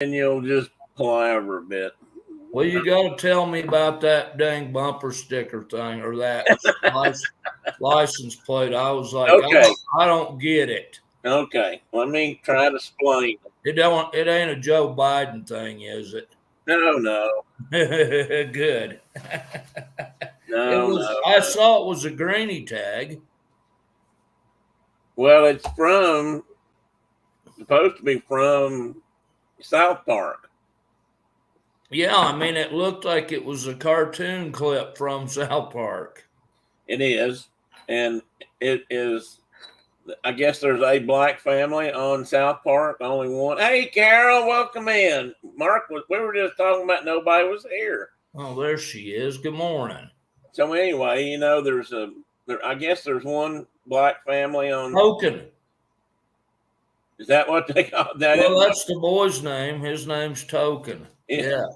and you'll just palaver a bit. Well, you got to tell me about that dang bumper sticker thing or that license plate. I was like, Okay. I don't get it. Okay, let me try to explain. It ain't a Joe Biden thing, is it? No. Good. No. I saw it was a greenie tag. Well, it's supposed to be from South Park. Yeah, I mean, it looked like it was a cartoon clip from South Park. It is, and it is. I guess there's a black family on South Park. Only one. Hey, Carol, welcome in. Mark, we were just talking about nobody was here. Oh, there she is. Good morning. So anyway, I guess there's one black family on Token. Is that what they call that? Well, that's the boy's name. His name's Token. Yeah.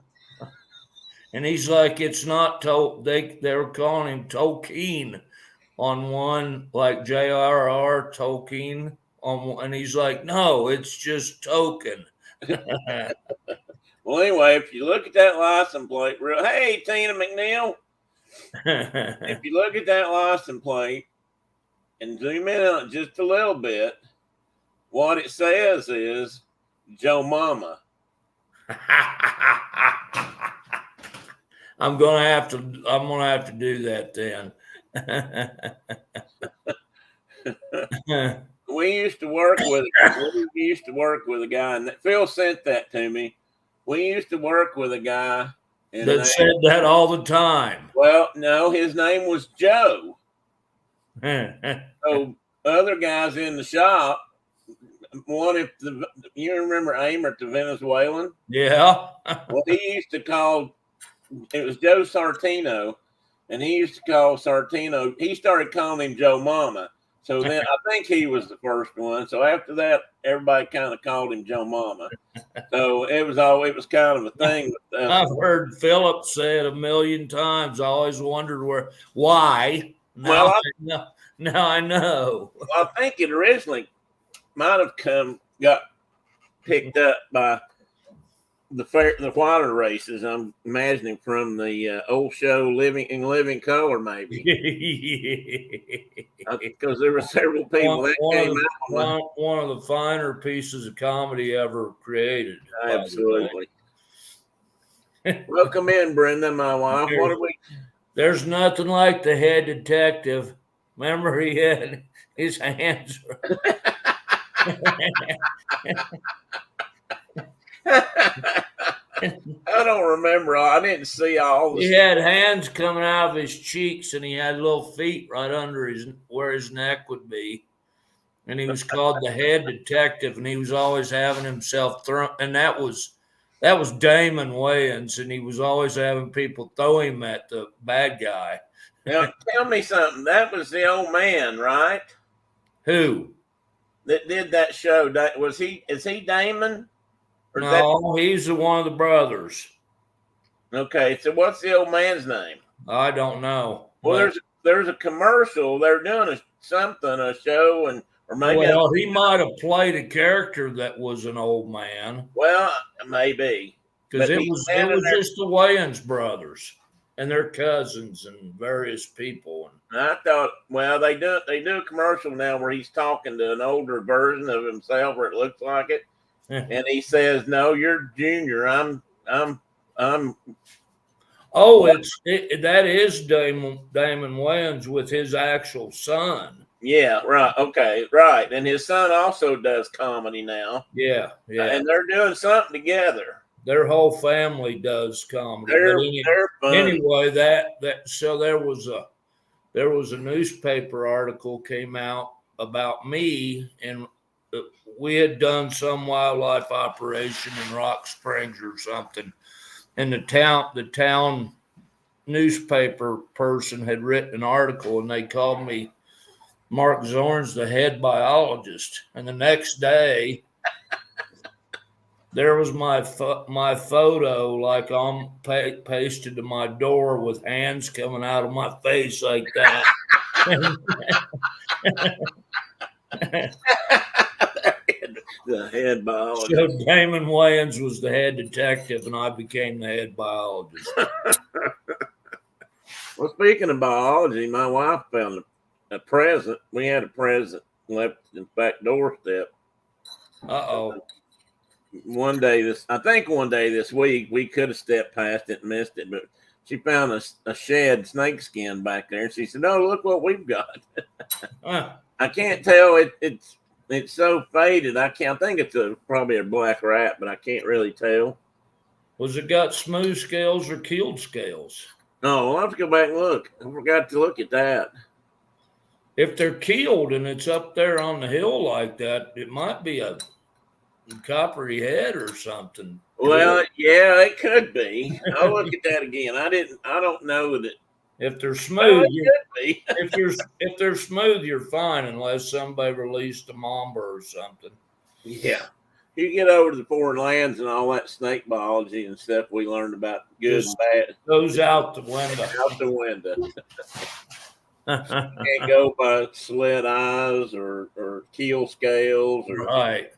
And he's like, it's not they're calling him Tolkien on one, like J.R.R. Tolkien on one, and he's like, no, it's just Token. Well, anyway, if you look at that license plate, hey, Tina McNeil, if you look at that license plate and zoom in on it just a little bit, what it says is Joe Mama. I'm gonna have to do that then. We used to work with a guy, and Phil sent that to me. We used to work with a guy that said that all the time. Well, no, his name was Joe. So other guys in the shop, you remember Amert the Venezuelan? Yeah. Well, he used to call. It was Joe Sartino, and he used to call Sartino. He started calling him Joe Mama. So then I think he was the first one. So after that, everybody kind of called him Joe Mama. So it was kind of a thing. I've heard Philip say it a million times. I always wondered why. Now I know. Well, I think it originally might have got picked up by the water races. I'm imagining from the old show Living Color, maybe. Because there were several people came out. One of the finer pieces of comedy ever created. Absolutely. Welcome in, Brenda, my wife. There's nothing like the head detective. Remember, he had his hands. I don't remember. I didn't see all this. He had hands coming out of his cheeks, and he had little feet right under where his neck would be. And he was called the head detective, and he was always having himself thrown. And that was Damon Wayans, and he was always having people throw him at the bad guy. Now, tell me something. That was the old man, right? Who? That did that show. Is he Damon? No, he's one of the brothers. Okay, so what's the old man's name? I don't know. Well, there's a commercial. They're doing a show, or maybe. Well, he might have played a character that was an old man. Well, maybe because it was just the Wayans brothers and their cousins and various people. And I thought, well, they do a commercial now where he's talking to an older version of himself, or it looks like it. And he says, "No, you're Junior. I'm." Oh, that is Damon Wayans with his actual son. Yeah, right. Okay, right. And his son also does comedy now. Yeah. And they're doing something together. Their whole family does comedy. They're fun. Anyway, so there was a newspaper article came out about me, and we had done some wildlife operation in Rock Springs or something, and the town newspaper person had written an article, and they called me Mark Zorns, the head biologist. And the next day, there was my photo, like pasted to my door with hands coming out of my face like that. The head biologist. So Damon Wayans was the head detective, and I became the head biologist. Well, speaking of biology, my wife found a present. We had a present left in the back doorstep. Uh-oh. One day this week, we could have stepped past it and missed it, but she found a shed snakeskin back there. And she said, "Oh, look what we've got." I can't tell. It's so faded. I think it's probably a black rat, but I can't really tell. Was it got smooth scales or keeled scales? No, we'll have to go back and look. I forgot to look at that. If they're keeled and it's up there on the hill like that, it might be a coppery head or something. Well, yeah, it could be. I'll look at that again. I don't know that. If they're smooth, be. if they're smooth, you're fine unless somebody released a mamba or something. Yeah. You get over to the foreign lands and all that snake biology and stuff we learned about good and bad. Goes out the window. Out the window. Can't go by slit eyes or keel scales or right.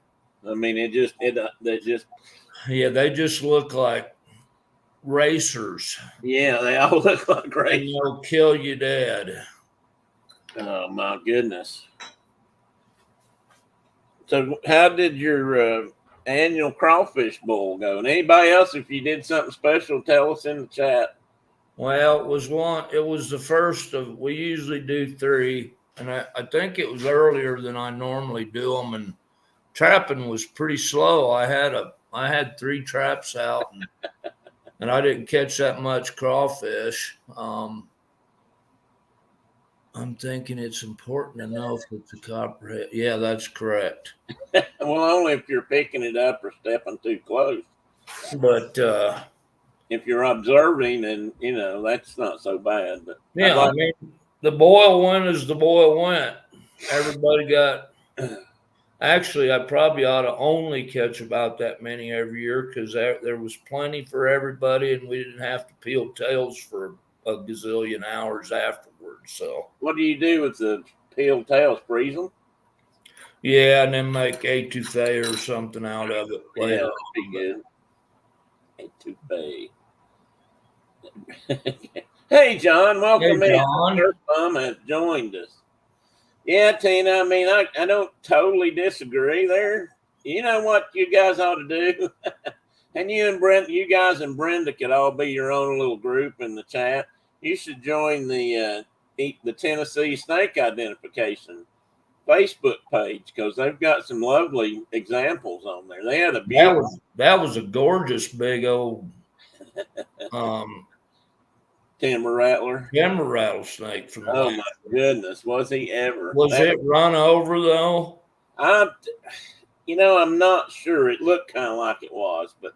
I mean, they just yeah, they just look like racers. Yeah, they all look like racers. And they'll kill you dead. Oh my goodness! So, how did your annual crawfish bowl go? And anybody else, if you did something special, tell us in the chat. Well, it was the first of. We usually do 3, and I think it was earlier than I normally do them. And trapping was pretty slow. I had 3 traps out, and I didn't catch that much crawfish. I'm thinking it's important to know if it's a copperhead. Yeah, that's correct. Well, only if you're picking it up or stepping too close. But if you're observing, and that's not so bad. But yeah, I mean, the boil went as the boil went. Everybody got. Actually, I probably ought to only catch about that many every year because there was plenty for everybody, and we didn't have to peel tails for a gazillion hours afterwards. So, what do you do with the peeled tails? Freeze them? Yeah, and then make etouffee or something out of it later. Yeah, that'd be good. Etouffee. Hey, John, welcome in. John. Your mom has joined us. Yeah, Tina, I mean, I don't totally disagree there. You know what you guys ought to do? And you guys and Brenda could all be your own little group in the chat. You should join the Tennessee Snake Identification Facebook page because they've got some lovely examples on there. They had a beautiful. That was a gorgeous big old timber rattler. Timber rattlesnake from. Oh my goodness, was he ever? Was it run over though? I'm not sure. It looked kind of like it was, but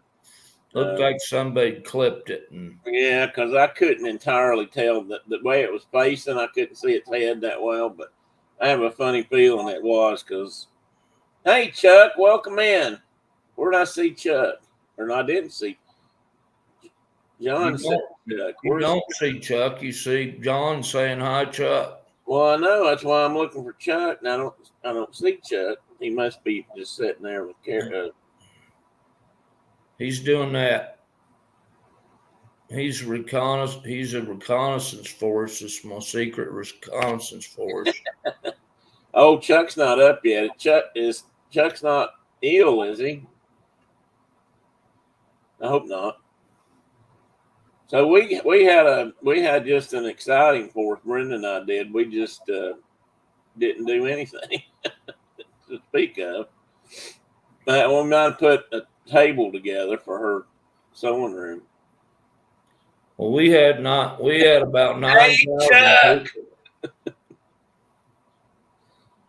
looked like somebody clipped it. Yeah, because I couldn't entirely tell the way it was facing. I couldn't see its head that well, but I have a funny feeling it was because. Hey, Chuck, welcome in. Where did I see Chuck? Or I didn't see John. You don't see Chuck. You see John saying hi, Chuck. Well, I know that's why I'm looking for Chuck, and I don't see Chuck. He must be just sitting there with Kara. He's doing that. He's a reconnaissance force. It's my secret reconnaissance force. Oh, Chuck's not up yet. Chuck's not ill, is he? I hope not. So we had just an exciting 4th. Brenda and I did. We just didn't do anything to speak of. But we might put a table together for her sewing room. Well, we had about 9,000 people.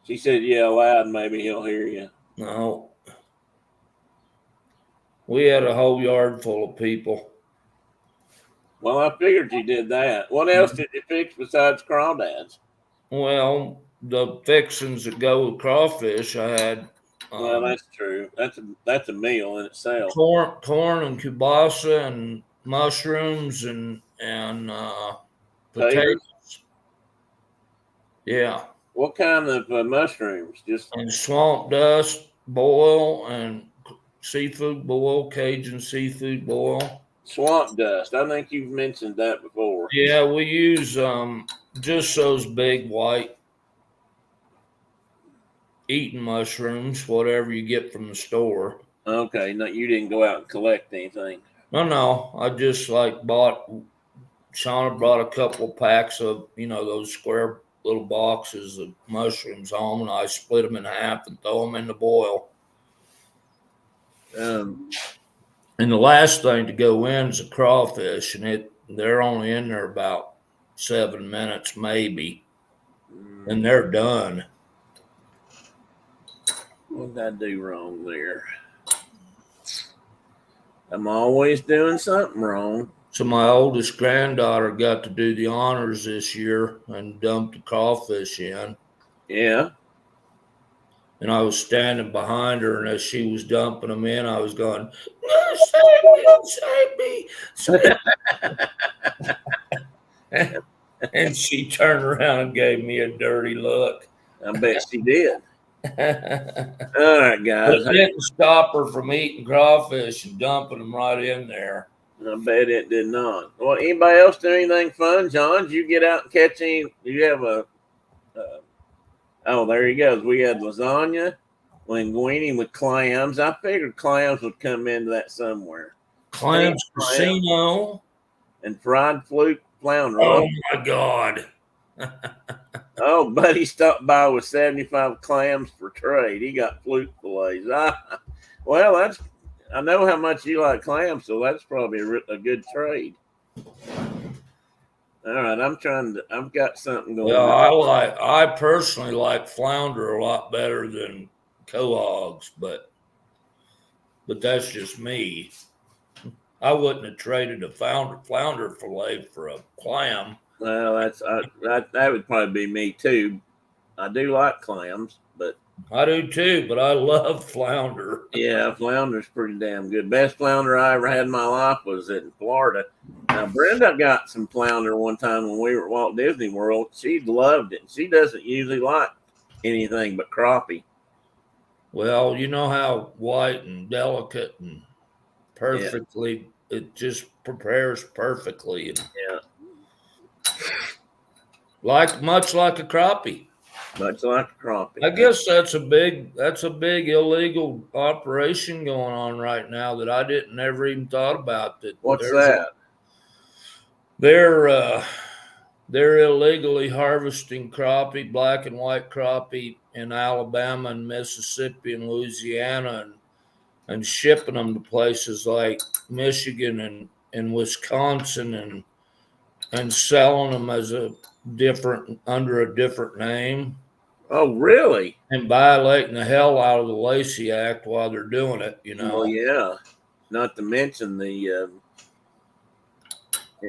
She said, "Yeah, loud. Maybe he'll hear you." No, we had a whole yard full of people. Well, I figured you did that. What else did you fix besides crawdads? Well, the fixings that go with crawfish, I had. Well, that's true. That's a meal in itself. Corn and kielbasa and mushrooms and potatoes. Yeah. What kind of mushrooms? Just and swamp dust, boil and seafood boil, Cajun seafood boil. Swamp dust. I think you've mentioned that before. Yeah, we use just those big white eating mushrooms, whatever you get from the store. Okay, no, you didn't go out and collect anything. No, I just like Shauna brought a couple packs of, those square little boxes of mushrooms home, and I split them in half and throw them in the boil. Um, And the last thing to go in is a crawfish, and they're only in there about 7 minutes, maybe, and they're done. What did I do wrong there? I'm always doing something wrong. So my oldest granddaughter got to do the honors this year and dumped the crawfish in. Yeah. And I was standing behind her, and as she was dumping them in, I was going, "No, save me, save me." And she turned around and gave me a dirty look. I bet she did. All right, guys. It didn't stop her from eating crawfish and dumping them right in there. I bet it did not. Well, anybody else do anything fun? John, did you get out and catch any? Do you have a oh, there he goes. We had lasagna, linguine with clams. I figured clams would come into that somewhere. Clams Casino. And fried flounder. Oh, my God. Oh, buddy stopped by with 75 clams for trade. He got fluke fillets. Well, I know how much you like clams, so that's probably a good trade. All right, I've got something going on. I personally like flounder a lot better than cohogs, but that's just me. I wouldn't have traded a flounder fillet for a clam. Well, that would probably be me too. I do like clams, but I do too, but I love flounder. Yeah, flounder's pretty damn good. Best flounder I ever had in my life was in Florida. Now, Brenda got some flounder one time when we were at Walt Disney World. She loved it. She doesn't usually like anything but crappie. Well, you know how white and delicate and perfectly, it just prepares perfectly. Yeah. Much like a crappie. Much like a crappie. I guess that's a big illegal operation going on right now that I never even thought about. What's that? They're illegally harvesting crappie, black and white crappie in Alabama and Mississippi and Louisiana, and shipping them to places like Michigan and Wisconsin and selling them as under a different name. Oh, really? And violating the hell out of the Lacey Act while they're doing it, Well, yeah. Not to mention the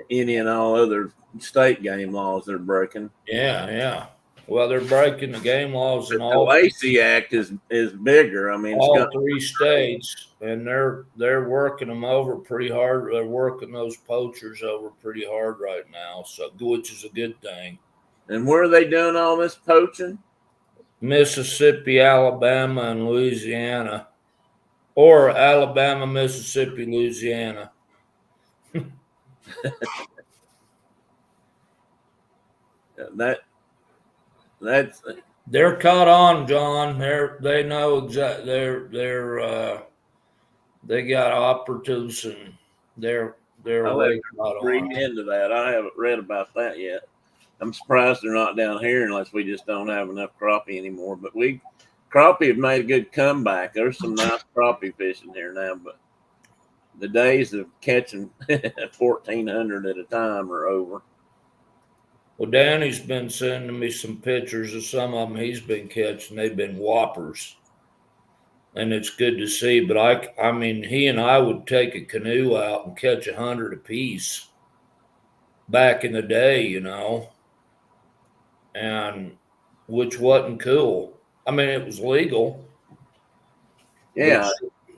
any and all other state game laws they're breaking. Yeah. Well, they're breaking the game laws in all. The Lacey Act is bigger. I mean, all 3 states, and they're working them over pretty hard. They're working those poachers over pretty hard right now, which is a good thing. And where are they doing all this poaching? Mississippi, Alabama, and Louisiana, or Alabama, Mississippi, Louisiana. That's they're caught on, John. They know exactly. They got operatives, and they're way caught on. Read into that. I haven't read about that yet. I'm surprised they're not down here unless we just don't have enough crappie anymore. But crappie have made a good comeback. There's some nice crappie fishing here now, but the days of catching 1,400 at a time are over. Well, Danny's been sending me some pictures of some of them he's been catching. They've been whoppers, and it's good to see. But I mean, he and I would take a canoe out and catch 100 apiece back in the day, and which wasn't cool. I mean, it was legal. Yeah.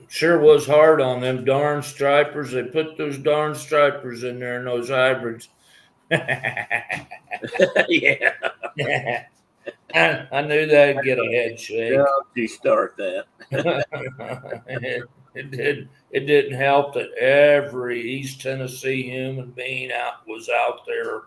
Sure was hard on them darn stripers. They put those darn stripers in there and those hybrids. Yeah. I knew that'd get a head shake. Don't you start that. It didn't help that every East Tennessee human being was out there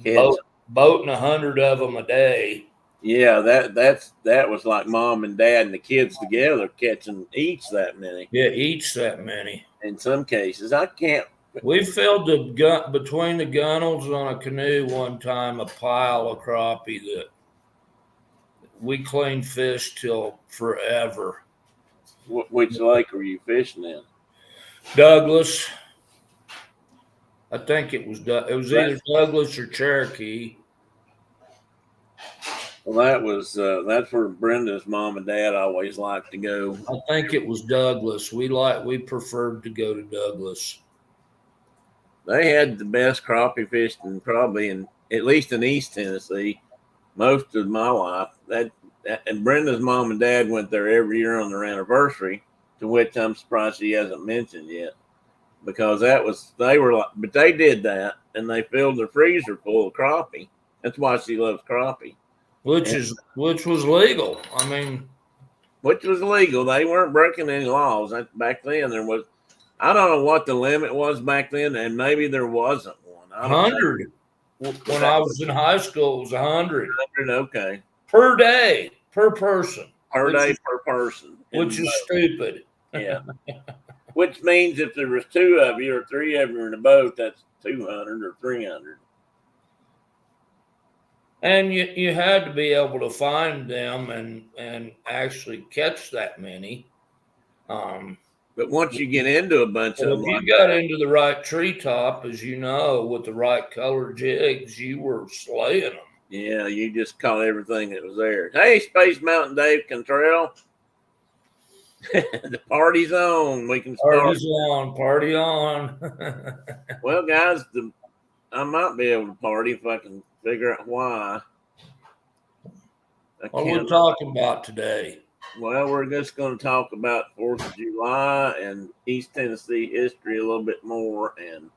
Kids. boating 100 of them a day. Yeah, that was like mom and dad and the kids together catching each that many. Yeah, each that many. In some cases, I can't. We filled the gun between the gunnels on a canoe one time, a pile of crappie that we cleaned fish till forever. Which lake were you fishing in? Douglas. I think it was either Douglas or Cherokee. Well, that's where Brenda's mom and dad always liked to go. I think it was Douglas. We preferred to go to Douglas. They had the best crappie fishing probably at least in East Tennessee most of my life. And Brenda's mom and dad went there every year on their anniversary, to which I'm surprised she hasn't mentioned yet, because but they did that and they filled their freezer full of crappie. That's why she loves crappie. Which was legal. I mean, which was legal. They weren't breaking any laws. Back then there was, I don't know what the limit was back then, and maybe there wasn't one. 100. When I was in high school, it was 100. 100, okay. Per day, per person. Per day, per person. Which is stupid. Yeah. Which means if there was 2 of you or 3 of you in a boat, that's 200 or 300. And you had to be able to find them and actually catch that many. But once you get into a bunch of them, if you got into the right treetop, as you know, with the right color jigs, you were slaying them. Yeah, you just caught everything that was there. Hey, Space Mountain Dave Cantrell. The party's on. We can start. Party's on. Party on. Well, guys, I might be able to party if I can figure out why. What are we talking about today? Well, we're just going to talk about 4th of July and East Tennessee history a little bit more. And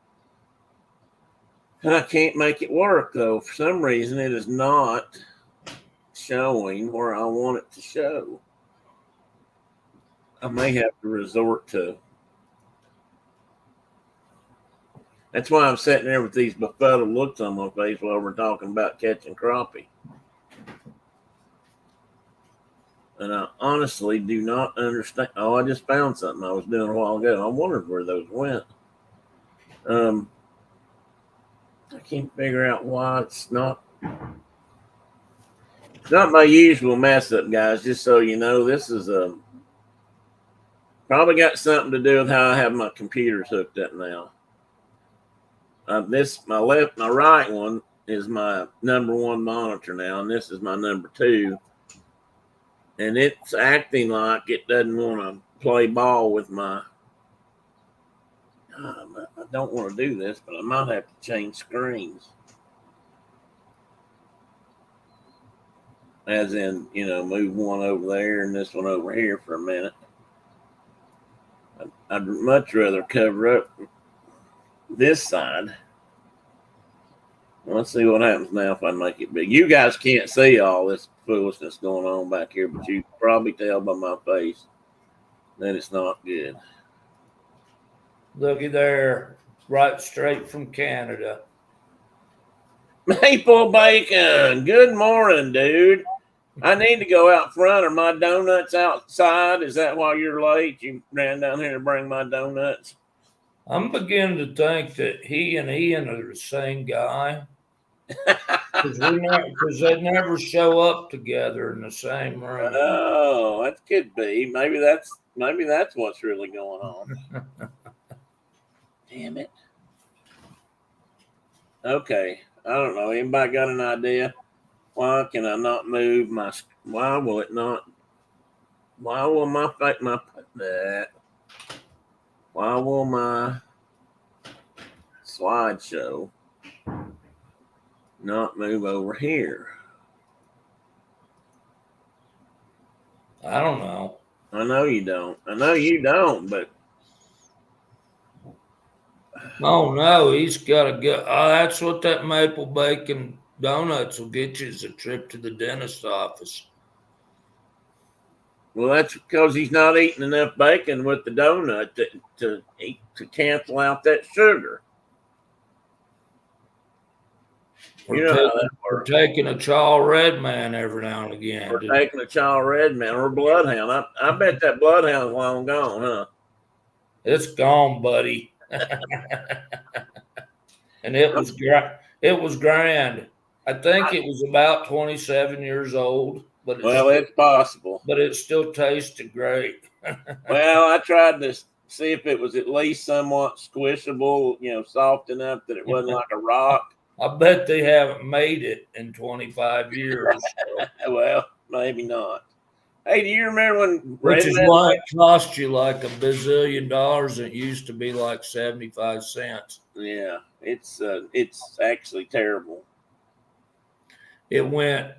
I can't make it work, though. For some reason, it is not showing where I want it to show. I may have to resort to. That's why I'm sitting there with these befuddled looks on my face while we're talking about catching crappie. And I honestly do not understand. Oh, I just found something I was doing a while ago. I wondered where those went. I can't figure out why it's not. It's not my usual mess up, guys. Just so you know, this is probably got something to do with how I have my computers hooked up now. My right one is my number 1 monitor now, and this is my number 2. And it's acting like it doesn't want to play ball with my. I don't want to do this, but I might have to change screens. As in, move one over there and this one over here for a minute. I'd much rather cover up this side. Let's see what happens now if I make it big. You guys can't see all this foolishness going on back here, but you can probably tell by my face that it's not good. Looky there, right straight from Canada. Maple Bacon, good morning, dude. I need to go out front. Are my donuts outside? Is that why you're late? You ran down here to bring my donuts? I'm beginning to think that he and Ian are the same guy. Because they never show up together in the same room. Oh, that could be. Maybe that's what's really going on. Damn it. Okay, I don't know. Anybody got an idea? Why can I not move my? Why will it not? Why will my Why will my slideshow not move over here? I don't know. I know you don't, but oh no, he's got to go. Oh, that's what that Maple Bacon donuts will get you is a trip to the dentist office. Well, that's because he's not eating enough bacon with the donut to cancel out that sugar. You know how that We're works. taking a Charles Red Man every now and again. We're taking a Charles Red Man or a bloodhound. I bet that bloodhound's long gone, huh? It's gone, buddy. And it was grand. I think it was about 27 years old, but it's possible. But it still tasted great. Well, I tried to see if it was at least somewhat squishable, soft enough that it wasn't like a rock. I bet they haven't made it in 25 years. So. Well, maybe not. Hey, do you remember when Which is why it cost you like $1 bazillion? It used to be like 75 cents. Yeah, it's actually terrible. It went.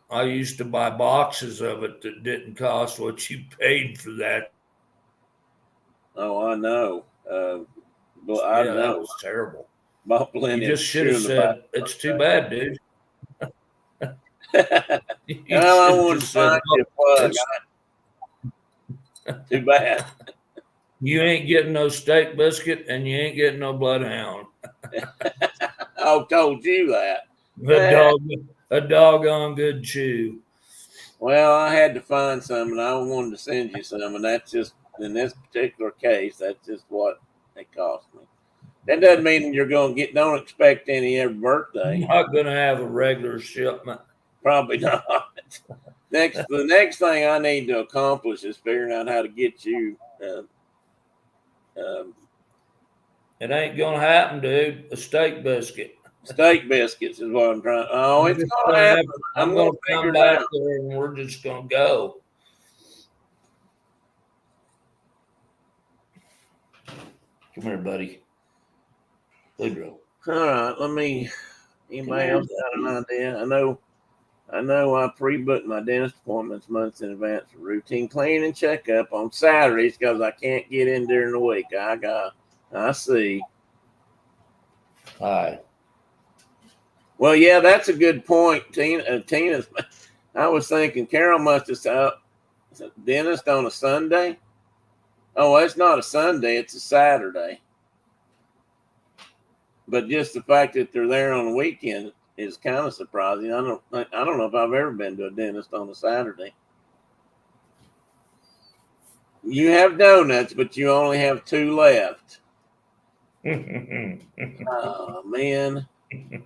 I used to buy boxes of it that didn't cost what you paid for that. Oh, I know. But I know that was terrible. You just should have said, "It's too bad, dude." Well, I wanted to find you a plug. Too bad. You ain't getting no steak biscuit, and you ain't getting no bloodhound. I told you that. A doggone good chew. Well, I had to find some, and I wanted to send you some, and that's just in this particular case. That's just what it cost me. That doesn't mean you're going to don't expect any every birthday. I'm not going to have a regular shipment. Probably not. The next thing I need to accomplish is figuring out how to get you. It ain't going to happen, dude. A steak biscuit. Steak biscuits is what I'm trying. Oh, it's going to happen. I'm going to come back there, and we're just going to go. Come here, buddy. Pedro. All right, anybody else got an idea? I know I pre-booked my dentist appointments months in advance for routine cleaning and checkup on Saturdays because I can't get in during the week. I see. Hi. Well, yeah, that's a good point, Tina's. I was thinking Carol must have said dentist on a Sunday. Oh, it's not a Sunday; it's a Saturday. But just the fact that they're there on the weekend is kind of surprising. I don't know if I've ever been to a dentist on a Saturday. You have donuts, but you only have 2 left. Oh, man. I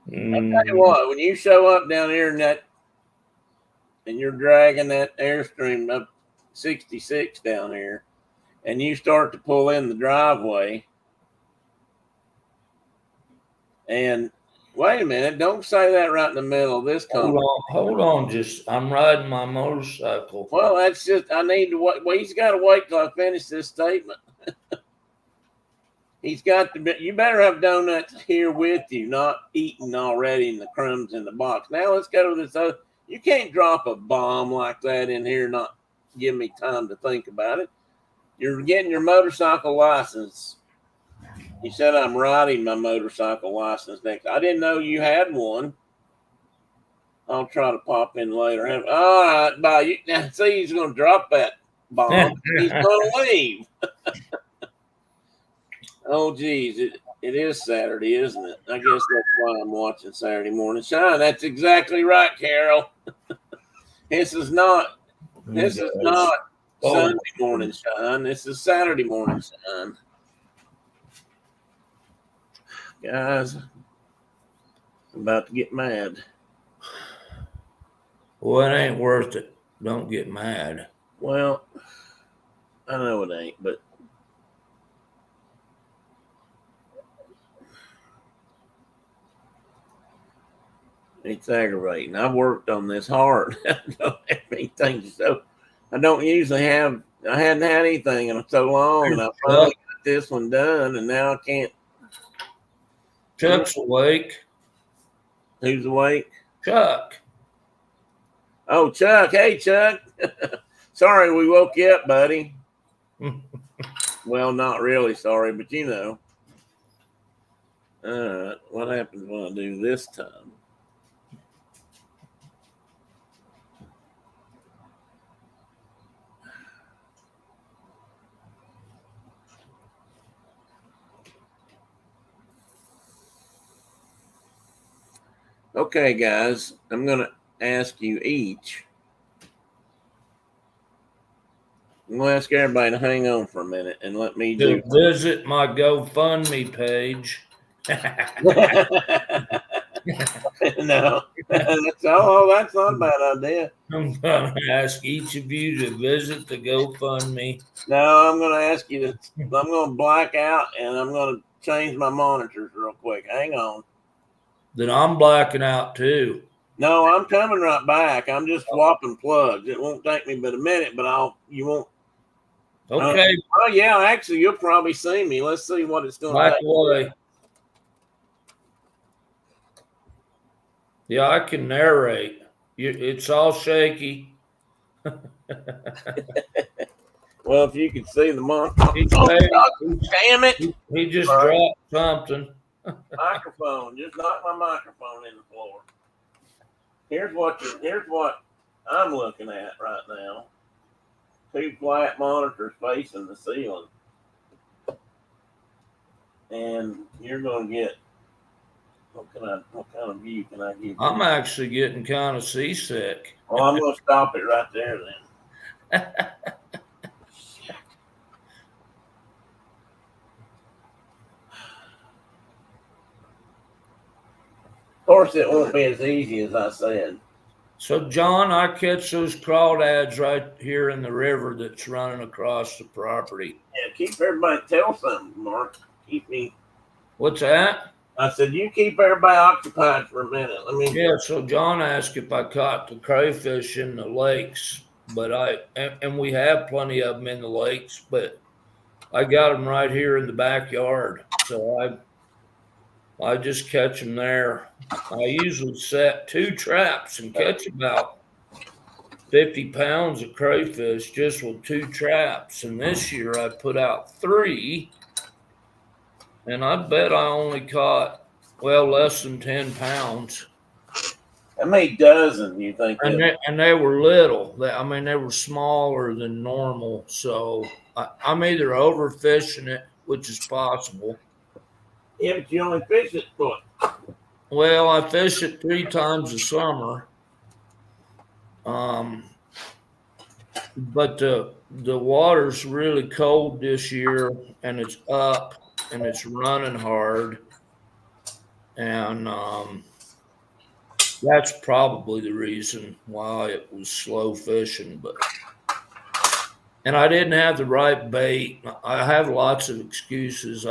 tell you what, when you show up down here and you're dragging that Airstream up 66 down here, and you start to pull in the driveway, and wait a minute, don't say that right in the middle of this conversation. Hold on, I'm riding my motorcycle. Well, that's just, I need to wait. Well, he's got to wait till I finish this statement. You better have donuts here with you, not eaten already in the crumbs in the box. Now let's go to this other. You can't drop a bomb like that in here, not give me time to think about it. You're getting your motorcycle license. You said I'm riding my motorcycle license next. I didn't know you had one. I'll try to pop in later. All right, bye. Now, see, he's going to drop that bomb. He's going to leave. Oh, geez. It is Saturday, isn't it? I guess that's why I'm watching Saturday Morning Shine. That's exactly right, Carol. This is not Sunday Morning Shine. This is Saturday Morning Shine. Guys, I'm about to get mad. Well, it ain't worth it. Don't get mad. Well, I know it ain't, but it's aggravating. I've worked on this hard. I don't have anything, so I don't usually have. I hadn't had anything in so long, and I finally got this one done, and now I can't. Chuck's awake. Who's awake? Chuck. Oh, Chuck. Hey, Chuck. Sorry we woke you up, buddy. Well, not really sorry, but you know. All right. What happens when I do this time? Okay, guys, I'm going to ask you each. I'm going to ask everybody to hang on for a minute and let me To do. visit my GoFundMe page. No, that's not a bad idea. I'm going to ask each of you to visit the GoFundMe. No, I'm going to ask you to. I'm going to black out and I'm going to change my monitors real quick. Hang on. Then I'm blacking out too. No, I'm coming right back. I'm just swapping plugs. It won't take me but a minute, but you won't. Okay, Oh yeah, actually, you'll probably see me. Let's see what it's going to black take. away. Yeah, I can narrate. It's all shaky. Well, if you could see the monitor. Damn it! He just dropped something. Microphone. Just knocked my microphone in the floor. Here's what I'm looking at right now. Two flat monitors facing the ceiling. And you're gonna get what kind of view can I give you? I'm actually getting kind of seasick. Well, I'm gonna stop it right there then. Of course, it won't be as easy as I said. So, John, I catch those crawdads right here in the river that's running across the property. Yeah, keep everybody. Tell something, Mark. Keep me. What's that? I said you keep everybody occupied for a minute. Let me. Yeah. So John asked if I caught the crayfish in the lakes, but and we have plenty of them in the lakes, but I got them right here in the backyard. So I just catch them there. I usually set 2 traps and catch about 50 pounds of crayfish just with 2 traps. And this year I put out 3, and I bet I only caught, less than 10 pounds. How many dozen you think? And they were little. They were smaller than normal. So I'm either overfishing it, which is possible. Yeah, but you only fish it for. Well, I fish it 3 times a summer. But the water's really cold this year, and it's up, and it's running hard, and that's probably the reason why it was slow fishing. And I didn't have the right bait. I have lots of excuses.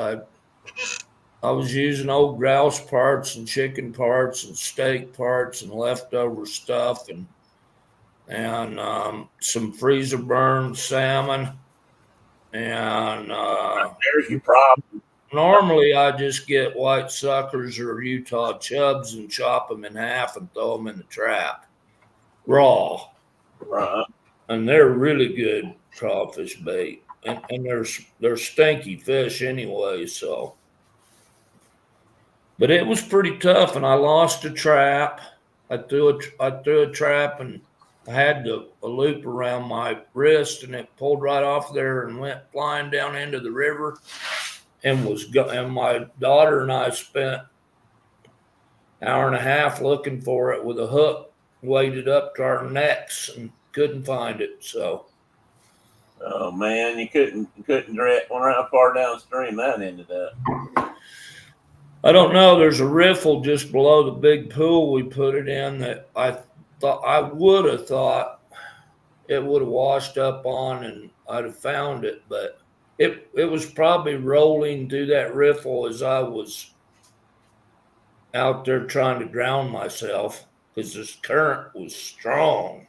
I was using old grouse parts and chicken parts and steak parts and leftover stuff and some freezer burned salmon. And There's your problem. normally I just get white suckers or Utah chubs and chop them in half and throw them in the trap raw. Right. And they're really good crawfish bait. And they're stinky fish anyway, so. But it was pretty tough, and I lost a trap. I threw a trap, and I had a loop around my wrist, and it pulled right off there and went flying down into the river, and my daughter and I spent an hour and a half looking for it with a hook weighted up to our necks and couldn't find it. So. Oh man, you couldn't direct one how far downstream that ended up. I don't know. There's a riffle just below the big pool we put it in that I would have thought it would have washed up on and I'd have found it, but it was probably rolling through that riffle as I was out there trying to drown myself because this current was strong.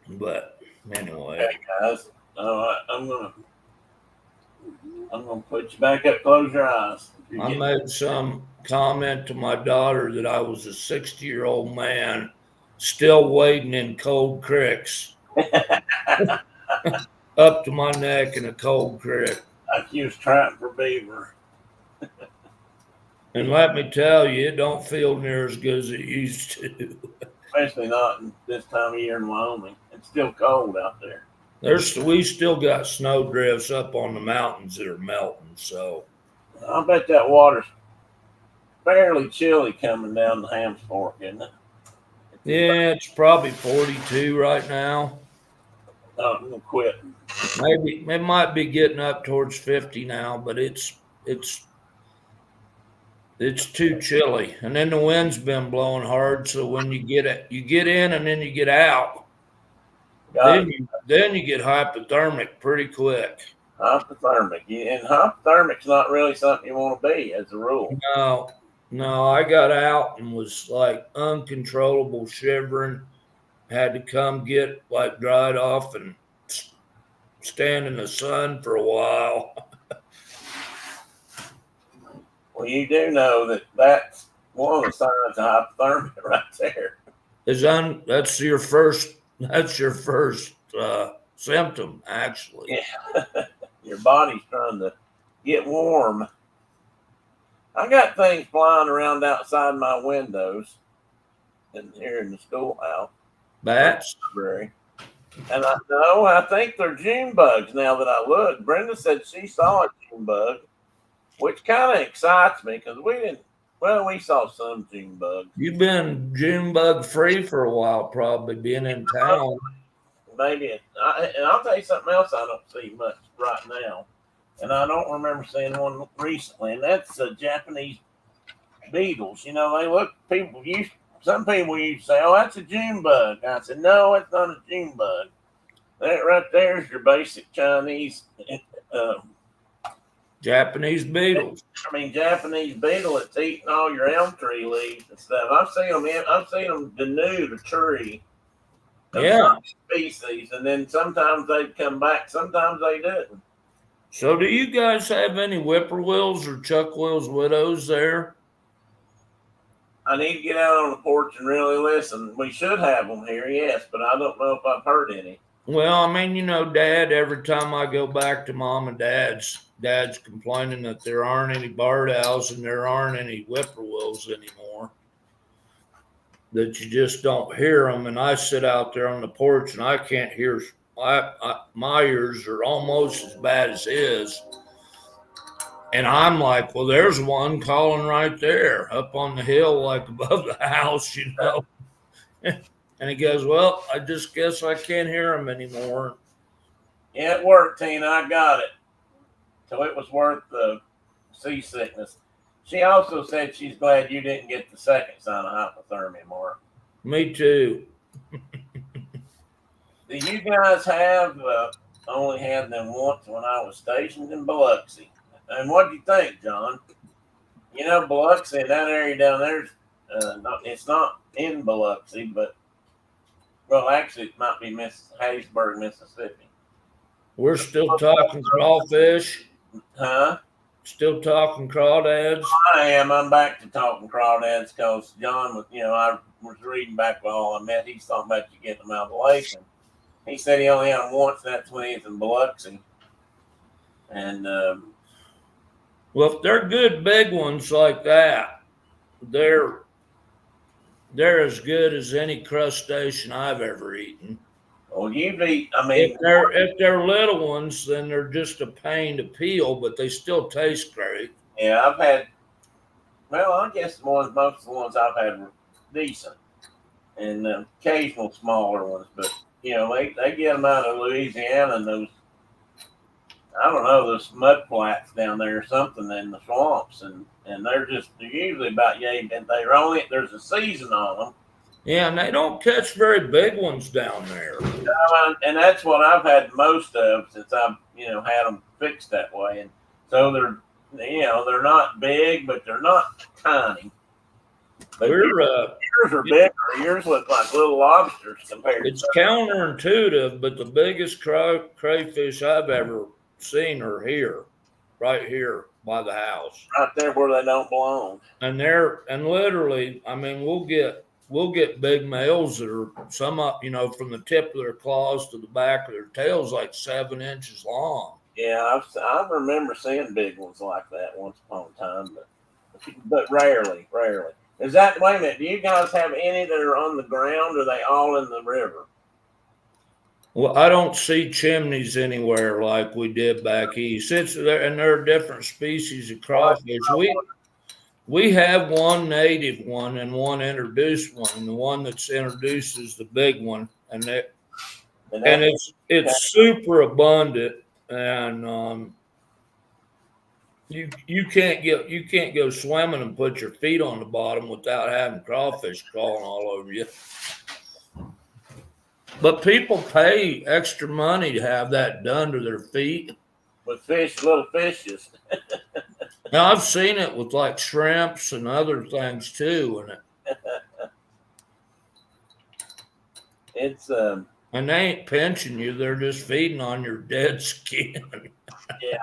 But anyway. Okay, guys. All right, I'm gonna put you back up. Close your eyes. I made some comment to my daughter that I was a 60-year-old man still wading in cold creeks up to my neck in a cold creek. Like you was trapping for beaver. And let me tell you, it don't feel near as good as it used to. Especially not in this time of year in Wyoming. It's still cold out there. We still got snow drifts up on the mountains that are melting. So I bet that water's fairly chilly coming down the Hams Fork, isn't it? yeah, it's probably 42 right now. Oh, I'm gonna quit. Maybe it might be getting up towards 50 now, but it's too chilly. And then the wind's been blowing hard, so when you get in and then you get out, Got then you get hypothermic pretty quick. hypothermic. And hypothermic's not really something you want to be as a rule. No, I got out and was like uncontrollable shivering. Had to come get like dried off and stand in the sun for a while. Well, you do know that that's one of the signs of hypothermia right there. That's your first symptom, actually. Yeah. Your body's trying to get warm. I got things flying around outside my windows and here in the schoolhouse. Bats. Library. And I think they're June bugs now that I look. Brenda said she saw a June bug, which kind of excites me because we saw some June bugs. You've been June bug free for a while, probably being in town. Maybe. And I'll tell you something else I don't see much right now. And I don't remember seeing one recently, and that's Japanese beetles. You know, some people used to say, "Oh, that's a June bug." I said, "No, it's not a June bug. That right there is your basic Chinese, Japanese beetles." Japanese beetle that's eating all your elm tree leaves and stuff. I've seen them denude a tree. Yeah. Species, and then sometimes they'd come back. Sometimes they didn't. So, do you guys have any whippoorwills or Chuck-Will's widows there? I need to get out on the porch and really listen. We should have them here, yes, but I don't know if I've heard any. Well, Dad, every time I go back to Mom and Dad's complaining that there aren't any barred owls and there aren't any whippoorwills anymore, that you just don't hear them. And I sit out there on the porch and I can't hear. My ears are almost as bad as his. And I'm like, well, there's one calling right there up on the hill, like above the house, you know. And he goes, well, I just guess I can't hear him anymore. Yeah, it worked, Tina. I got it. So it was worth the seasickness. She also said she's glad you didn't get the second sign of hypothermia, Mark. Me too. Do you guys have only had them once when I was stationed in Biloxi? And what do you think, John? You know, Biloxi, that area down there, it's not in Biloxi, but, well, actually, it might be Hattiesburg, Mississippi. We're still talking crawfish. Huh? Still talking crawdads. I am. I'm back to talking crawdads because John was, I was reading back while I met. He's talking about you getting them out of the lake. And he said he only had them once. That's when he was in Biloxi. And, well, if they're good big ones like that, they're as good as any crustacean I've ever eaten. Well, if they're little ones, then they're just a pain to peel, but they still taste great. Yeah, I've had. Well, I guess most of the ones I've had were decent, and occasional smaller ones. But they get them out of Louisiana and those. I don't know, those mud flats down there or something in the swamps, and they're usually about yay, and there's a season on them. Yeah, and they don't catch very big ones down there. And that's what I've had most of since I've had them fixed that way, and so they're not big, but they're not tiny. But yours are bigger. Yours look like little lobsters compared. It's counterintuitive, but the biggest crayfish I've ever seen are here, right here by the house, right there where they don't belong. And literally, we'll get big males that are some up, from the tip of their claws to the back of their tails, like 7 inches long. Yeah, I remember seeing big ones like that once upon a time, but but rarely. Is that, wait a minute, do you guys have any that are on the ground, or are they all in the river? Well, I don't see chimneys anywhere like we did back east. It's there, and there are different species of crawfish. We have one native one and one introduced one, and the one that's introduced is the big one, and it's super abundant, and you can't go swimming and put your feet on the bottom without having crawfish crawling all over you. But people pay extra money to have that done to their feet. With little fishes. Now I've seen it with like shrimps and other things too, and they ain't pinching you; they're just feeding on your dead skin. Yeah,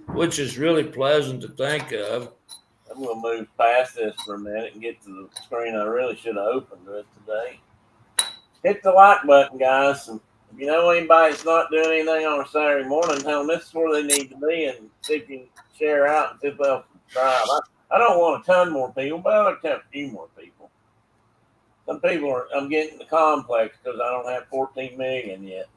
which is really pleasant to think of. I'm gonna move past this for a minute and get to the screen. I really should have opened it today. Hit the like button, guys. And if you know anybody that's not doing anything on a Saturday morning, tell them this is where they need to be, and see if you can share out and see if they'll subscribe. I don't want a ton more people, but I like to have a few more people. Some people I'm getting the complex because I don't have 14 million yet.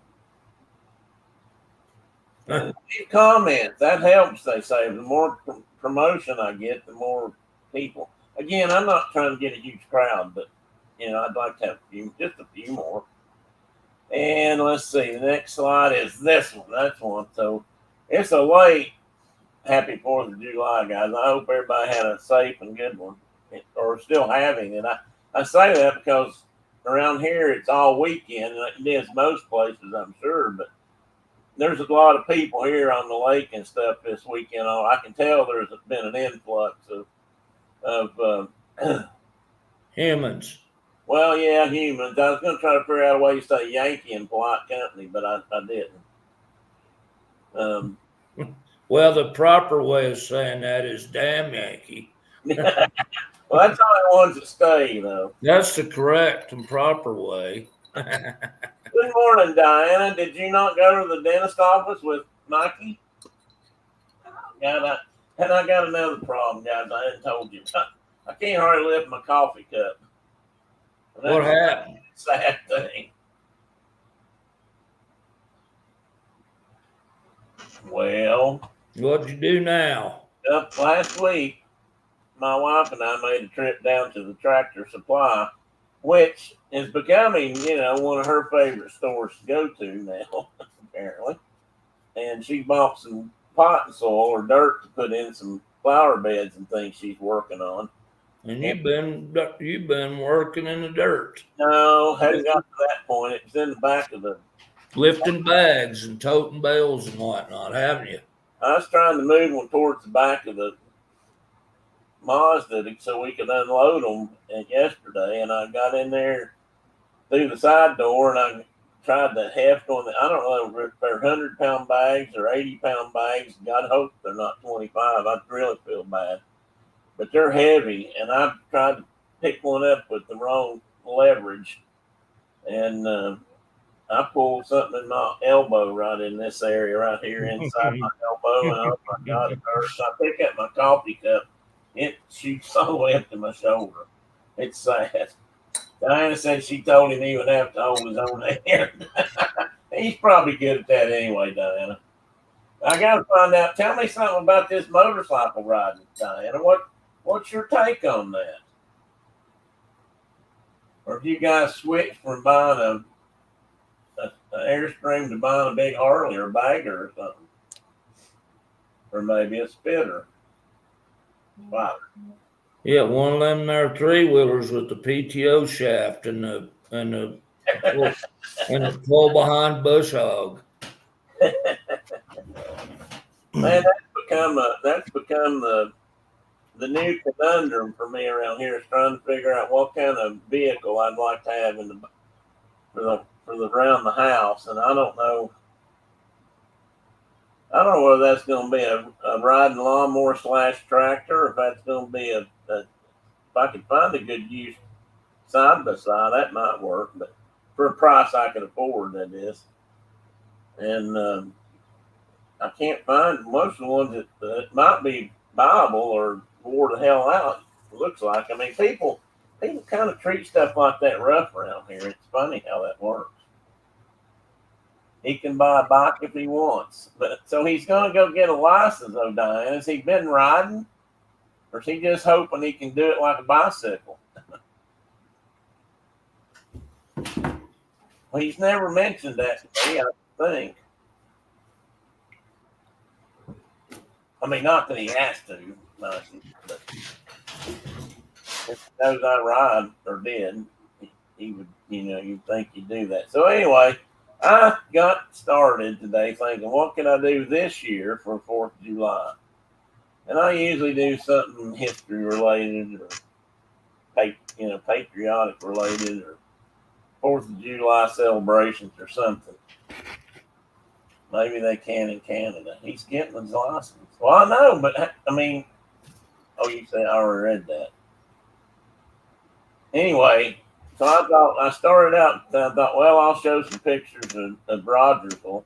Leave comments. That helps, they say. The more promotion I get, the more people. Again, I'm not trying to get a huge crowd, but I'd like to have just a few more. And let's see, the next slide is this one. That's one. So it's a late happy 4th of July, guys. I hope everybody had a safe and good one, or still having. And I say that because around here it's all weekend, and it is most places, I'm sure, but there's a lot of people here on the lake and stuff this weekend. I can tell there's been an influx of humans. Well, yeah, humans. I was going to try to figure out a way to say Yankee in polite company, but I didn't. Well, the proper way of saying that is damn Yankee. Well, that's how the ones that stay, though. That's the correct and proper way. Good morning, Diana. Did you not go to the dentist office with Mikey? And I got another problem, guys. I hadn't told you. I can't hardly lift my coffee cup. What happened? Sad thing. Well, what'd you do now? Last week, my wife and I made a trip down to the Tractor Supply, which is becoming, one of her favorite stores to go to now, apparently. And she bought some potting soil or dirt to put in some flower beds and things she's working on. And you've been working in the dirt. No, hadn't got to that point. It was in the back of the lifting bags and toting bales and whatnot, haven't you? I was trying to move them towards the back of the Mazda so we could unload them yesterday, and I got in there through the side door and I tried to heft on I don't know if they're 100-pound bags or 80-pound bags. God hope they're not 25. I'd really feel bad. But they're heavy, and I tried to pick one up with the wrong leverage, and I pulled something in my elbow right in this area right here inside my elbow, and oh my God, it hurts. I pick up my coffee cup, it shoots all the way up to my shoulder. It's sad. Diana said she told him he would have to hold his own hand. He's probably good at that anyway, Diana. I got to find out. Tell me something about this motorcycle riding, Diana. What's your take on that? Or if you guys switch from buying an Airstream to buying a big Harley or Bagger or something, or maybe a Spitter. Wow. Yeah, one of them there 3-wheelers with the PTO shaft and the pull behind bush hog. Man, that's become the new conundrum for me around here, is trying to figure out what kind of vehicle I'd like to have for the around the house, and I don't know whether that's going to be a riding lawnmower / tractor, or if that's going to be if I could find a good use side by side, that might work, but for a price I can afford, that is. And I can't find most of the ones that might be viable or wore the hell out. It looks like. I mean, people kind of treat stuff like that rough around here. It's funny how that works. He can buy a bike if he wants, but so he's going to go get a license. Oh, Diane, has he been riding, or is he just hoping he can do it like a bicycle? Well, he's never mentioned that to me, I think. I mean, not that he has to, but if he knows I ride or did, he would, you'd think he'd do that. So anyway, I got started today thinking, what can I do this year for 4th of July? And I usually do something history related or, patriotic related or 4th of July celebrations or something. Maybe they can in Canada. He's getting his license. Well, I know, but I mean, you say I already read that. Anyway, so I started out, I thought, well, I'll show some pictures of Rogersville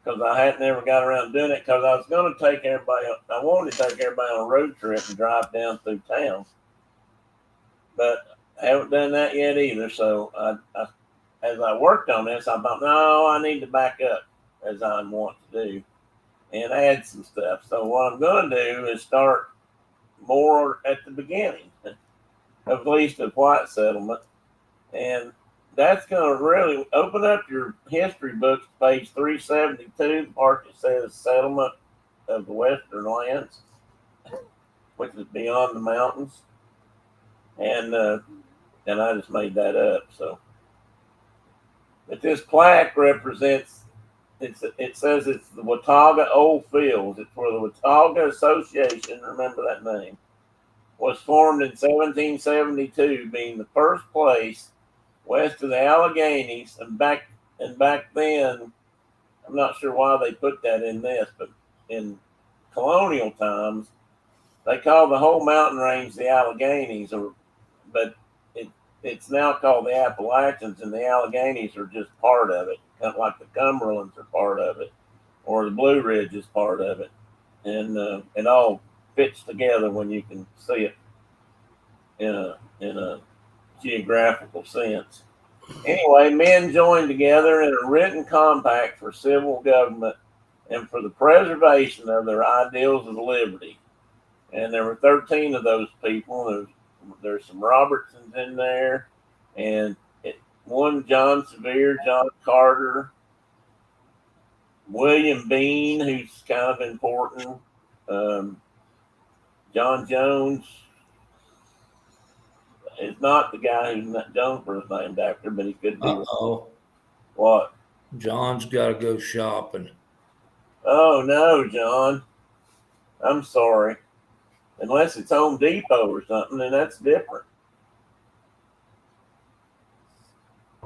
because I hadn't ever got around doing it because I was going to take everybody, I wanted to take everybody on a road trip and drive down through town. But I haven't done that yet either. So as I worked on this, I thought, no, I need to back up as I want to do and add some stuff. So what I'm going to do is start more at the beginning, at least of white settlement. And that's going to really open up your history books, page 372, the part that says settlement of the Western lands, which is beyond the mountains. And I just made that up. So, but this plaque represents, it says it's the Watauga Old Fields. It's where the Watauga Association, remember that name, was formed in 1772, being the first place west of the Alleghenies. And back then, I'm not sure why they put that in this, but in colonial times, they called the whole mountain range the Alleghenies, but it's now called the Appalachians, and the Alleghenies are just part of it, kind of like the Cumberlands are part of it, or the Blue Ridge is part of it, and it all fits together when you can see it in a geographical sense. Anyway, men joined together in a written compact for civil government and for the preservation of their ideals of liberty. And there were 13 of those people. There's some Robertsons in there, and one John Sevier, John Carter, William Bean, who's kind of important, John Jones. It's not the guy who Jonesboro is named after, but he could be. Uh-oh. What? John's got to go shopping. Oh, no, John. I'm sorry. Unless it's Home Depot or something, then that's different.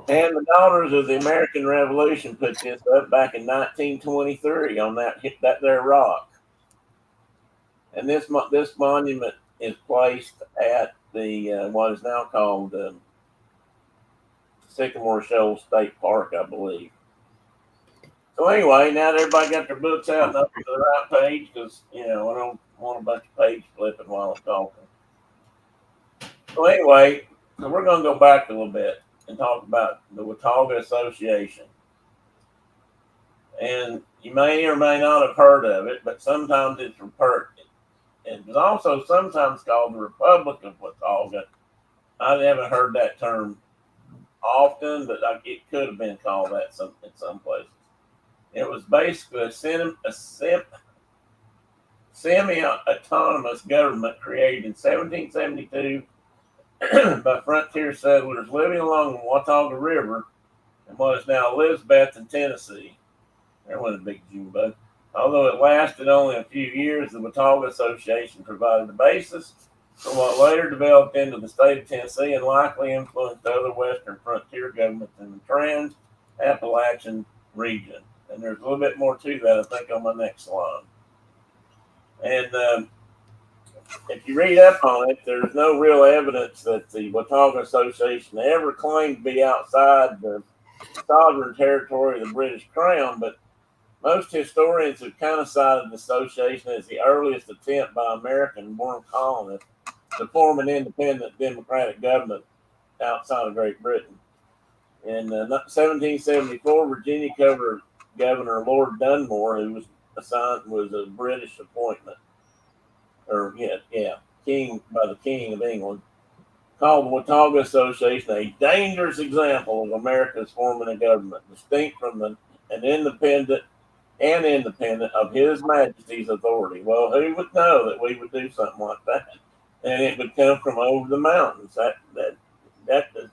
And the Daughters of the American Revolution put this up back in 1923 on that there rock. And this monument is placed at the what is now called Sycamore Shoals State Park, I believe. So anyway, now that everybody got their books out and up to the right page, because I don't want a bunch of page flipping while I'm talking. So anyway, so we're going to go back a little bit and talk about the Watauga Association. And you may or may not have heard of it, but sometimes it's referred. It was also sometimes called the Republic of Watauga. I haven't heard that term often, but it could have been called that in some places. It was basically a semi-autonomous government created in 1772 by frontier settlers living along the Watauga River in what is now Elizabeth in Tennessee. There went a big June. Although it lasted only a few years, the Watauga Association provided the basis for what later developed into the state of Tennessee and likely influenced other western frontier governments in the Trans-Appalachian region. And there's a little bit more to that, I think, on my next slide. And if you read up on it, there's no real evidence that the Watauga Association ever claimed to be outside the sovereign territory of the British Crown, but Most historians have kind of cited the association as the earliest attempt by American-born colonists to form an independent democratic government outside of Great Britain. In 1774, Virginia Governor Lord Dunmore, who was a British appointment, king by the King of England, called the Watauga Association a dangerous example of America's forming a government, distinct from an independent of His Majesty's authority. Well, who would know that we would do something like that? And it would come from over the mountains. Does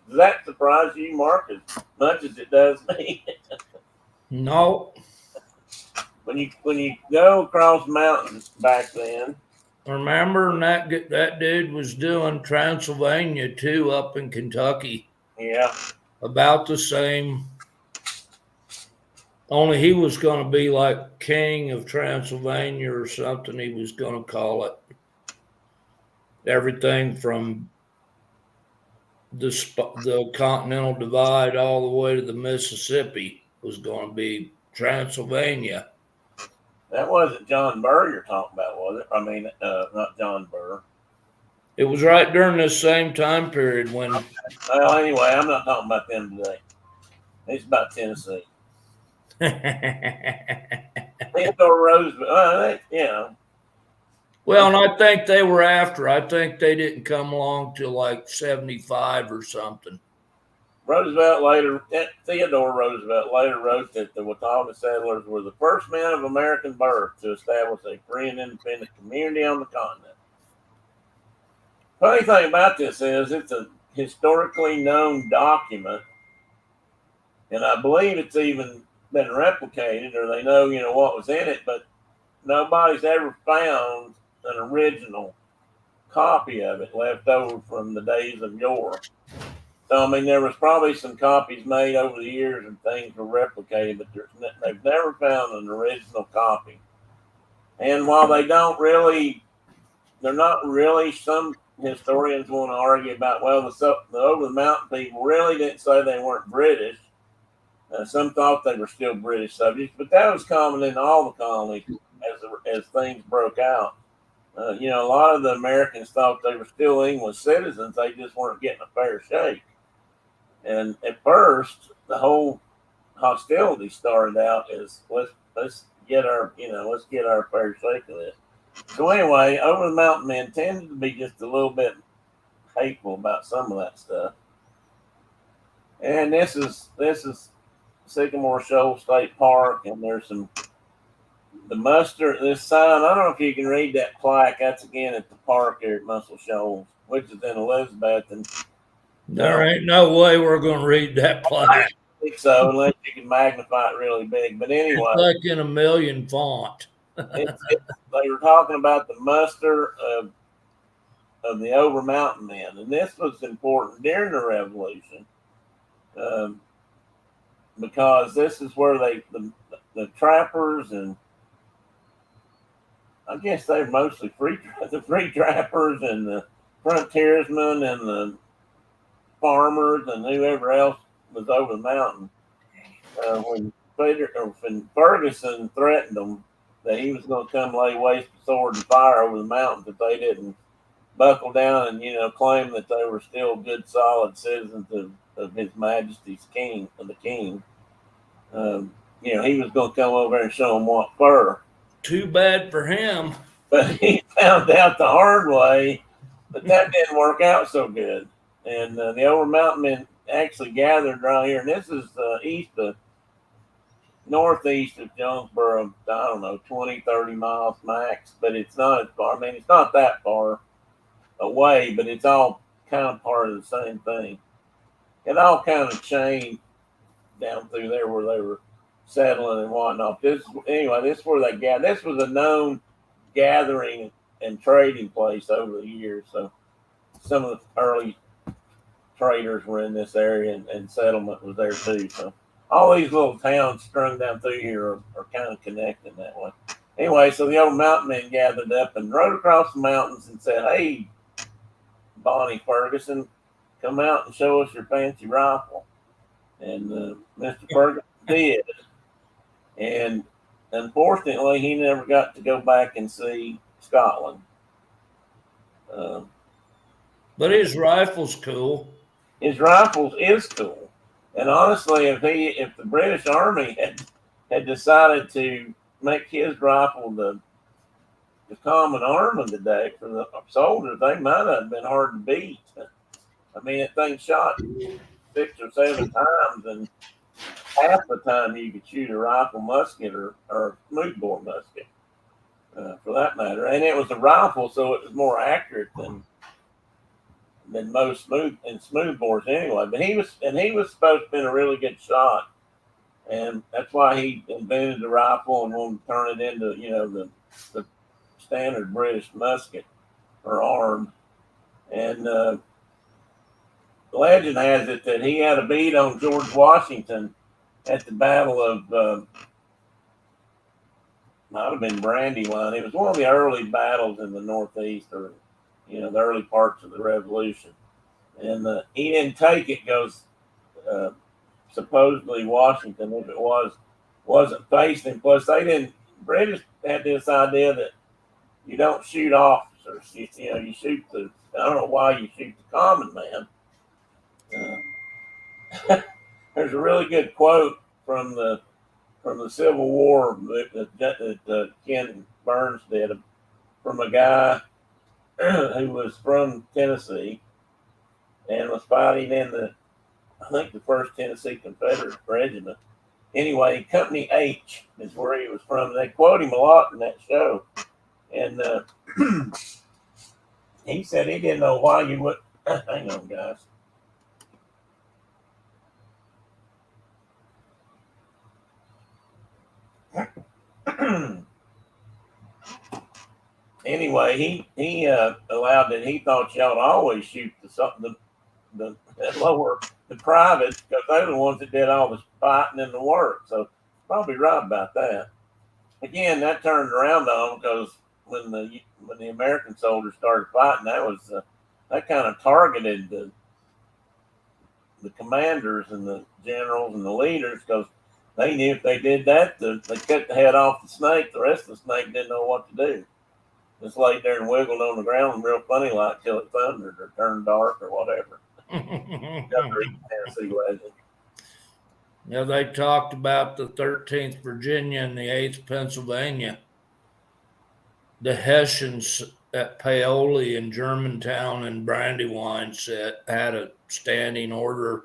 that surprise you, Mark, as much as it does me? No. When you go across mountains back then. Remember that dude was doing Transylvania too up in Kentucky. Yeah. About the same. Only he was going to be like King of Transylvania or something. He was going to call it. Everything from the Continental Divide all the way to the Mississippi was going to be Transylvania. That wasn't John Burr you're talking about, was it? I mean, not John Burr. It was right during this same time period when. Well, anyway, I'm not talking about them today. It's about Tennessee. Theodore Roosevelt, Well, and I think they were after. I think they didn't come along till like 75 or something. Theodore Roosevelt later wrote that the Watauga settlers were the first men of American birth to establish a free and independent community on the continent. Funny thing about this is it's a historically known document, and I believe it's even been replicated, or they know, what was in it, but nobody's ever found an original copy of it left over from the days of yore. So, I mean, there was probably some copies made over the years and things were replicated, but they've never found an original copy. And while they're not really, some historians want to argue about, well, the over the mountain people really didn't say they weren't British. Some thought they were still British subjects, but that was common in all the colonies as things broke out. A lot of the Americans thought they were still English citizens. They just weren't getting a fair shake. And at first, the whole hostility started out as let's get our fair shake of this. So anyway, over the mountain men tended to be just a little bit hateful about some of that stuff. And this is Sycamore Shoals State Park, and there's this sign. I don't know if you can read that plaque. That's again at the park here at Muscle Shoals, which is in Elizabeth. And there ain't no way we're going to read that plaque. I think so, unless you can magnify it really big. But anyway, it's like in a million font. They were talking about the muster of the Over Mountain men, and this was important during the Revolution. Because this is where the trappers, and I guess they're mostly the free trappers and the frontiersmen and the farmers and whoever else was over the mountain. When Ferguson threatened them that he was going to come lay waste with sword and fire over the mountains if they didn't buckle down and claim that they were still good, solid citizens of His Majesty's king. He was going to come over and show them what for. Too bad for him. But he found out the hard way that didn't work out so good. And the Over Mountain men actually gathered around here, and this is northeast of Jonesboro, I don't know, 20, 30 miles max, but it's not as far. I mean, it's not that far away, but it's all kind of part of the same thing. It all kind of changed down through there where they were settling and whatnot. This is where they gathered. This was a known gathering and trading place over the years. So some of the early traders were in this area, and settlement was there too. So all these little towns strung down through here are kind of connected that way. Anyway, so the Over Mountain men gathered up and rode across the mountains and said, "Hey, Bonnie Ferguson, come out and show us your fancy rifle." And Mr. Ferguson did. And unfortunately, he never got to go back and see Scotland. But his rifle's cool. His rifle is cool, and honestly, if the British Army had decided to make his rifle the common arm of the day for the soldiers, they might have been hard to beat. I mean, that thing shot 6 or 7 times, and half the time you could shoot a rifle musket or smoothbore musket, for that matter. And it was a rifle, so it was more accurate than most smoothbores anyway. But he was supposed to be a really good shot, and that's why he invented the rifle and wanted to turn it into the standard British musket or arm. And legend has it that he had a beat on George Washington at the Battle of might have been Brandywine. It was one of the early battles in the Northeast, or the early parts of the Revolution. And he didn't take it because supposedly Washington, if it wasn't facing him. Plus, British had this idea that you don't shoot officers. You shoot I don't know why you shoot the common man. There's a really good quote from the Civil War that Ken Burns did, from a guy who was from Tennessee and was fighting in the 1st Tennessee Confederate Regiment. Anyway, Company H is where he was from. They quote him a lot in that show. And he said he didn't know why you would. Hang on, guys. Anyway, he allowed that. He thought you ought to always shoot the lower, the privates, because they're the ones that did all the fighting and the work. So probably right about that. Again, that turned around on because when the American soldiers started fighting, that kind of targeted the commanders and the generals and the leaders, because they knew if they did that, they cut the head off the snake. The rest of the snake didn't know what to do. Just laid there and wiggled on the ground real funny like till it thundered or turned dark or whatever. Tennessee legend. They talked about the 13th Virginia and the 8th Pennsylvania. The Hessians at Paoli and Germantown and Brandywine had a standing order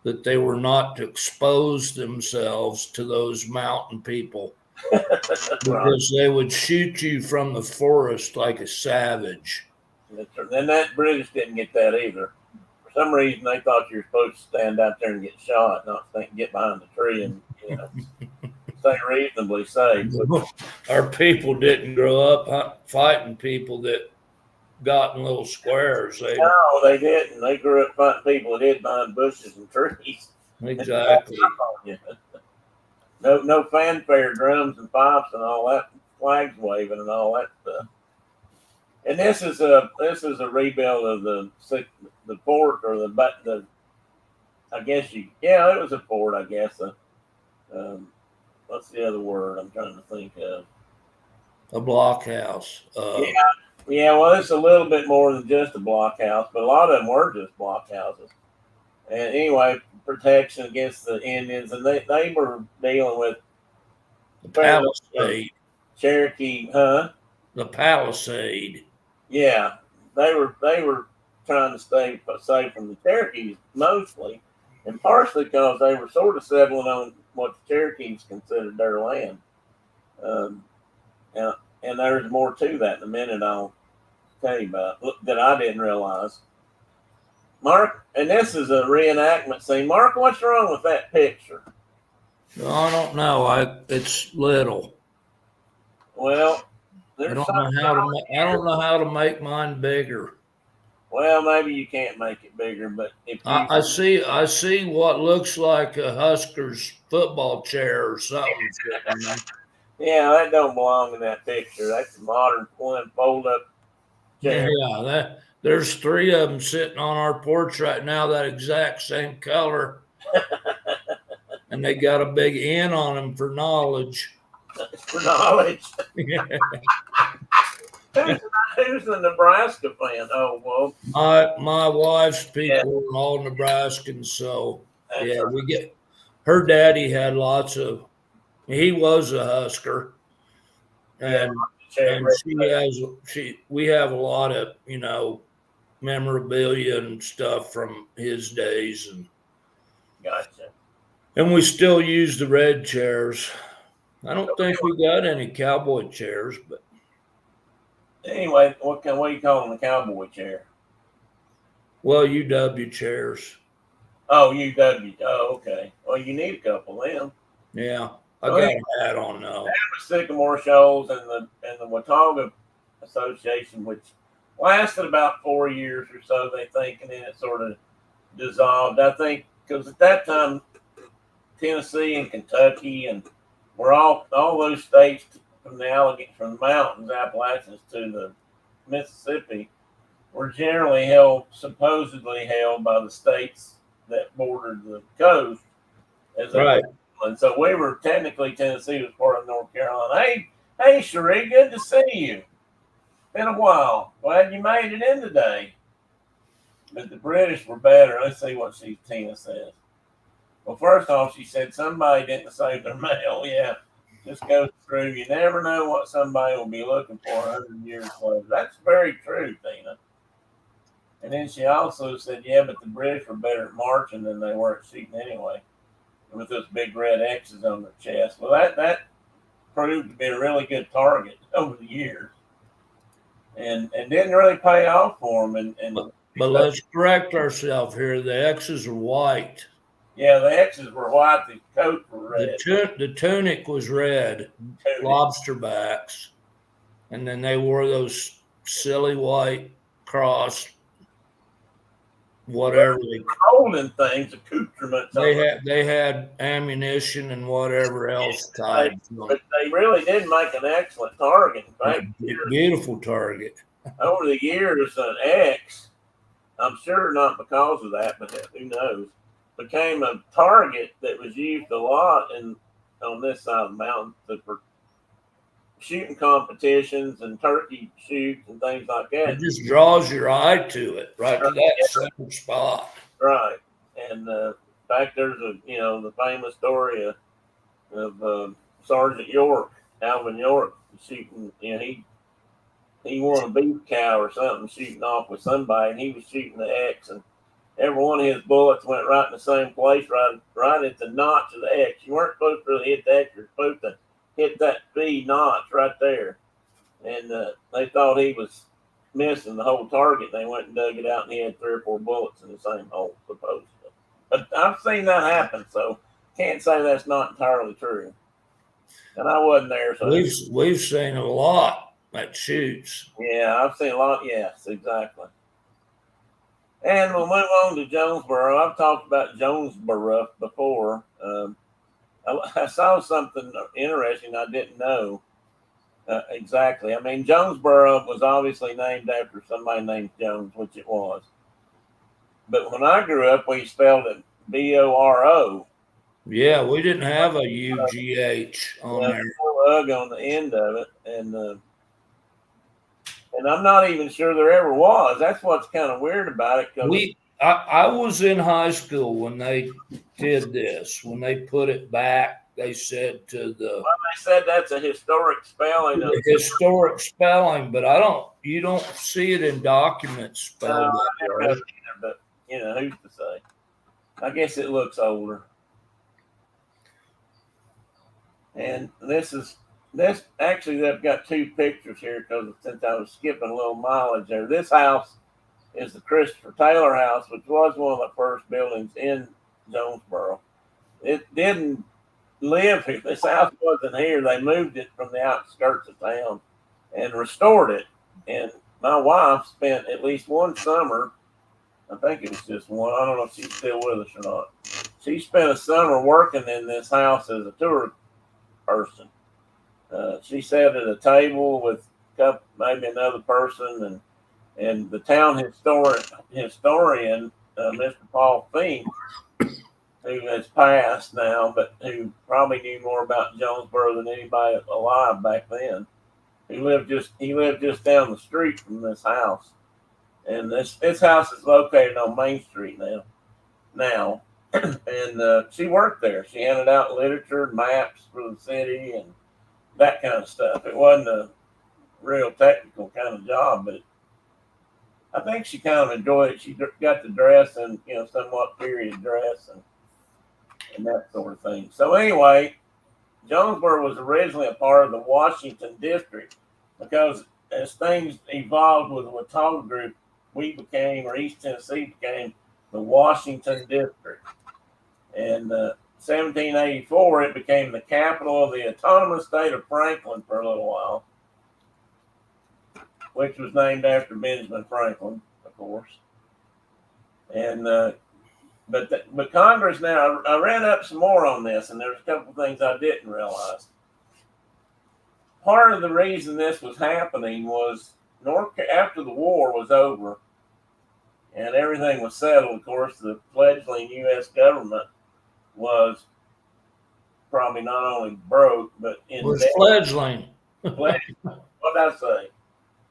that they were not to expose themselves to those mountain people because they would shoot you from the forest like a savage. And that British didn't get that either. For some reason, they thought you were supposed to stand out there and get shot, not get behind the tree and stay reasonably safe. Our people didn't grow up fighting people that got in little squares. No, they didn't. They grew up fighting people that hid behind bushes and trees. Exactly. No fanfare, drums and pipes and all that, flags waving and all that stuff. And this is a rebuild of the fort, or the I guess it was a fort, I guess. What's the other word I'm trying to think of? A blockhouse. Yeah, well, it's a little bit more than just a blockhouse, but a lot of them were just blockhouses. And anyway, protection against the Indians, and they were dealing with the Palisade. Cherokee, huh? The Palisade. Yeah, they were trying to stay safe from the Cherokees mostly, and partially because they were sort of settling on what the Cherokees considered their land. And there's more to that in a minute I'll tell you about that I didn't realize. Mark, and this is a reenactment scene. Mark, what's wrong with that picture? I don't know. It's little. Well, I don't know how to make mine bigger. Well, maybe you can't make it bigger, but if I see what looks like a Huskers football chair or something. Yeah, that don't belong in that picture. That's a modern one fold up chair. Yeah, there's 3 of them sitting on our porch right now, that exact same color. And they got a big N on them for knowledge. for knowledge. Who's the Nebraska fan? Oh, well, My wife's people are all Nebraskans, so yeah, we get her daddy had lots of. He was a Husker, and we have a lot of memorabilia and stuff from his days, and gotcha. And we still use the red chairs. I don't think we got any cowboy chairs, but anyway, what do you call them? The cowboy chair? Well, UW chairs. Oh, UW. Oh, okay. Well, you need a couple of them. Yeah, I got a hat on now. Sycamore Shoals and the Watauga Association, which lasted about 4 years or so, they think, and then it sort of dissolved. I think because at that time, Tennessee and Kentucky and we're all those states from the mountains, Appalachians to the Mississippi, were generally supposedly held by the states that bordered the coast. Right. And so we were technically, Tennessee was part of North Carolina. Hey, Cherie, good to see you. Been a while. Glad you made it in today. But the British were better. Let's see what Tina says. Well, first off, she said somebody didn't save their mail. Yeah, just go through. You never know what somebody will be looking for 100 years later. That's very true, Tina. And then she also said, yeah, but the British were better at marching than they were at shooting anyway, with those big red X's on their chest. Well, that proved to be a really good target over the years, and didn't really pay off for them. But let's correct ourselves here. The X's are white. Yeah, the X's were white. The coats were red. The tunic was red, lobster backs, and then they wore those silly white cross, whatever holding things, accoutrements. They had ammunition and whatever else tied. But they really did make an excellent target. Right? Beautiful target. Over the years, an X, I'm sure not because of that, but who knows, became a target that was used a lot on this side of the mountain for shooting competitions and turkey shoots and things like that. It just draws your eye to it, right to that center spot. Right. And in fact, there's the famous story of Sergeant York, Alvin York, shooting. He won a beef cow or something, shooting off with somebody, and he was shooting the X, and every one of his bullets went right in the same place, right at the notch of the X. You weren't supposed to really hit the X, you're supposed to hit that B notch right there. And they thought he was missing the whole target. They went and dug it out, and he had 3 or 4 bullets in the same hole, supposedly. But I've seen that happen, so can't say that's not entirely true. And I wasn't there, so we've seen a lot that shoots. Yeah, I've seen a lot. Yes, exactly. And we'll move on to Jonesboro. I've talked about Jonesboro before. I saw something interesting I didn't know exactly. I mean, Jonesboro was obviously named after somebody named Jones, which it was. But when I grew up, we spelled it Boro. Yeah, we didn't have a UGH on there. Ug on the end of it, and I'm not even sure there ever was. That's what's kind of weird about it. I was in high school when they did this. When they put it back, they said to the. Well, they said that's a historic spelling. Historic spelling, but you don't see it in documents spelled that way. But who's to say? I guess it looks older. And this actually, I've got 2 pictures here because since I was skipping a little mileage there. This house is the Christopher Taylor house, which was one of the first buildings in Jonesboro. It didn't live here. This house wasn't here. They moved it from the outskirts of town and restored it. And my wife spent at least one summer, I think it was just one, I don't know if she's still with us or not. She spent a summer working in this house as a tour person. She sat at a table with maybe another person, and the town historian, Mr. Paul Fink, who has passed now, but who probably knew more about Jonesboro than anybody alive back then. He lived just down the street from this house, and this house is located on Main Street now, and she worked there. She handed out literature, maps for the city, and that kind of stuff. It wasn't a real technical kind of job, but I think she kind of enjoyed it. She got to dress in, somewhat period dress and that sort of thing. So anyway, Jonesboro was originally a part of the Washington District because as things evolved with the Watauga group, East Tennessee became the Washington District. And 1784, it became the capital of the autonomous state of Franklin for a little while, which was named after Benjamin Franklin, of course. And but Congress now, I read up some more on this, and there's a couple of things I didn't realize. Part of the reason this was happening was after the war was over and everything was settled, of course, the fledgling U.S. government was probably not only broke, but in Was debt. fledgling. What did I say?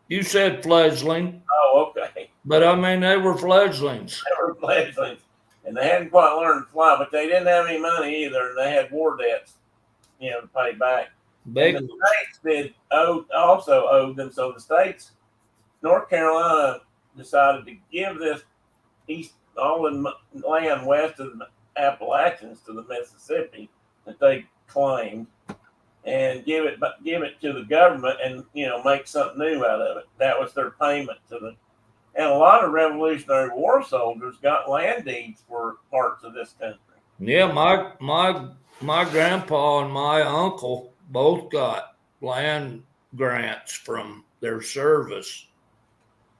You said fledgling. Oh, okay. But I mean, they were fledglings. They were fledglings, and they hadn't quite learned to fly, but they didn't have any money either, and they had war debts, to pay back. Big. And the states also owed them, so the states, North Carolina decided to give this all the land west of the Appalachians to the Mississippi that they claimed, and give it to the government, and make something new out of it. That was their payment to the. And a lot of Revolutionary War soldiers got land deeds for parts of this country. Yeah, my grandpa and my uncle both got land grants from their service.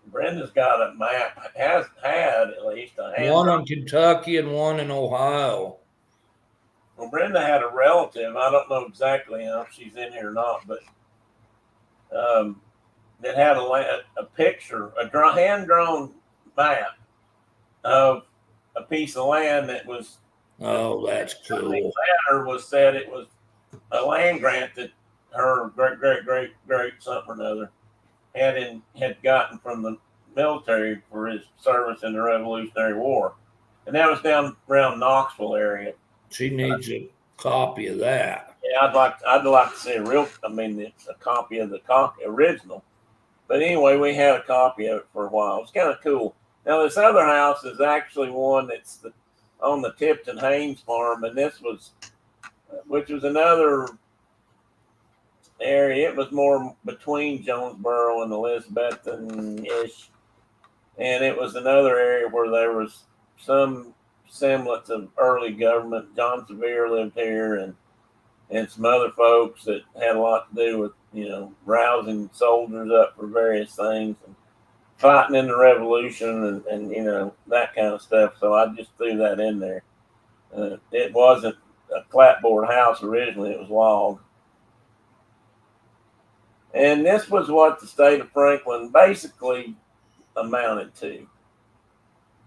Brenda's got a map, has had at least a hand. One in Kentucky and one in Ohio. Well, Brenda had a relative, I don't know exactly if she's in here or not, but that had a picture, a hand-drawn map of a piece of land that was. Oh, that's cool. The letter was said it was a land grant that her great something or another had gotten from the military for his service in the Revolutionary War, and that was down around Knoxville area. She needs a copy of that. Yeah, I'd like to see a copy of the original. But anyway, we had a copy of it for a while. It's kind of cool. Now this other house is actually one that's on the Tipton Haynes farm, and which was another area. It was more between Jonesboro and Elizabethton-ish, and it was another area where there was some semblance of early government. John Sevier lived here, and some other folks that had a lot to do with rousing soldiers up for various things and fighting in the Revolution and that kind of stuff. So I just threw that in there. It wasn't a clapboard house originally; it was log. And this was what the state of Franklin basically amounted to.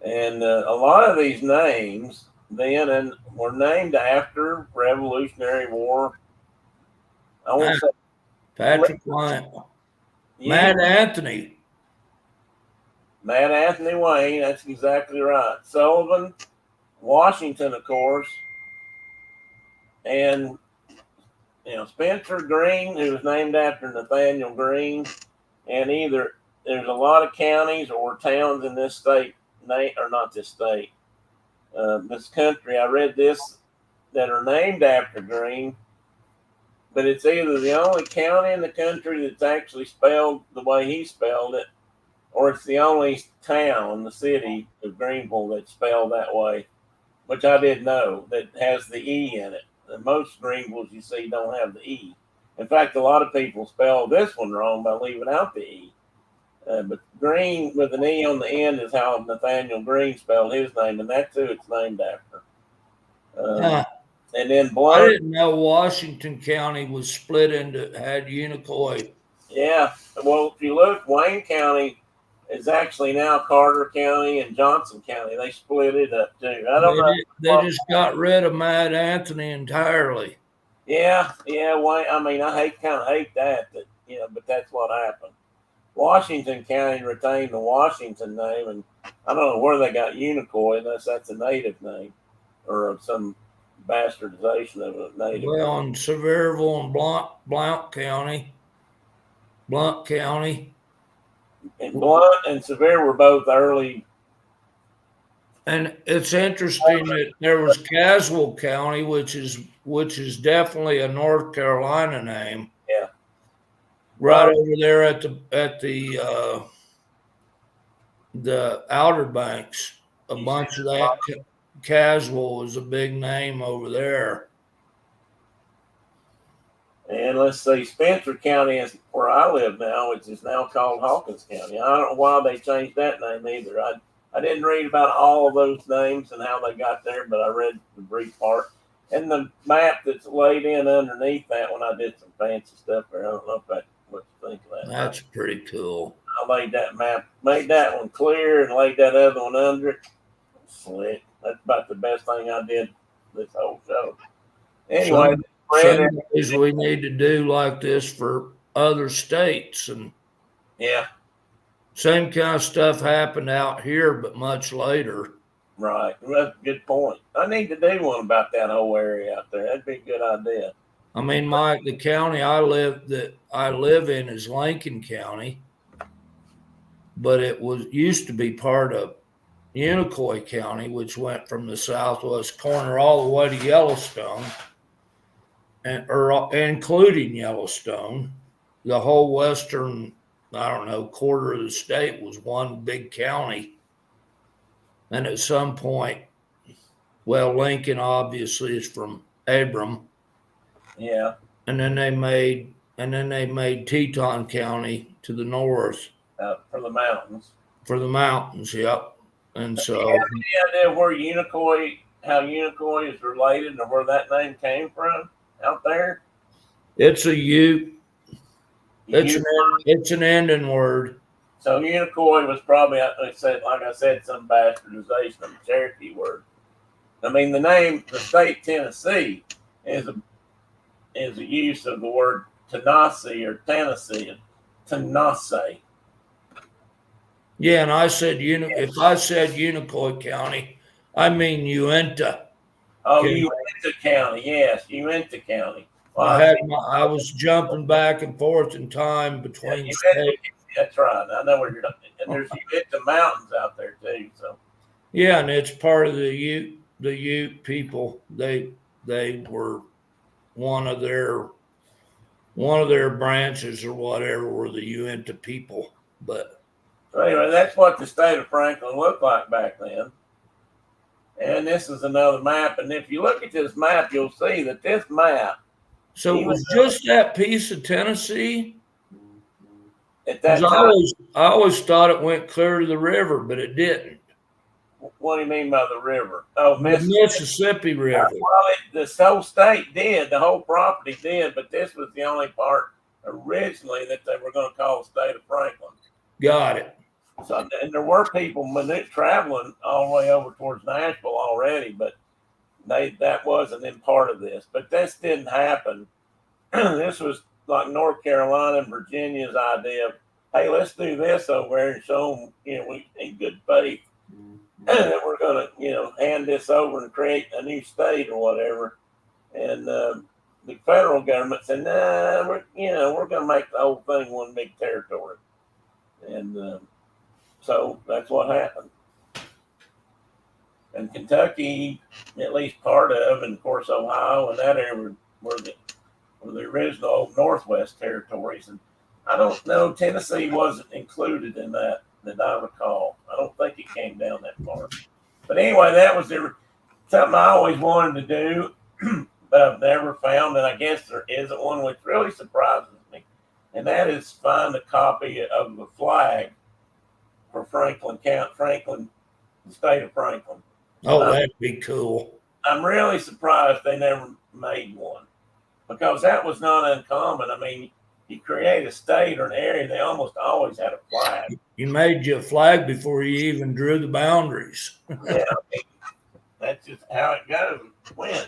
And a lot of these names then were named after Revolutionary War. I want to say Patrick Wayne, Mad Anthony Wayne. That's exactly right. Sullivan, Washington, of course, and Spencer Green, who was named after Nathaniel Green. And there's a lot of counties or towns in this state, or not this state, this country. I read this that are named after Green, but it's either the only county in the country that's actually spelled the way he spelled it, or it's the only town, the city of Greenville, that's spelled that way, which I didn't know, that has the E in it. And most Greenvilles you see don't have the E. In fact, a lot of people spell this one wrong by leaving out the E. But Green with an E on the end is how Nathaniel Green spelled his name, and that's who it's named after. And then Blunt. I didn't know Washington County was split had Unicoi. Yeah. Well, if you look, Wayne County is actually now Carter County and Johnson County. They split it up too. I don't know. They just got rid of Mad Anthony entirely. Yeah. Why? I mean, kind of hate that, but that's what happened. Washington County retained the Washington name, and I don't know where they got Unicoi unless that's a native name or some bastardization of a native. Well, in Sevierville and Blount County. And Blunt and Sevier were both early. And it's interesting that there was Caswell County, which is definitely a North Carolina name. Yeah. Right over there at the Outer Banks. A bunch of that Caswell is a big name over there. And let's see, Spencer County is where I live now, which is now called Hawkins County. I don't know why they changed that name either. I didn't read about all of those names and how they got there, but I read the brief part. And the map that's laid in underneath that when I did some fancy stuff there. I don't know what you think of that. That's pretty cool. I laid that map, made that one clear and laid that other one under it. Slick. That's about the best thing I did this whole show. Anyway, some days we need to do like this for other states, and yeah, same kind of stuff happened out here, but much later. Right, that's a good point. I need to do one about that whole area out there. That'd be a good idea. I mean, the county I live in is Lincoln County, but it used to be part of Unicoi County, which went from the southwest corner all the way to Yellowstone, or including Yellowstone. The whole western, quarter of the state was one big county. And at some point, Lincoln obviously is from Abram. Yeah. And then they made Teton County to the north. For the mountains. For the mountains, yep. And so, do you have any idea how Unicoi is related or where that name came from out there? It's a Ute. It's an ending word. So Unicoi was probably, like I said, some bastardization of the Cherokee word. I mean, the state Tennessee is a use of the word Tennessee or Tennessee, Tennessee. Yeah, and I said if I said Unicoi County, I mean Uinta. Oh, Uinta County, yes, Uinta County. Well, I was jumping back and forth in time between states. That's right. I know where you're. And there's Uinta Mountains out there too. So. Yeah, and it's part of the Ute people. They were one of their branches or whatever were the Uinta people, but. So anyway, that's what the state of Franklin looked like back then. And this is another map. And if you look at this map, you'll see that this map. So it was just that piece of Tennessee? At that time, I always thought it went clear to the river, but it didn't. What do you mean by the river? Oh, the Mississippi River. Well, the whole state did. The whole property did. But this was the only part originally that they were going to call the state of Franklin. Got it. So, and there were people traveling all the way over towards Nashville already, but that wasn't in part of this. But this didn't happen. This was like North Carolina and Virginia's idea of, hey, let's do this over there and show them, we in good faith that we're going to, hand this over and create a new state or whatever. And the federal government said, nah, we're going to make the whole thing one big territory. And so that's what happened. And Kentucky, at least part of, and of course Ohio and that area were the original old Northwest territories. And I don't know, Tennessee wasn't included in that I recall. I don't think it came down that far. But anyway, that was something I always wanted to do, but I've never found, and I guess there isn't one, which really surprises me. And that is find a copy of the flag for Franklin, the state of Franklin. Oh, that'd be cool. I'm really surprised they never made one because that was not uncommon. I mean, you create a state or an area, they almost always had a flag. You made you a flag before you even drew the boundaries. Yeah, that's just how it goes. When,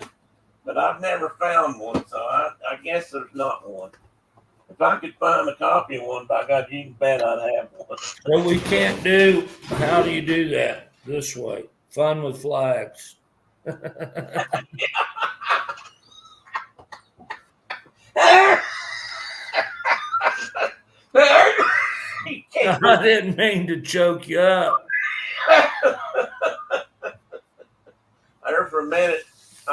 but I've never found one, so I guess there's not one. If I could find a copy of one, by God, you can bet I'd have one. What we can't do, how do you do that? This way. Fun with flags. I didn't mean to choke you up. There for a minute.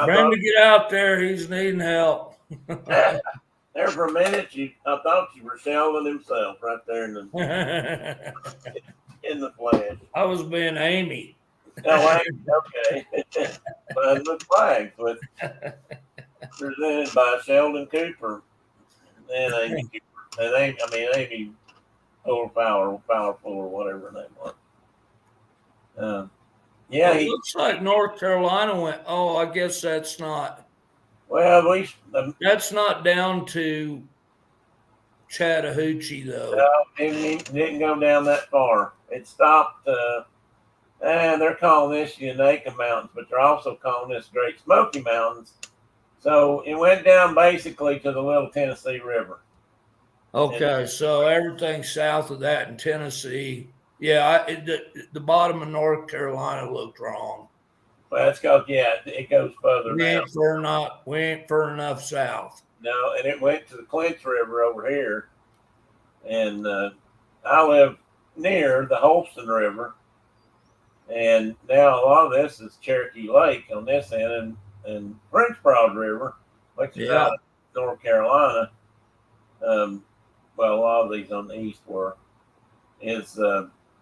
Brenda, get out there. He's needing help. There for a minute, I thought you were Sheldon himself right there in the flesh. I was being Amy. Oh, okay. Fun with flags, with presented by Sheldon Cooper and Amy Cooper, and Amy Powerful or whatever her name was. Yeah, it looks like North Carolina went. Oh, I guess that's not. Well, that's not down to Chattahoochee though. No, didn't go down that far. It stopped. And they're calling this Uinta Mountains, but they're also calling this Great Smoky Mountains. So it went down basically to the Little Tennessee River. Okay, so everything south of that in Tennessee. Yeah, the bottom of North Carolina looked wrong. Well, it's because, it goes further we ain't far enough south. No, and it went to the Clinch River over here. And I live near the Holston River. And now a lot of this is Cherokee Lake on this end and French Broad River, which is out of North Carolina. Well, a lot of these on the east is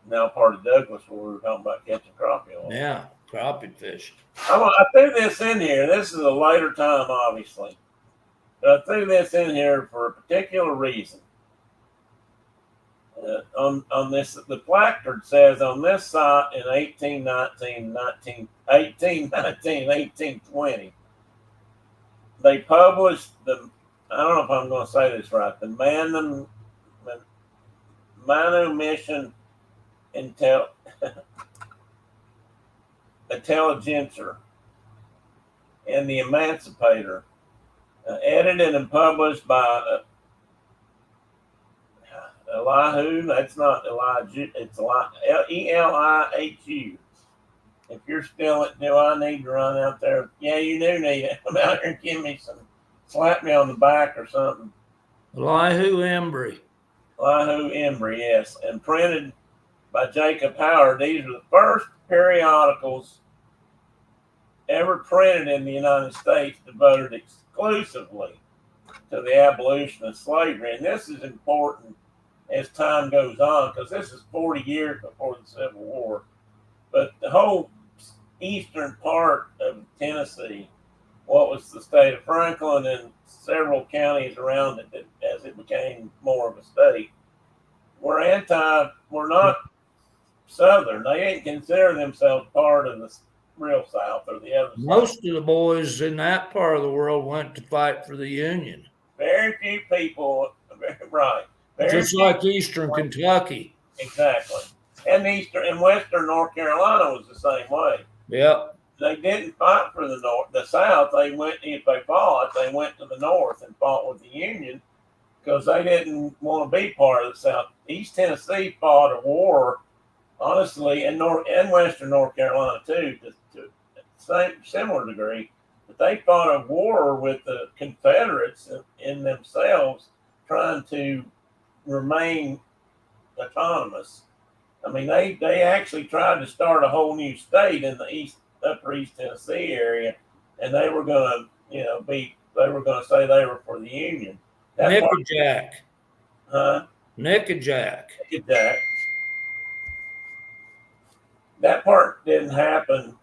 now part of Douglas, where we were talking about catching crappie on. Yeah, crappie fish. I threw this in here. This is a later time, obviously. But I threw this in here for a particular reason. On this, the placard says on this site in 1820, they published I don't know if I'm going to say this right, the Manumission Intelligencer and the Emancipator, edited and published by Elihu. That's not Elijah. It's Elihu. If you're still, do I need to run out there? Yeah, you do need to come out here and give me slap me on the back or something. Elihu Embry. Elihu Embry, yes. And printed by Jacob Howard. These are the first periodicals ever printed in the United States devoted exclusively to the abolition of slavery. And this is important as time goes on, because this is 40 years before the Civil War. But the whole eastern part of Tennessee, what was the state of Franklin and several counties around it as it became more of a state, were not Southern. They didn't consider themselves part of the real South or the other side. Most of the boys in that part of the world went to fight for the Union. Very few people, right. Just like Eastern Kentucky. Exactly. And Western North Carolina was the same way. Yep. They didn't fight for the South. They went, if they fought, they went to the North and fought with the Union because they didn't want to be part of the South. East Tennessee fought a war, honestly, and Western North Carolina too, to similar degree. But they fought a war with the Confederates in themselves, trying to remain autonomous. I mean, they actually tried to start a whole new state in the upper East Tennessee area, and they were going to, they were going to say they were for the Union. Nickajack. Huh? Nickajack. That part didn't happen,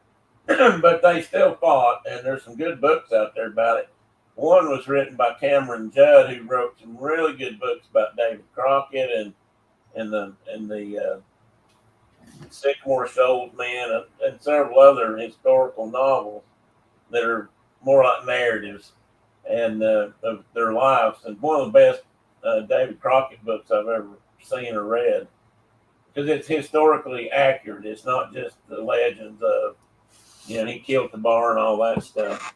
but they still fought, and there's some good books out there about it. One was written by Cameron Judd, who wrote some really good books about David Crockett and the Sycamore Shoals Man and several other historical novels that are more like narratives and of their lives. And one of the best David Crockett books I've ever seen or read, because it's historically accurate. It's not just the legends of, he killed the bar and all that stuff,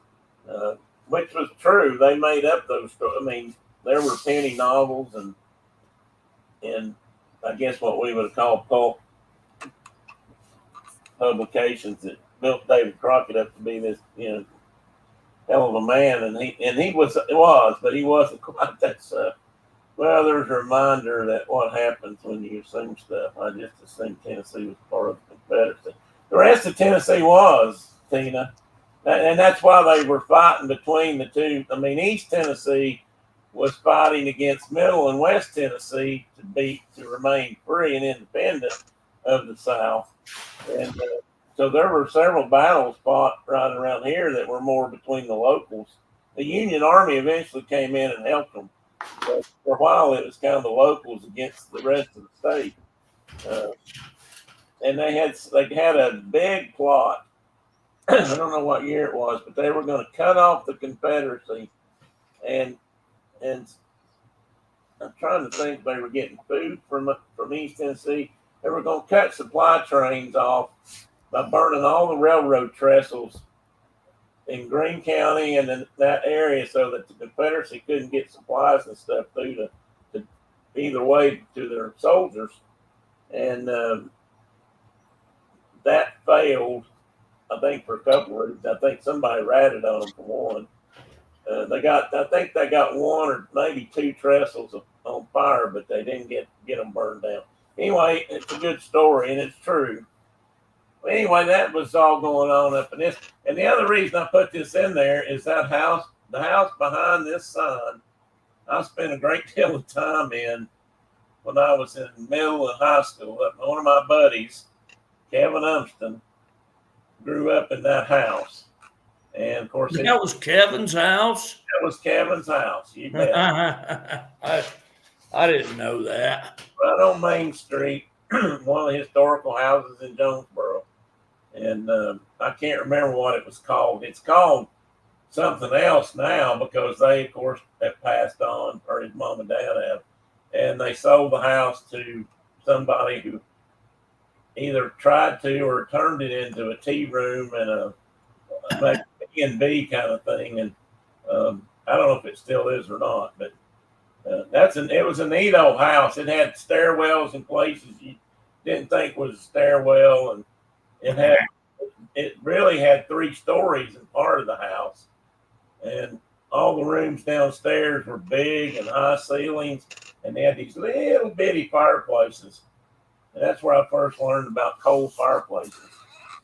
which was true. They made up those stories. I mean, there were penny novels and I guess what we would have called pulp publications that built David Crockett up to be this, hell of a man. And he was, but he wasn't quite that stuff. Well, there's a reminder that what happens when you assume stuff. I just assumed Tennessee was part of the Confederacy. The rest of Tennessee was, Tina. And that's why they were fighting between the two. I mean, East Tennessee was fighting against Middle and West Tennessee to remain free and independent of the South. And so there were several battles fought right around here that were more between the locals. The Union Army eventually came in and helped them. But for a while, it was kind of the locals against the rest of the state. And they had a big plot. I don't know what year it was, but they were going to cut off the Confederacy, and I'm trying to think, they were getting food from East Tennessee. They were going to cut supply trains off by burning all the railroad trestles in Greene County and in that area, so that the Confederacy couldn't get supplies and stuff through to either way to their soldiers, and that failed. I think for a couple of reasons. I think somebody ratted on them for one. I think they got one or maybe two trestles on fire, but they didn't get them burned down. Anyway, it's a good story and it's true. But anyway, that was all going on up in this. And the other reason I put this in there is that house, the house behind this sign, I spent a great deal of time in when I was in middle and high school. One of my buddies, Kevin Umston, grew up in that house. And of course, that was Kevin's house. That was Kevin's house. You bet. I didn't know that. Right on Main Street, one of the historical houses in Jonesboro. And I can't remember what it was called. It's called something else now because they, of course, have passed on, or his mom and dad have. And they sold the house to somebody who either tried to or turned it into a tea room and a B&B kind of thing. And I don't know if it still is or not, but it was a neat old house. It had stairwells in places you didn't think was a stairwell, and it really had 3 stories in part of the house, and all the rooms downstairs were big and high ceilings, and they had these little bitty fireplaces. And that's where I first learned about coal fireplaces.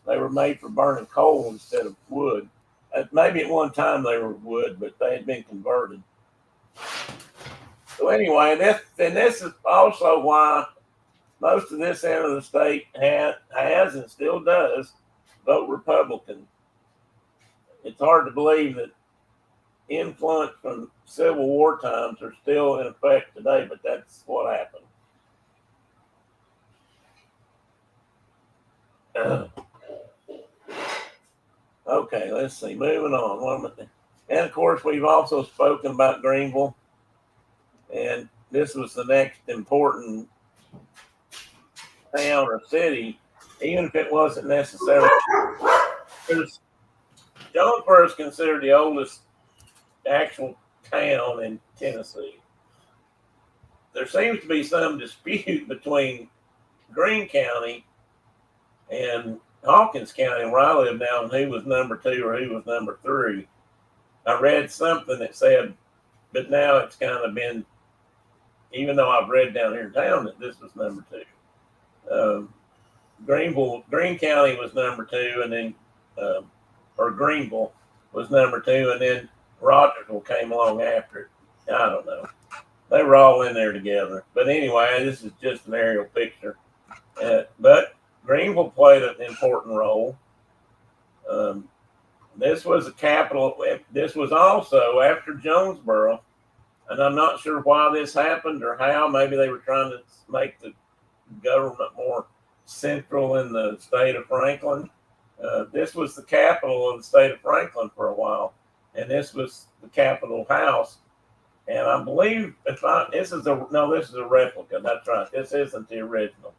They were made for burning coal instead of wood. Maybe at one time they were wood, but they had been converted. So anyway, this is also why most of this end of the state has and still does vote Republican. It's hard to believe that influence from Civil War times are still in effect today, but that's what happened. Okay, let's see. Moving on. And of course, we've also spoken about Greenville, and this was the next important town or city, even if it wasn't necessarily. Jonesboro is considered the oldest actual town in Tennessee. There seems to be some dispute between Greene County and Hawkins County, where I live now, and who was number 2 or who was number 3. I read something that said, but now it's kind of been, even though I've read down here in town that this was number 2. Greene County was number 2, and then, or Greenville was number 2, and then Rogersville came along after it. I don't know. They were all in there together. But anyway, this is just an aerial picture. But Greenville played an important role. This was a capital. This was also after Jonesboro, and I'm not sure why this happened or how. Maybe they were trying to make the government more central in the state of Franklin. This was the capital of the state of Franklin for a while, and this was the Capitol House And I believe this is a replica. That's right. This isn't the original,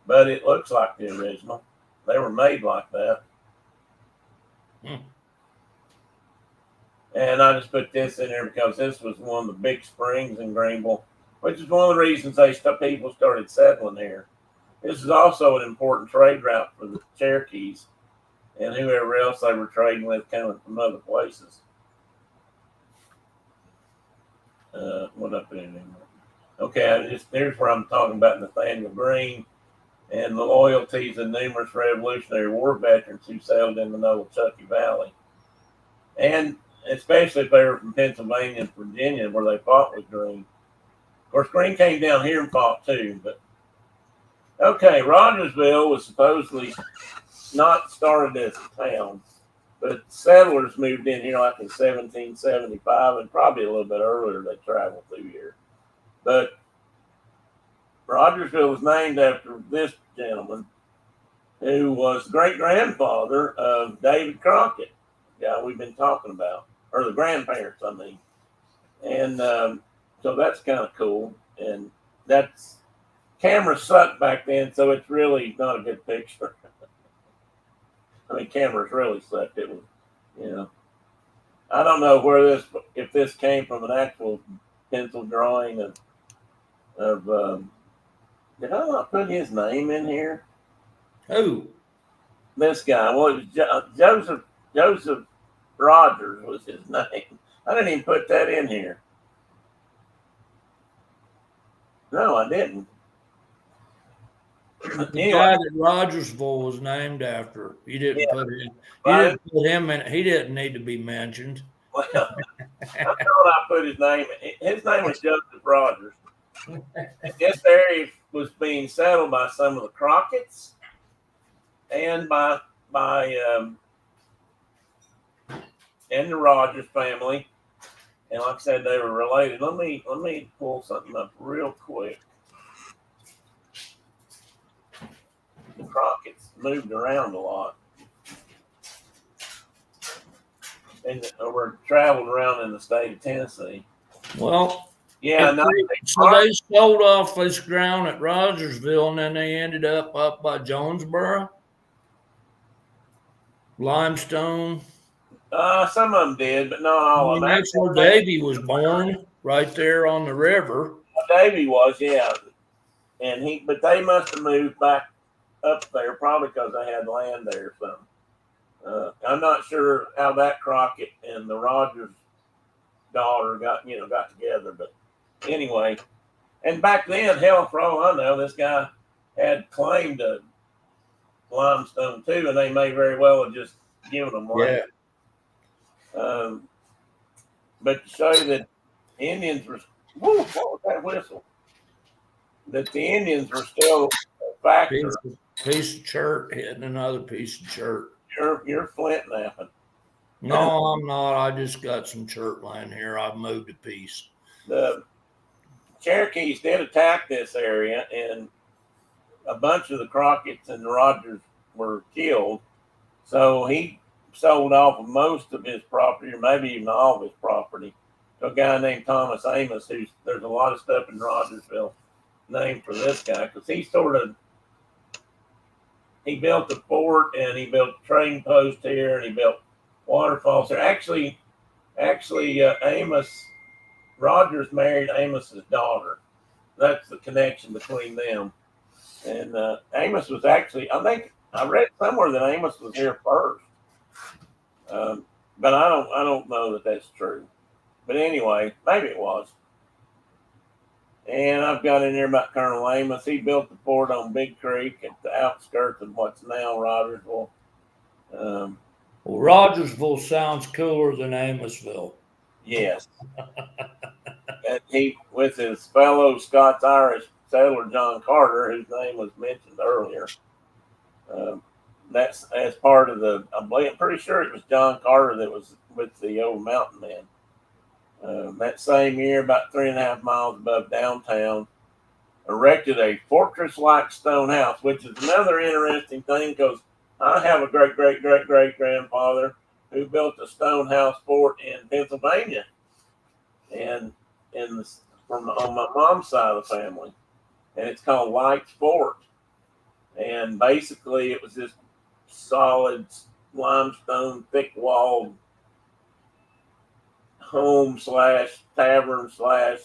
but it looks like the original. They were made like that. Hmm. And I just put this in there because this was one of the big springs in Greenville, which is one of the reasons people started settling here. This is also an important trade route for the Cherokees and whoever else they were trading with coming from other places. What up in there? Okay, there's where I'm talking about Nathaniel Greene and the loyalties of numerous Revolutionary War veterans who sailed in the Nolechucky Valley. And especially if they were from Pennsylvania and Virginia where they fought with Greene. Of course, Greene came down here and fought too, but okay, Rogersville was supposedly not started as a town, but settlers moved in here like in 1775, and probably a little bit earlier they traveled through here. But Rogersville was named after this gentleman who was the great-grandfather of David Crockett, the guy we've been talking about, or the grandparents, I mean. And so that's kind of cool. And that's cameras sucked back then, so it's really not a good picture. I mean, cameras really sucked. It was, I don't know if this came from an actual pencil drawing of did I not put his name in here? Who? This guy. Well, it was Joseph Rogers was his name. I didn't even put that in here. No, I didn't. The guy that Rogersville was named after. You didn't put him. You didn't put him in. He didn't need to be mentioned. Well, I thought I put his name. His name was Joseph Rogers. This area was being settled by some of the Crockett's and by and the Rogers family. And like I said, they were related. Let me pull something up real quick. The Crockett's moved around a lot. And were traveled around in the state of Tennessee. Well, yeah, so they sold off this ground at Rogersville, and then they ended up by Jonesboro, Limestone. Some of them did, but not all of them. That's where Davy was born, right there on the river. Davy was, yeah, but they must have moved back up there probably because they had land there or something. I'm not sure how that Crockett and the Rogers daughter got together, but anyway. And back then, hell, for all I know, this guy had claimed to Limestone too, and they may very well have just given them land. Yeah. But to show you that Indians were, what was that whistle? That the Indians were still a factor. Piece of chert hitting another piece of chert. You're flint napping. No, I'm not. I just got some chert laying here. I've moved a piece. The Cherokees did attack this area, and a bunch of the Crockett's and the Rogers were killed. So he sold off most of his property, or maybe even all of his property, to a guy named Thomas Amos. There's a lot of stuff in Rogersville named for this guy because he built a fort and he built a trading post here and he built waterfalls there. Actually, Amos Rogers married Amos's daughter. That's the connection between them. And Amos was actually, I think I read somewhere that Amos was here first, but I don't know that that's true. But anyway, maybe it was. And I've got in there about Colonel Amos. He built the fort on Big Creek at the outskirts of what's now Rogersville. Well, Rogersville sounds cooler than Amosville. Yes. And he, with his fellow Scots-Irish settler John Carter, whose name was mentioned earlier, that's as part of I'm pretty sure it was John Carter that was with the old mountain men. That same year, about 3.5 miles above downtown, erected a fortress-like stone house, which is another interesting thing because I have a great-great-great-great-grandfather who built a stone house fort in Pennsylvania. And in the from on my mom's side of the family, and it's called Lights Fort. And basically, it was this solid limestone, thick walled home slash tavern slash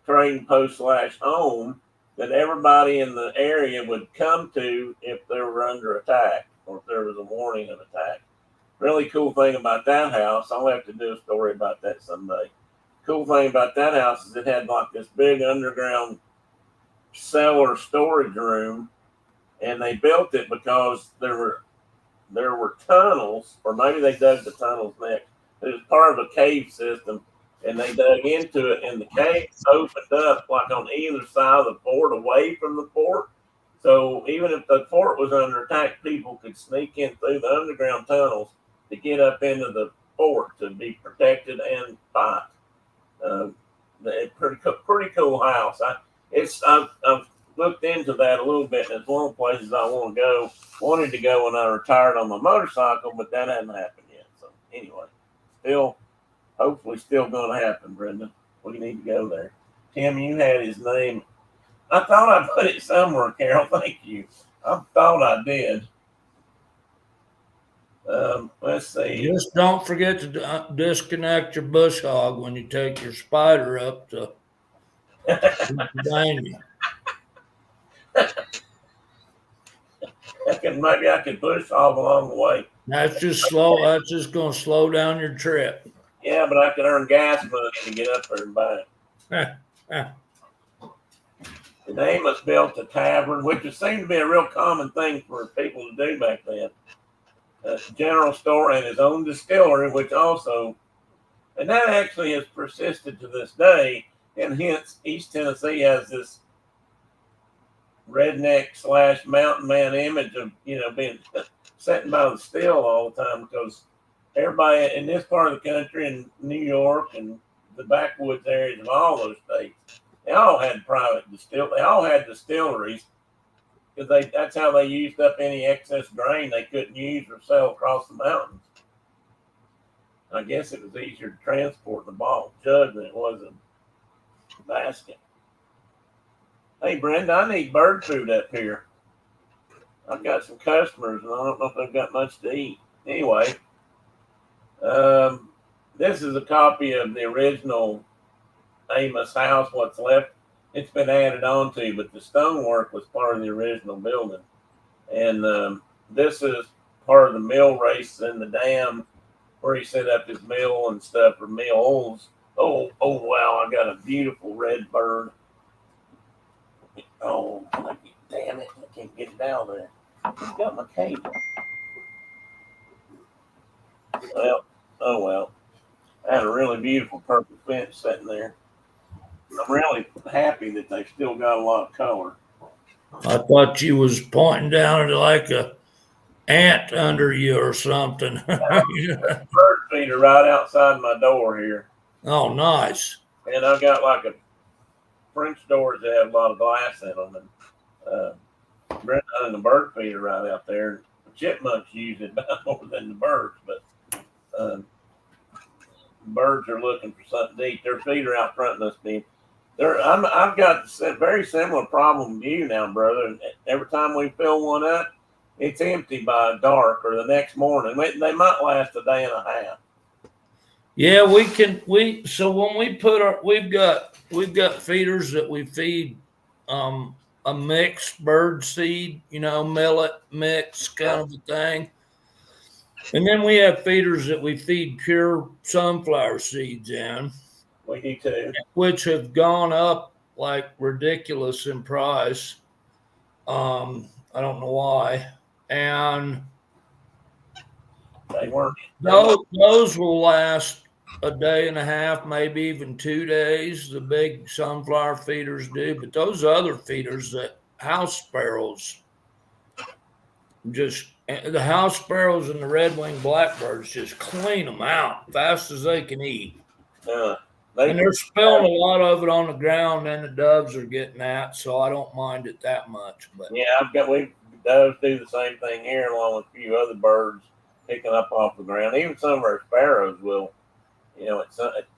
trading post slash home that everybody in the area would come to if they were under attack or if there was a warning of attack. Really cool thing about that house, I'll have to do a story about that someday. Cool thing about that house is it had like this big underground cellar storage room, and they built it because there were tunnels, or maybe they dug the tunnels next. It was part of a cave system, and they dug into it, and the cave opened up like on either side of the fort, away from the fort. So even if the fort was under attack, people could sneak in through the underground tunnels to get up into the fort to be protected and fight. Pretty cool house. I've looked into that a little bit, and it's one of the places I want to go. Wanted to go when I retired on my motorcycle, but that hasn't happened yet. So anyway, hopefully still going to happen, Brenda. We need to go there. Tim, you had his name. I thought I put it somewhere, Carol. Thank you. I thought I did. Let's see. Just don't forget to disconnect your bush hog when you take your spider up to Pennsylvania. Maybe I could push off along the way. That's just going to slow down your trip. Yeah, but I could earn gas money to get up there and back. And Amos built a tavern, which seemed to be a real common thing for people to do back then. A general store and his own distillery, which also, and that actually has persisted to this day. And hence, East Tennessee has this redneck / mountain man image of, being sitting by the still all the time, because everybody in this part of the country, in New York and the backwoods areas of all those states, they all had they all had distilleries, because that's how they used up any excess grain they couldn't use or sell across the mountains. I guess it was easier to transport in a bottle jug than it was a basket. Hey, Brenda, I need bird food up here. I've got some customers, and I don't know if they've got much to eat. Anyway, this is a copy of the original Amos house, what's left. It's been added on to, but the stonework was part of the original building. And this is part of the mill race in the dam where he set up his mill and stuff for mills. Oh, wow, I got a beautiful red bird. Oh, damn it, I can't get it out of there. It's got my cable. Well, oh well. I had a really beautiful purple finch sitting there. I'm really happy that they've still got a lot of color. I thought you was pointing down at like a ant under you or something. Bird feeder right outside my door here. Oh, nice. And I've got like a French doors that have a lot of glass in them. And Brenda and the bird feeder right out there. The chipmunks use it more than the birds, but birds are looking for something to eat. Their feeder out front must be. I've got a very similar problem to you now, brother. And every time we fill one up, it's empty by dark or the next morning. They might last a day and a half. Yeah, so when we put we've got feeders that we feed a mixed bird seed, millet mix kind of a thing. And then we have feeders that we feed pure sunflower seeds in. We do too. Which have gone up like ridiculous in price. I don't know why. And they weren't. Those will last a day and a half, maybe even 2 days. The big sunflower feeders do, but those other feeders, that house sparrows, the house sparrows and the red-winged blackbirds just clean them out fast as they can eat. And they're spilling a lot of it on the ground, and the doves are getting that, so I don't mind it that much. But yeah, doves do the same thing here, along with a few other birds picking up off the ground. Even some of our sparrows will,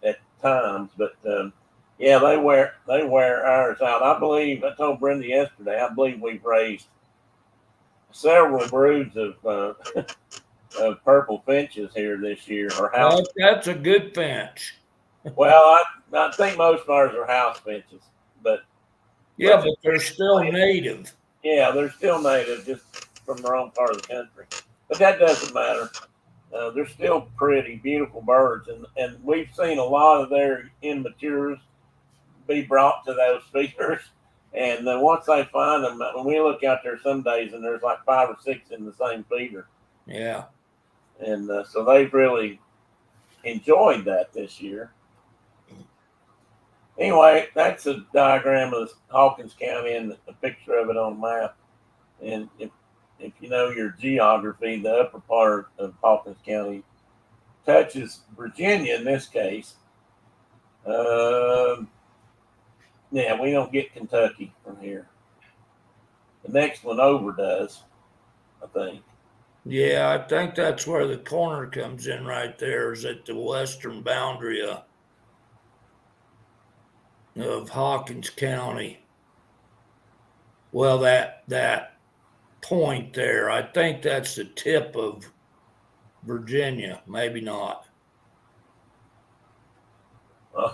at times. But Yeah, they wear ours out. I believe I told Brenda yesterday. I believe we've raised several broods of purple finches here this year, or house. Well, that's a good finch. Well, I think most of ours are house finches, but Yeah, but they're still native. yeah, they're still native, just from their own part of the country. But that doesn't matter. They're still pretty, beautiful birds, and we've seen a lot of their immatures be brought to those feeders. And then once they find them, when we look out there some days, and there's like 5 or 6 in the same feeder. Yeah. And so they've really enjoyed that this year. Anyway, that's a diagram of Hawkins County and a picture of it on the map. And if you know your geography, the upper part of Hawkins County touches Virginia in this case. Yeah, we don't get Kentucky from here. The next one over does, I think. Yeah, I think that's where the corner comes in right there, is at the western boundary of Hawkins County. Well, that point there, I think that's the tip of Virginia, maybe not.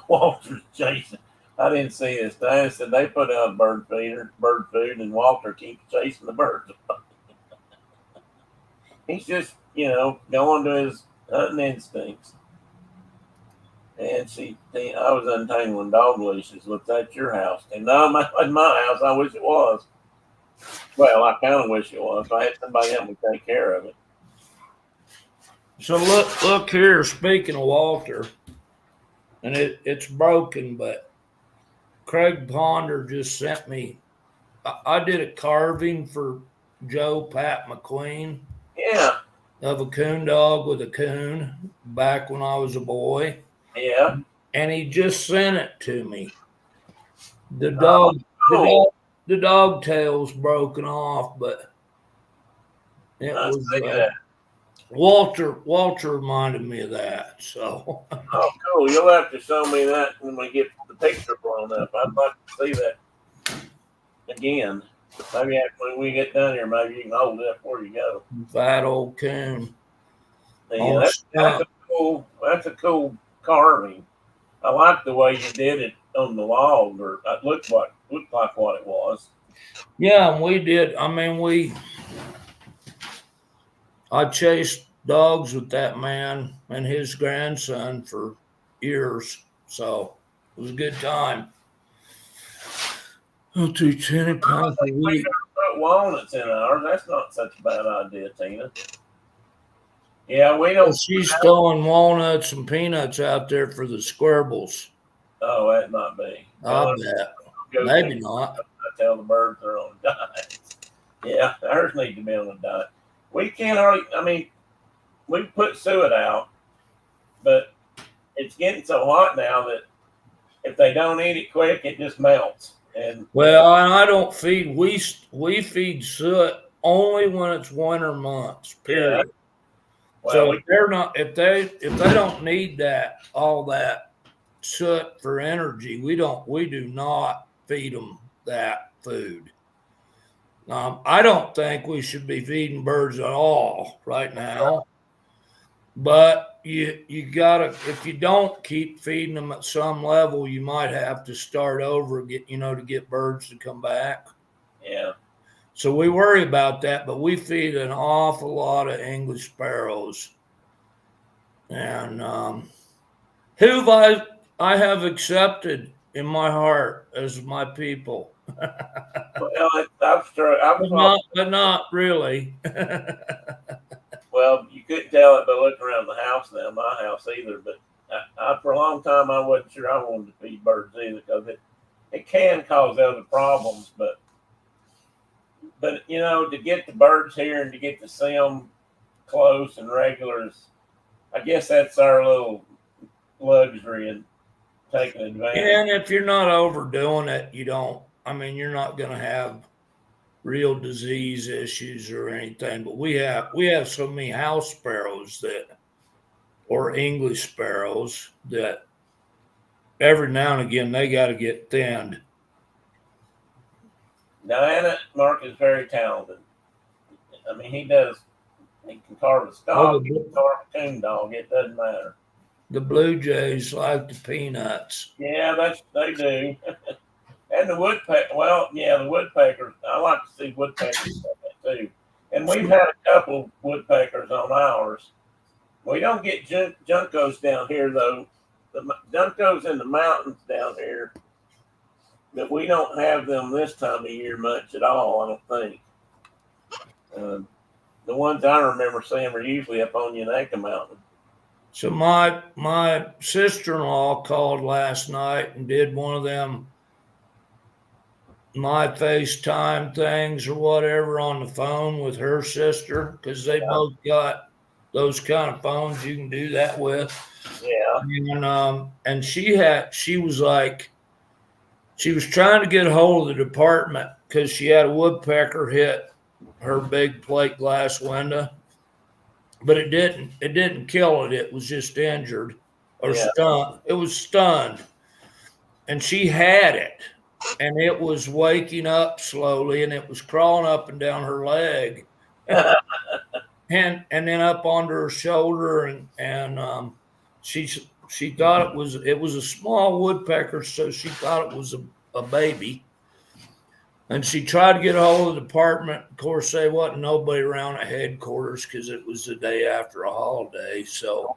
Walter's chasing. I didn't see this. Diana said they put out bird food, and Walter keeps chasing the birds. He's just, going to his hunting instincts. And I was untangling dog leashes. Look, that's your house. And no, in my house, I wish it was. Well, I kind of wish it was. I had somebody help me take care of it. So look here, speaking of Walter, and it's broken, but Craig Ponder just sent me, I did a carving for Joe Pat McQueen. Yeah. Of a coon dog with a coon back when I was a boy. Yeah. And he just sent it to me. The dog tail's broken off, but it was Walter reminded me of that. So oh, cool. You'll have to show me that when we get the picture blown up. I'd like to see that again. Maybe after we get done here, maybe you can hold it up before you go. Fat old coon. Yeah, that's a cool carving. I like the way you did it on the log, or it looked like what it was. Yeah, and we did. I mean, I chased dogs with that man and his grandson for years, so it was a good time. I'll do 10 pounds a week. Put walnuts in ours. That's not such a bad idea, Tina. Yeah, we don't. She's throwing walnuts and peanuts out there for the squirrels. Oh, that might be. I bet. Maybe not. I tell the birds they're on a diet. Yeah, ours need to be on a diet. We can't hardly. I mean, we put suet out, but it's getting so hot now that if they don't eat it quick, it just melts. And well, I don't feed. We feed suet only when it's winter months. Period. Yeah. Well, so if they don't need all that soot for energy, we do not feed them that food. I don't think we should be feeding birds at all right now. But you gotta, if you don't keep feeding them at some level, you might have to start over to get birds to come back. Yeah. So we worry about that, but we feed an awful lot of English sparrows, and who I have accepted in my heart as my people. Well, but not really. Well, you couldn't tell it by looking around the house now, my house either. But I for a long time, I wasn't sure I wanted to feed birds either, because it can cause other problems. But to get the birds here and to get to see them close and regular, I guess that's our little luxury and taking advantage. And if you're not overdoing it, you're not going to have real disease issues or anything. But we have so many house sparrows or English sparrows that every now and again they got to get thinned. Diana Mark is very talented. I mean, he can carve a Oh, stock, he can carve a coon dog. It doesn't matter. the Blue Jays like the peanuts. Yeah, they do. And the woodpecker. Well, yeah, the woodpeckers. I like to see woodpeckers too. And we've had a couple woodpeckers on ours. We don't get juncos down here though. The juncos in the mountains down here, but we don't have them this time of year much at all. I don't think. The ones I remember seeing were usually up on Yanaka Mountain. So my sister-in-law called last night and did one of them my FaceTime things or whatever on the phone with her sister, because they both got those kind of phones you can do that with. Yeah. And she was like, she was trying to get a hold of the department because she had a woodpecker hit her big plate glass window, but it didn't kill it. It was just injured or stunned. It was stunned, and she had it, and it was waking up slowly, and it was crawling up and down her leg, and then up onto her shoulder, and she thought it was a small woodpecker, so she thought it was a baby. And she tried to get a hold of the department. Of course, there wasn't nobody around at headquarters because it was the day after a holiday. So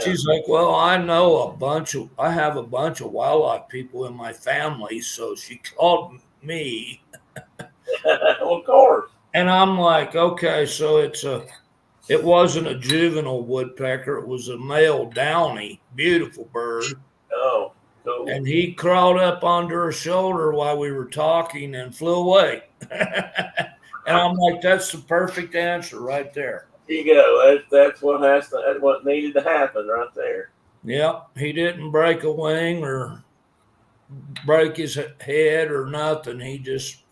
she's like, well, I have a bunch of wildlife people in my family. So she called me. Well, of course. And I'm like, okay, so it wasn't a juvenile woodpecker. It was a male downy, beautiful bird. Oh, cool. And he crawled up onto her shoulder while we were talking and flew away. And I'm like, that's the perfect answer right there. There you go. That's what needed to happen right there. Yep. He didn't break a wing or break his head or nothing. He just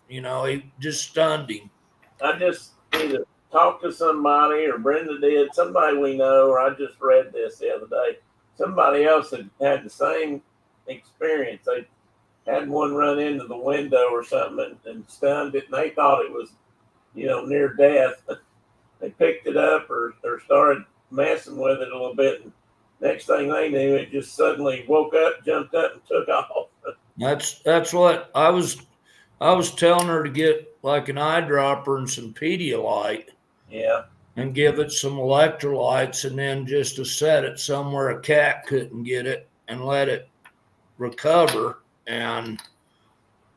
stunned him. I just either talked to somebody or Brenda did, somebody we know, or I just read this the other day. Somebody else had the same experience. They had one run into the window or something and stunned it, and they thought it was, near death. They picked it up or started messing with it a little bit, and next thing they knew, it just suddenly woke up, jumped up, and took off. That's what I was telling her to get like an eyedropper and some Pedialyte. Yeah. And give it some electrolytes, and then just to set it somewhere a cat couldn't get it and let it recover. And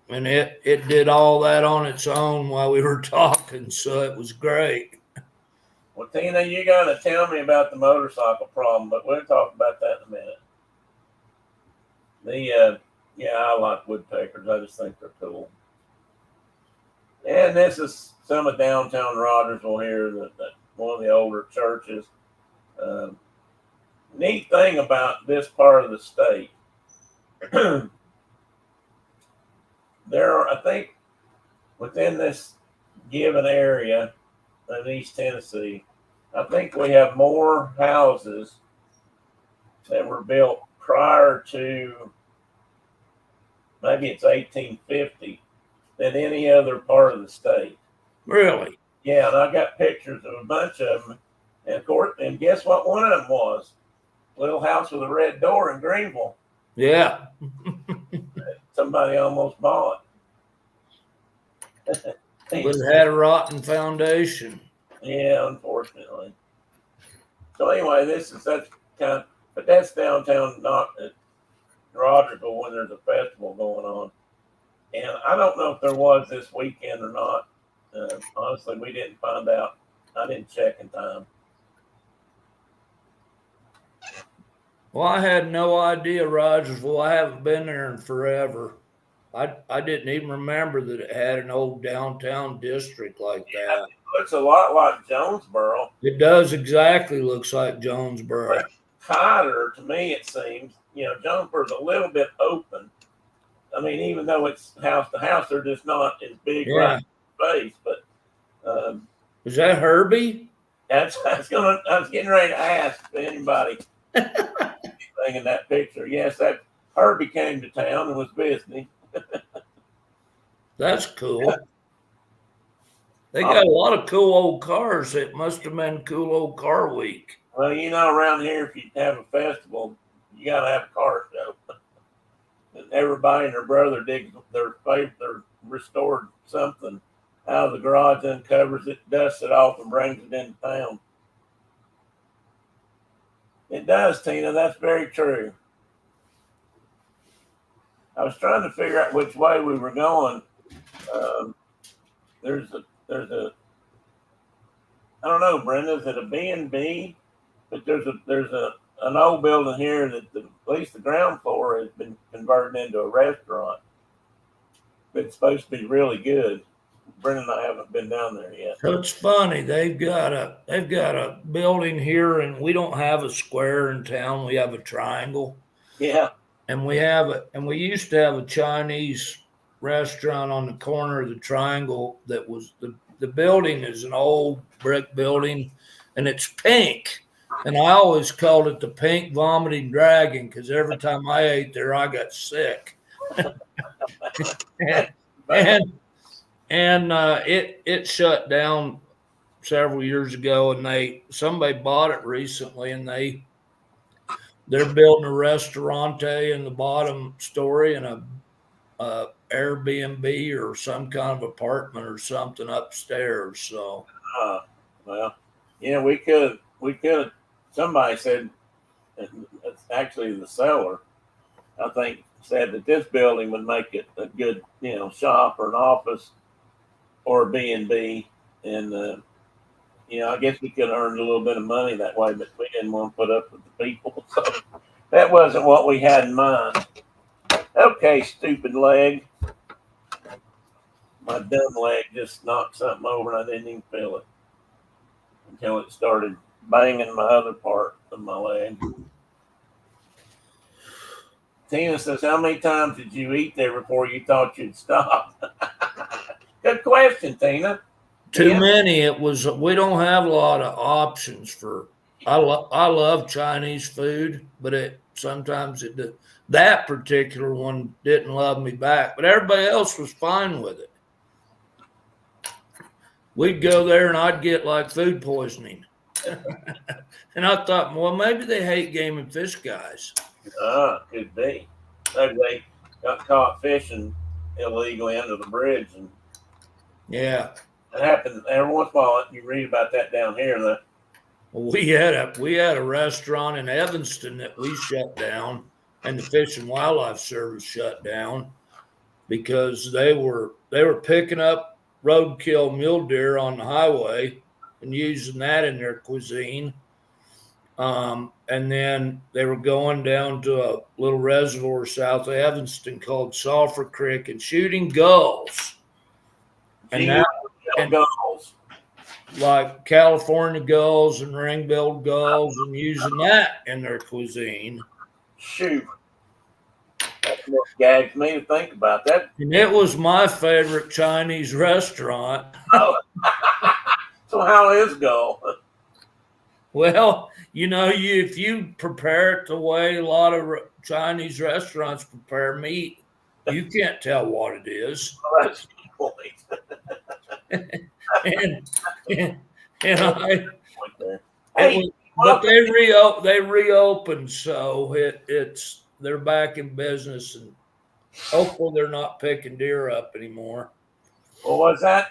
it did all that on its own while we were talking. So it was great. Well, Tina, you got to tell me about the motorcycle problem, but we'll talk about that in a minute. I like woodpeckers. I just think they're cool. And this is some of downtown Rogersville here, that one of the older churches. Neat thing about this part of the state, there are, I think, within this given area of East Tennessee, I think we have more houses that were built prior to, maybe it's 1850, than any other part of the state. Really? Yeah, and I got pictures of a bunch of them. And of course, and guess what one of them was? Little house with a red door in Greenville. Yeah. Somebody almost bought. But it had a rotten foundation. Yeah, unfortunately. So anyway, but that's downtown, not at Rogersville when there's a festival going on. And I don't know if there was this weekend or not. Honestly, we didn't find out. I didn't check in time. Well, I had no idea, Rogersville. I haven't been there in forever. I didn't even remember that it had an old downtown district like that. It looks a lot like Jonesboro. It does exactly looks like Jonesboro. But tighter, to me, it seems. Jonesboro's a little bit open. I mean, even though it's house to house, they're just not as big right space. But is that Herbie? I was getting ready to ask anybody in that picture. Yes, Herbie came to town and was visiting. That's cool. They got a lot of cool old cars. It must have been cool old car week. Well, around here, if you have a festival, you got to have a car show. And everybody and their brother digs their restored something out of the garage, uncovers it, dusts it off, and brings it into town. It does, Tina. That's very true. I was trying to figure out which way we were going. There's a, I don't know, Brenda, is it a B&B? But there's an old building here that at least the ground floor has been converted into a restaurant. It's supposed to be really good. Brenda and I haven't been down there yet. So it's funny. They've got a building here, and we don't have a square in town. We have a triangle. Yeah. And we used to have a Chinese restaurant on the corner of the triangle that was the building is an old brick building, and it's pink. And I always called it the Pink Vomiting Dragon because every time I ate there, I got sick. and it shut down several years ago, and somebody bought it recently, and they're building a restaurante in the bottom story and a Airbnb or some kind of apartment or something upstairs. So, well, we could. Somebody said, it's actually the seller, I think, said that this building would make it a good, shop or an office or a B&B. And, I guess we could earn a little bit of money that way, but we didn't want to put up with the people. So that wasn't what we had in mind. Okay, stupid leg. My dumb leg just knocked something over and I didn't even feel it until it started banging my other part of my leg. Tina says, how many times did you eat there before you thought you'd stop? Good question, Tina. Too many. We don't have a lot of options for. I love Chinese food, but sometimes that particular one didn't love me back, but everybody else was fine with it. We'd go there and I'd get like food poisoning. And I thought, well, maybe they hate game and fish guys. Could be. Maybe they got caught fishing illegally under the bridge. And yeah. It happens every once in a while. You read about that down here. Well, we had a restaurant in Evanston that we shut down, and the Fish and Wildlife Service shut down because they were picking up roadkill mule deer on the highway and using that in their cuisine. And then they were going down to a little reservoir south of Evanston called Sulphur Creek and shooting gulls. And gulls. Like California gulls and ring-billed gulls, and using that in their cuisine. Shoot. That's what gags me to think about that. And it was my favorite Chinese restaurant. Oh. So how is gull? Well, if you prepare it the way a lot of Chinese restaurants prepare meat, you can't tell what it is. Well, that's the point. But they reopened, so they're back in business, and hopefully they're not picking deer up anymore. Well, was that?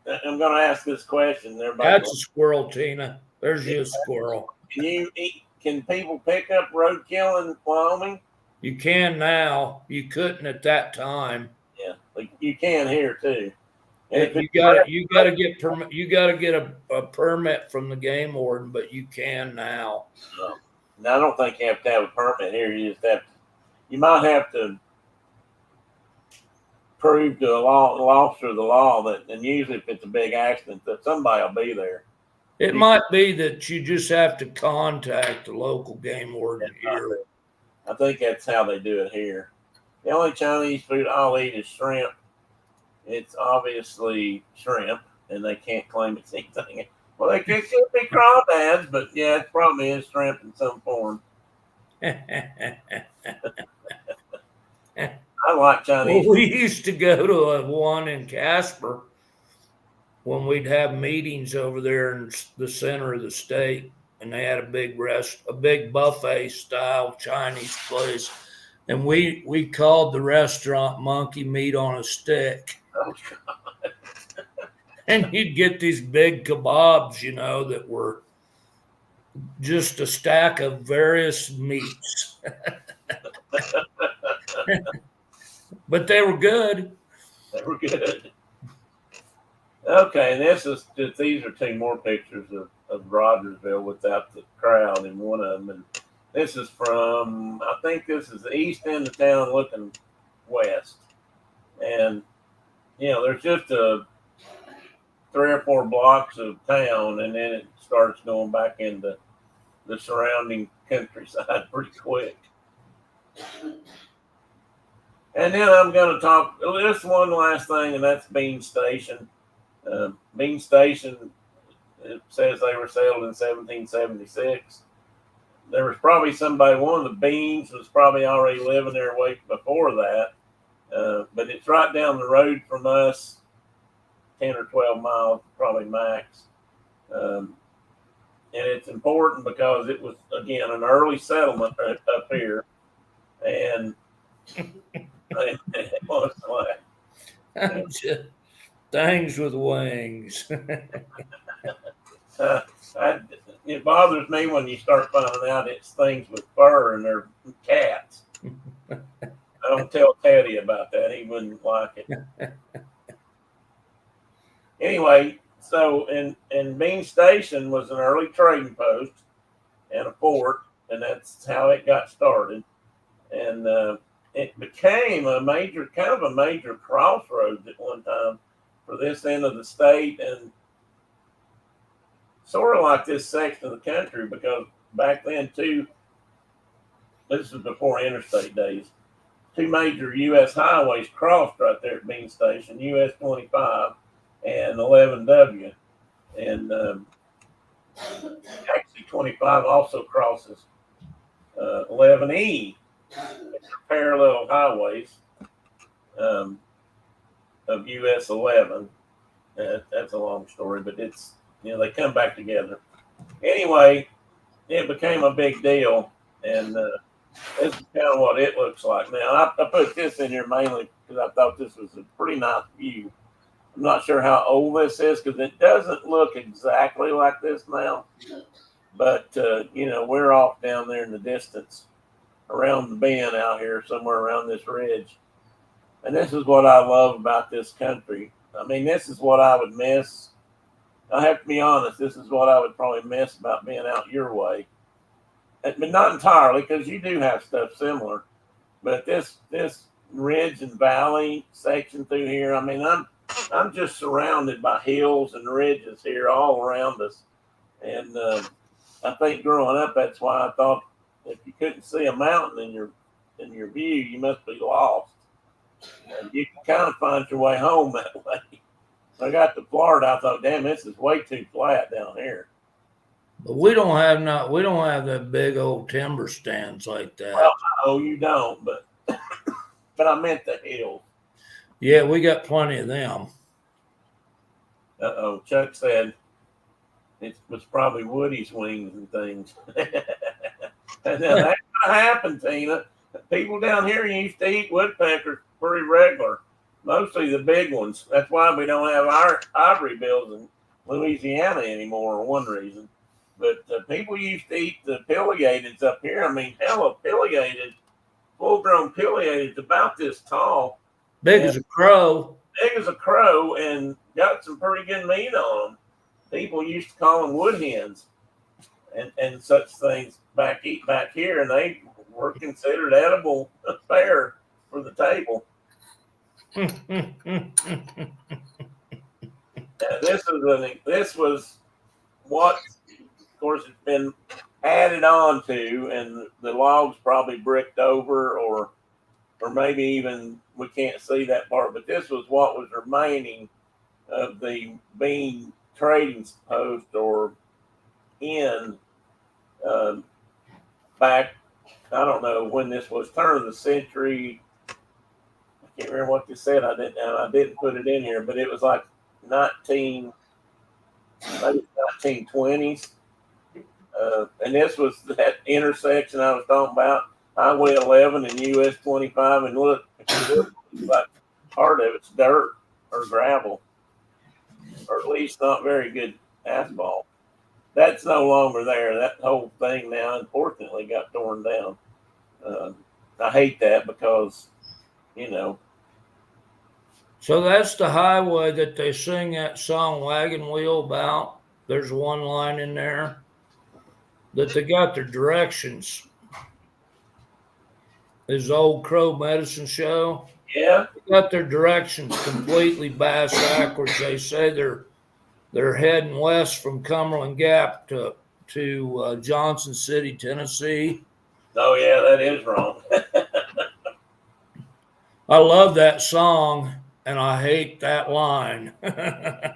I'm going to ask this question. That's a squirrel, Tina. There's you a squirrel. Can people pick up roadkill in Wyoming? You can now. You couldn't at that time. Yeah, like you can here too. You got to get a permit from the game warden, but you can now. No. Now, I don't think you have to have a permit here. You might have to prove to an officer of the law that, and usually if it's a big accident, that somebody will be there. It might be that you just have to contact the local game warden here. I think that's how they do it here. The only Chinese food I'll eat is shrimp. It's obviously shrimp, and they can't claim it's anything. Well, they could be crawdads, but yeah, it probably is shrimp in some form. I like Chinese. Well, we used to go to one in Casper when we'd have meetings over there in the center of the state, and they had a big buffet style Chinese place, and we called the restaurant Monkey Meat on a Stick. Oh, And you'd get these big kebabs, that were just a stack of various meats. But they were good. they were good. Okay, and these are two more pictures of Rogersville without the crowd in one of them. And this is from, I think this is the east end of town looking west. And, there's just 3 or 4 blocks of town, and then it starts going back into the surrounding countryside pretty quick. And then I'm going to talk this one last thing, and that's Bean Station. Bean Station, it says they were settled in 1776. There was probably one of the Beans was probably already living there way before that. But it's right down the road from us, 10 or 12 miles, probably max. And it's important because it was, again, an early settlement up here. And it was like, things with wings. It bothers me when you start finding out it's things with fur and they're cats. I don't tell Teddy about that. He wouldn't like it. Anyway, so and Bean Station was an early trading post and a fort, and that's how it got started. And it became a major crossroads at one time for this end of the state, and sort of like this section of the country, because back then too, this was before interstate days, 2 major U.S. highways crossed right there at Bean Station, U.S. 25 and 11W. And actually 25 also crosses 11E. It's parallel highways of U.S. 11. That's a long story, but it's, they come back together. Anyway, it became a big deal, and this is kind of what it looks like now. I put this in here mainly because I thought this was a pretty nice view. I'm not sure how old this is because it doesn't look exactly like this now. But, we're off down there in the distance around the bend out here, somewhere around this ridge. And this is what I love about this country. I mean, this is what I would miss. I have to be honest, this is what I would probably miss about being out your way. But not entirely, because you do have stuff similar. But this ridge and valley section through here, I mean, I'm just surrounded by hills and ridges here all around us. And I think growing up, that's why I thought if you couldn't see a mountain in your view, you must be lost. And you can kind of find your way home that way. I got to Florida, I thought, damn, this is way too flat down here. But we don't have that big old timber stands like that. Well, no, you don't, but I meant the hills. Yeah, we got plenty of them. Chuck said it was probably Woody's wings and things. And then that's what happened, Tina. People down here used to eat woodpeckers pretty regular, mostly the big ones. That's why we don't have our ivory bills in Louisiana anymore, one reason. But people used to eat the pileateds up here. I mean, hell, a pileated, full-grown pileated, about this tall. Big as a crow. Big as a crow, and got some pretty good meat on them. People used to call them wood hens and such things back here, and they were considered edible fare for the table. This was what, of course, it's been added on to, and the logs probably bricked over, or maybe even we can't see that part, but this was what was remaining of the bean trading post or inn back, I don't know when this was, turn of the century, can't remember what they said. I didn't put it in here, but it was like 1920s. And this was that intersection I was talking about, Highway 11 and US 25. And look, if you look, like part of it's dirt or gravel, or at least not very good asphalt. That's no longer there. That whole thing now, unfortunately, got torn down. I hate that because, you know. So that's the highway that they sing that song Wagon Wheel about. There's one line in there that they got their directions. His Old Crow Medicine Show. Yeah. They got their directions completely backwards. They say they're heading west from Cumberland Gap to Johnson City, Tennessee. Oh yeah, that is wrong. I love that song, and I hate that line. Yeah,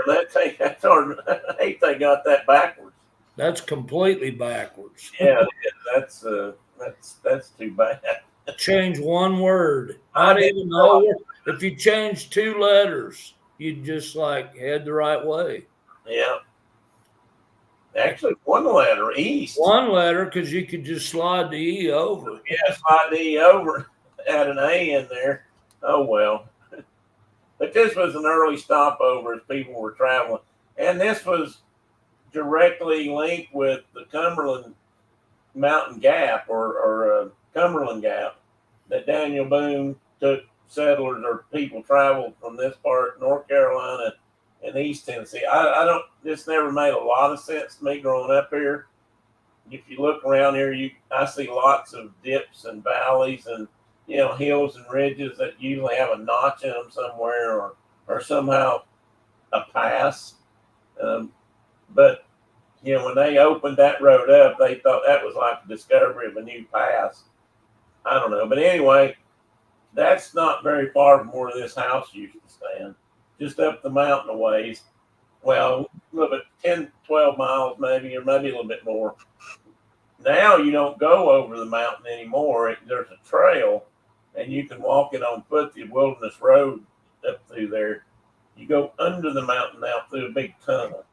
that's hard. I hate they got that backwards. That's completely backwards. Yeah, that's too bad. Change one word. Not even know if you change two letters, you'd just like head the right way. Yeah. Actually, one letter, east. One letter, because you could just slide the E over. Yeah, slide the E over, add an A in there. Oh well. But this was an early stopover as people were traveling, and this was directly linked with the Cumberland Mountain Gap or Cumberland Gap that Daniel Boone took settlers or people traveled from this part, North Carolina and East Tennessee. This never made a lot of sense to me growing up here. If you look around here, I see lots of dips and valleys and, you know, hills and ridges that usually have a notch in them somewhere or somehow a pass. But, you know, when they opened that road up, they thought that was like the discovery of a new pass. I don't know. But anyway, that's not very far from where this house used to stand, just up the mountain a ways. Well, a little bit, 10, 12 miles maybe, or maybe a little bit more. Now you don't go over the mountain anymore. There's a trail, and you can walk it on foot, the Wilderness Road up through there. You go under the mountain now through a big tunnel.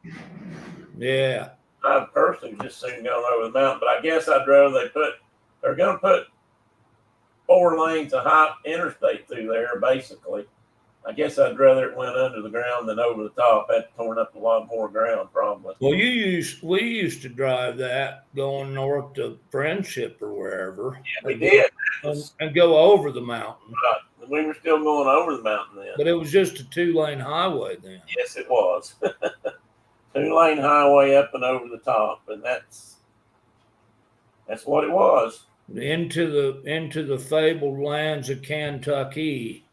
Yeah. I've personally just seen going over the mountain, but I guess I'd rather they're going to put 4 lanes of high interstate through there, basically. I guess I'd rather it went under the ground than over the top. That torn up a lot more ground, probably. Well, we used to drive that going north to Friendship or wherever. Yeah, we did. And go over the mountain. Right. We were still going over the mountain then. But it was just a 2-lane highway then. Yes, it was. 2-lane highway up and over the top, and that's what it was. Into the fabled lands of Kentucky.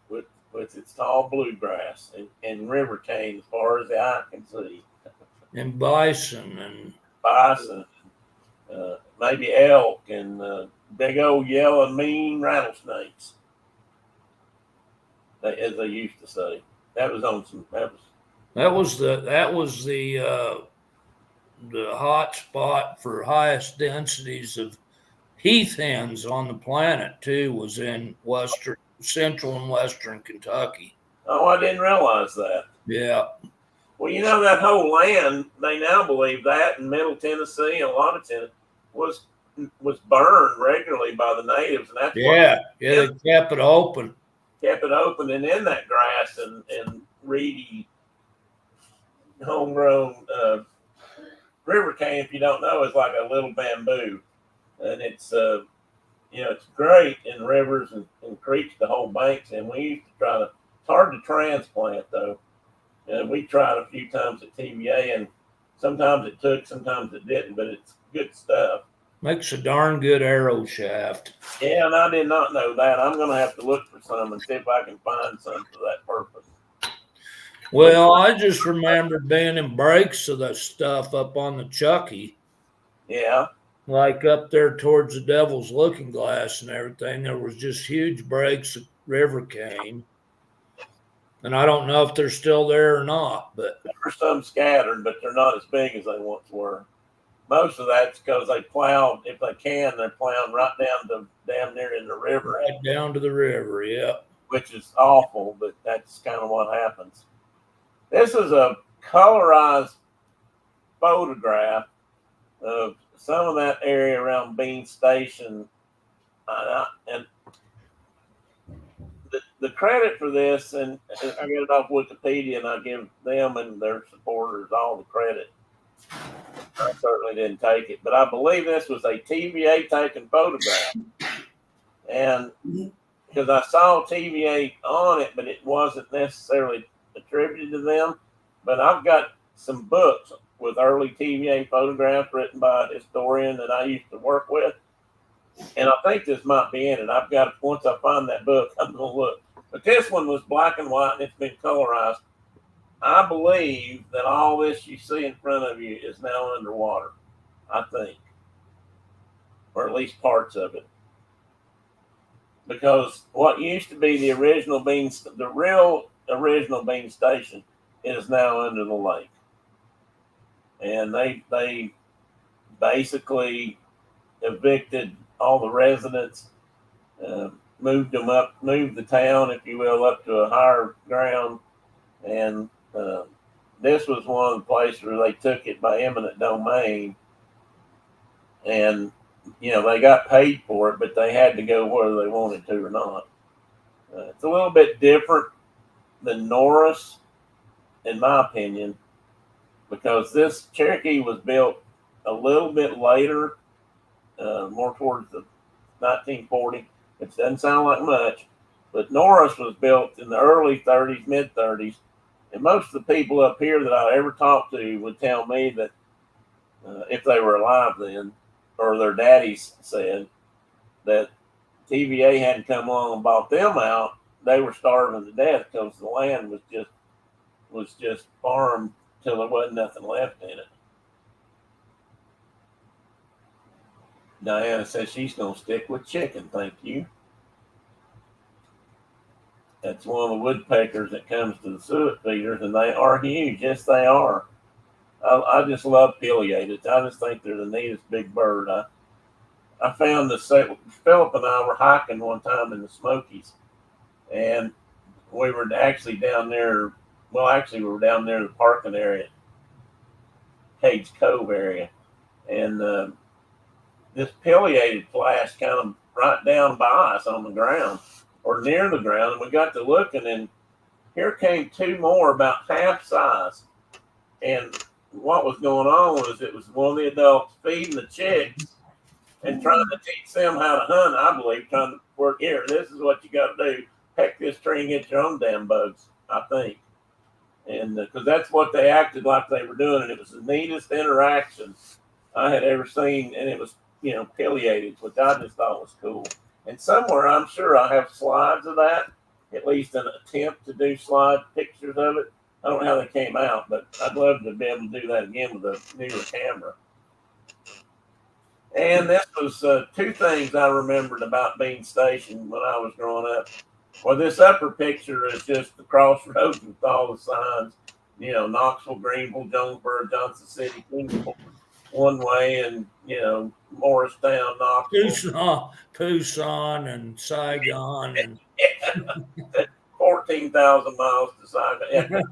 With its tall bluegrass and river cane as far as the eye can see. And bison. Maybe elk and big old yellow mean rattlesnakes, as they used to say. That was the hot spot for highest densities of heath hens on the planet too, was in central and western Kentucky. Oh, I didn't realize that. Yeah. Well, you know, that whole land, they now believe that in Middle Tennessee and a lot of Tennessee was burned regularly by the natives, and that's they kept it open. And in that grass and reedy, homegrown river cane, if you don't know, is like a little bamboo, and it's it's great in rivers and creeks to hold banks. And we used to it's hard to transplant though. We tried a few times at TVA, and sometimes it took, sometimes it didn't, but it's good stuff. Makes a darn good arrow shaft. Yeah, and I did not know that. I'm going to have to look for some and see if I can find some for that purpose. Well, I just remember being in breaks of that stuff up on the Chucky. Yeah. Like up there towards the Devil's Looking Glass and everything. There was just huge breaks of river cane. And I don't know if they're still there or not, but there were some scattered, but they're not as big as they once were. most of that's because they plowed, if they can, they're plowing right down to damn near in the river, Right down to the river, yeah. which is awful, but that's kind of what happens. This is a colorized photograph of some of that area around Bean Station. And the credit for this, and I get it off Wikipedia, and I give them and their supporters all the credit. I certainly didn't take it, but I believe this was a TVA taken photograph. And because I saw TVA on it, but it wasn't necessarily attributed to them. But I've got some books with early TVA photographs written by a historian that I used to work with. And I think this might be in it. I've got, once I find that book, I'm going to look. But this one was black and white and it's been colorized. I believe that all this you see in front of you is now underwater, I think, or at least parts of it. Because what used to be the original the real original Bean Station is now under the lake. And they basically evicted all the residents, moved the town, if you will, up to a higher ground. And this was one of the places where they took it by eminent domain. And, you know, they got paid for it, but they had to go whether they wanted to or not. It's a little bit different than Norris, in my opinion, because this Cherokee was built a little bit later, more towards the 1940. It doesn't sound like much, but Norris was built in the early 30s, mid 30s. And most of the people up here that I ever talked to would tell me that if they were alive then, or their daddies said that TVA hadn't come along and bought them out, they were starving to death because the land was just farmed till there wasn't nothing left in it. Diana says she's going to stick with chicken, thank you. That's one of the woodpeckers that comes to the suet feeders, and they are huge. Yes, they are. I just love pileated. I just think they're the neatest big bird. I found Philip and I were hiking one time in the Smokies, and we were actually down there. Well, actually, we were down there in the parking area, Cades Cove area, and this pileated flashed kind of right down by us on the ground or near the ground, and we got to looking, and here came two more about half size, and what was going on was it was one of the adults feeding the chicks and trying to teach them how to hunt. I believe trying to work here. This is what you got to do: peck this tree and get your own damn bugs. I think, and because that's what they acted like they were doing, and it was the neatest interaction I had ever seen, and it was pileated, which I just thought was cool. And somewhere I'm sure I have slides of that, at least an attempt to do slide pictures of it. I don't know how they came out, but I'd love to be able to do that again with a newer camera. And this was two things I remembered about Bean Station when I was growing up. Well, this upper picture is just the crossroads with all the signs, Knoxville, Greenville, Jonesboro, Johnson City, Kingsville, one way, and, Morristown, Knoxville. Tucson and Saigon and 14,000 miles to Saigon.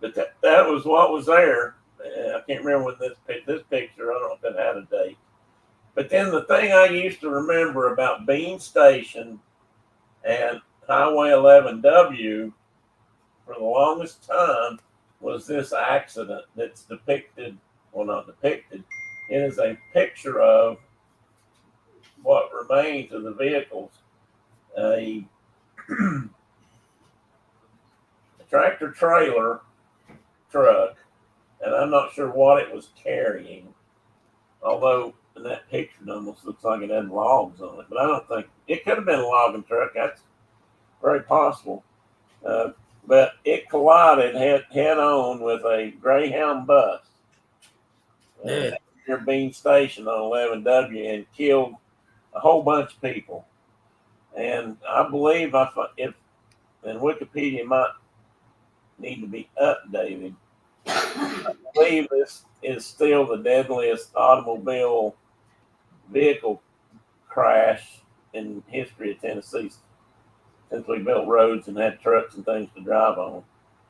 But that was what was there. I can't remember when this picture, I don't know if it had a date. But then the thing I used to remember about Bean Station and Highway 11W for the longest time was this accident that's depicted, well, not depicted. It is a picture of what remains of the vehicles. A tractor trailer truck, and I'm not sure what it was carrying, although in that picture it almost looks like it had logs on it, but I don't think it could have been a logging truck. That's very possible. But it collided head on with a Greyhound bus near Bean Station on 11W and killed a whole bunch of people. And I believe and Wikipedia might need to be updated, I believe this is still the deadliest automobile vehicle crash in history of Tennessee since we built roads and had trucks and things to drive on.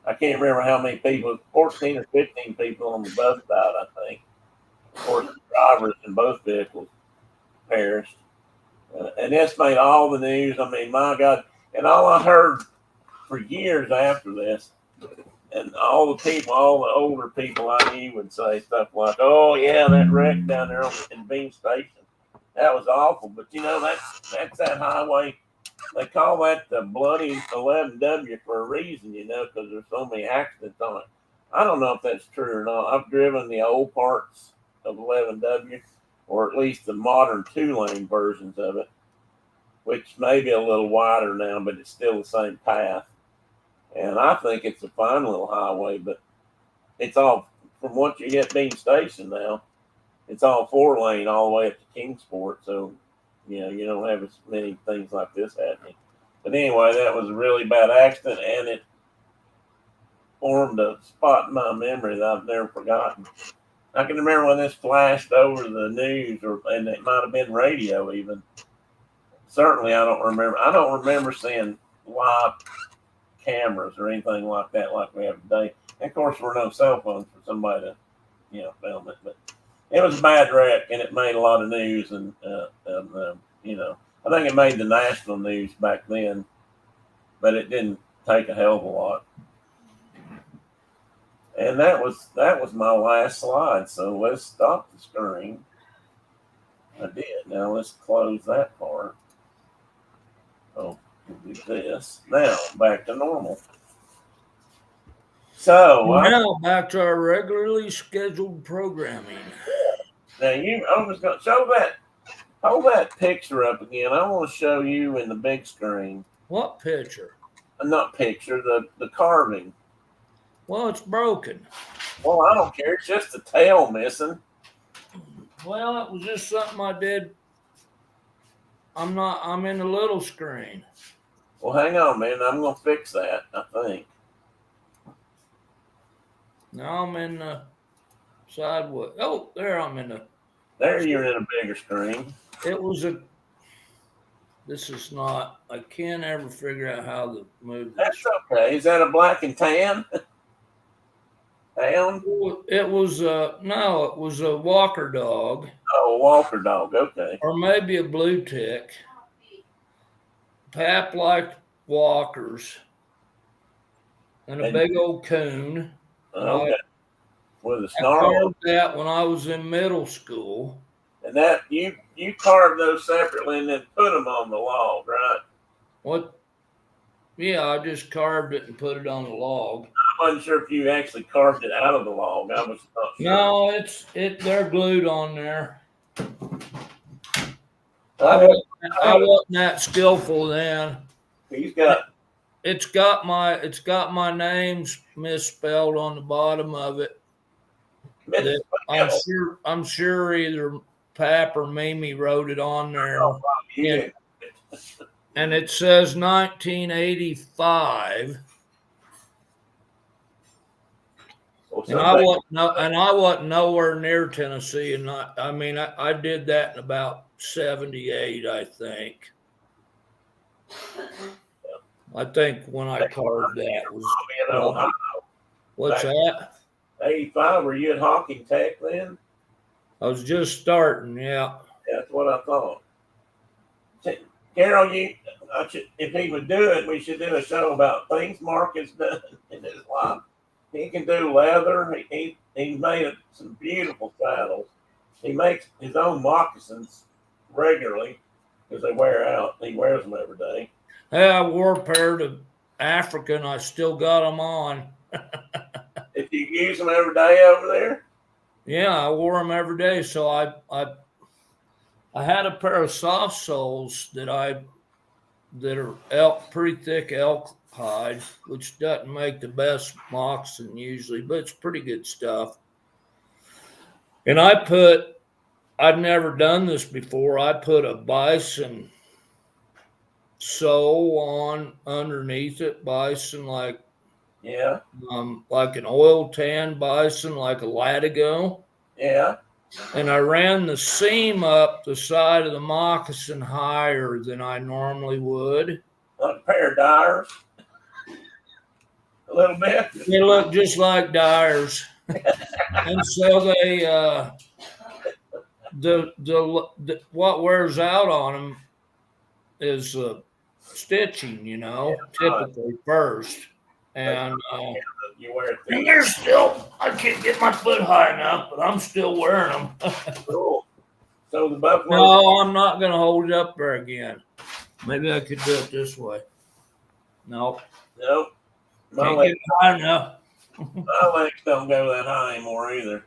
I can't remember how many people, 14 or 15 people on the bus died, I think. Of course, the drivers in both vehicles perished. And this made all the news. I mean, my God. And all I heard for years after this, and all the people, all the older people I knew would say stuff like, "Oh yeah, that wreck down there in Bean Station, that was awful." But that's that highway. They call that the bloody 11W for a reason, because there's so many accidents on it. I don't know if that's true or not. I've driven the old parts of 11W, or at least the modern 2-lane versions of it, which may be a little wider now, but it's still the same path. And I think it's a fine little highway, but it's all, from what you hit Bean Station now, it's all 4-lane all the way up to Kingsport. So, you don't have as many things like this happening. But anyway, that was a really bad accident, and it formed a spot in my memory that I've never forgotten. I can remember when this flashed over the news, and it might have been radio even. Certainly, I don't remember. I don't remember seeing live cameras or anything like that like we have today. And of course, there were no cell phones for somebody to, film it. But it was a bad wreck, and it made a lot of news. And I think it made the national news back then, but it didn't take a hell of a lot. And that was my last slide. So let's stop the screen. I did. Now let's close that part. Oh, we'll do this. Now back to normal. So now back to our regularly scheduled programming. Now I was going to show that. Hold that picture up again. I want to show you in the big screen. What picture? Not picture, the carving. Well, it's broken. Well, I don't care. It's just the tail missing. Well, it was just something I did. I'm in the little screen. Well, hang on, man. I'm going to fix that, I think. Now I'm in the sideways. Oh, there I'm in the. There you're in a bigger screen. It was a. This is not. I can't ever figure out how to move this. That's okay. Is that a black and tan? Hound? It was no. It was a Walker dog. Oh, a Walker dog. Okay. Or maybe a blue tick. Pap liked Walkers. And a big old coon. Okay. With a I snarl. carved that when I was in middle school. And that you carved those separately and then put them on the log, right? What? Yeah, I just carved it and put it on the log. I wasn't sure if you actually carved it out of the log. I was not sure. No, they're glued on there. I wasn't that skillful then. It's got my names misspelled on the bottom of it. I'm sure either Pap or Mimi wrote it on there. Oh, wow, and it says 1985. And I wasn't nowhere near Tennessee, and I did that in about 78, I think. I think when I carved that was. What's that? 85. Were you at Hawking Tech then? I was just starting. Yeah. That's what I thought. Carol, if he would do it, we should do a show about things Mark has done in his life. He can do leather. He made some beautiful saddles. He makes his own moccasins regularly because they wear out. He wears them every day. Hey, I wore a pair to Africa and I still got them on. If you use them every day over there? Yeah, I wore them every day. So I had a pair of soft soles that are pretty thick elk hide, which doesn't make the best moccasin usually, but it's pretty good stuff. And I'd never done this before. I put a bison sole on underneath it, bison like Yeah. like an oil tan bison, like a Latigo. Yeah. And I ran the seam up the side of the moccasin higher than I normally would. Like a pair of Dyers. A little bit. They look just like Dyers. And so they, the what wears out on them is stitching, typically first. And You wear it. and they're still, I can't get my foot high enough, but I'm still wearing them. Cool. So the buffalo. No, I'm not going to hold it up there again. Maybe I could do it this way. No. Nope. My Can't legs, get high enough. my legs don't go that high anymore either.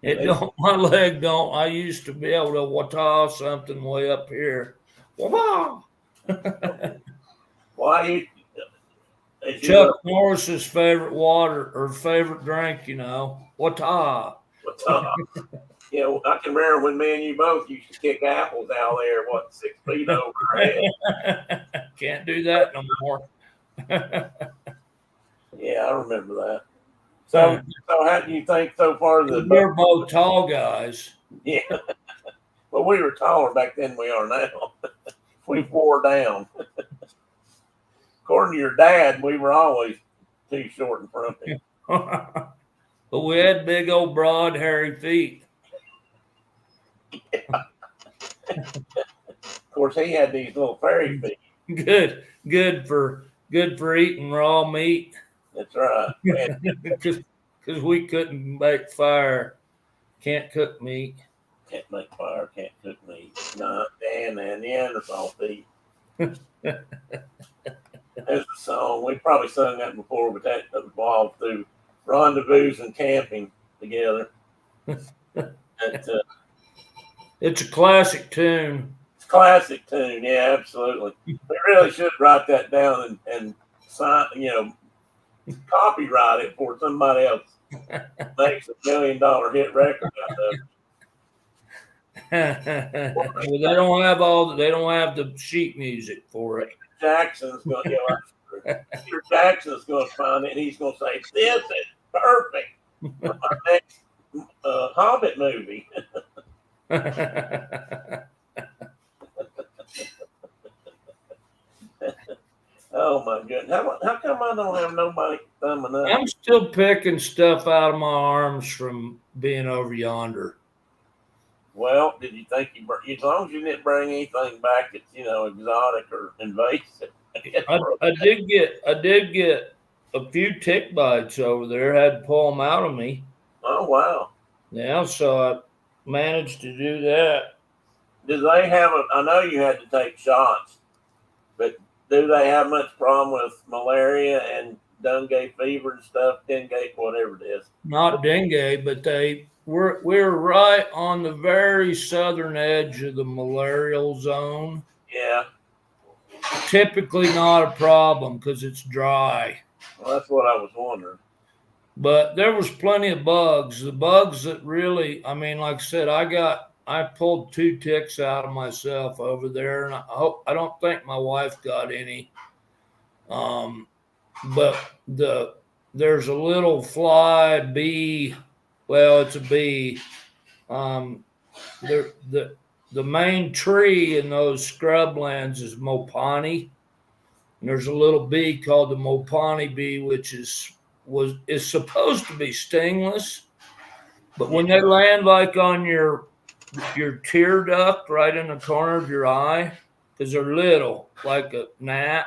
It don't. My leg don't. I used to be able to wata something way up here. Wah! Why you? Chuck Norris's favorite water or favorite drink, wata. Yeah, I can remember when me and you both used to kick apples out there, 6 feet over our head. Can't do that no more. Yeah, I remember that. So how do you think so far? We're both tall guys. Yeah. Well, we were taller back then than we are now. We wore down. According to your dad, we were always too short and frumpy. But we had big old broad hairy feet. Of course, he had these little fairy feet. Good for eating raw meat. That's right. Because we couldn't make fire, can't cook meat. Can't make fire, can't cook meat. Not Dan and Neanderthal feet. There's a song. We probably sung that before, but that evolved through rendezvous and camping together. It's a classic tune. It's a classic tune, yeah, absolutely. We really should write that down and sign, copyright it before somebody else makes $1 million hit record out of it. Well, they don't have the sheet music for it. Jackson's going to, Peter Jackson's going to find it, and he's going to say, "This is perfect for my next Hobbit movie." Oh my goodness! How come I don't have nobody thumbing up? I'm still picking stuff out of my arms from being over yonder. Well, did you think as long as you didn't bring anything back that's exotic or invasive? I did get a few tick bites over there. Had to pull them out of me. Oh wow! Yeah, so I managed to do that. Do they have I know you had to take shots, but do they have much problem with malaria and dengue fever and stuff? Dengue, whatever it is. Not dengue, but we're right on the very southern edge of the malarial zone. Yeah. Typically not a problem because it's dry. Well, that's what I was wondering. But there was plenty of bugs. The bugs that really, like I said, I pulled 2 ticks out of myself over there, and I don't think my wife got any. But there's a little fly bee. Well, it's a bee. The main tree in those scrublands is Mopani. And there's a little bee called the Mopani bee, which is supposed to be stingless. But when they land like on your tear duct right in the corner of your eye, because they're little, like a gnat,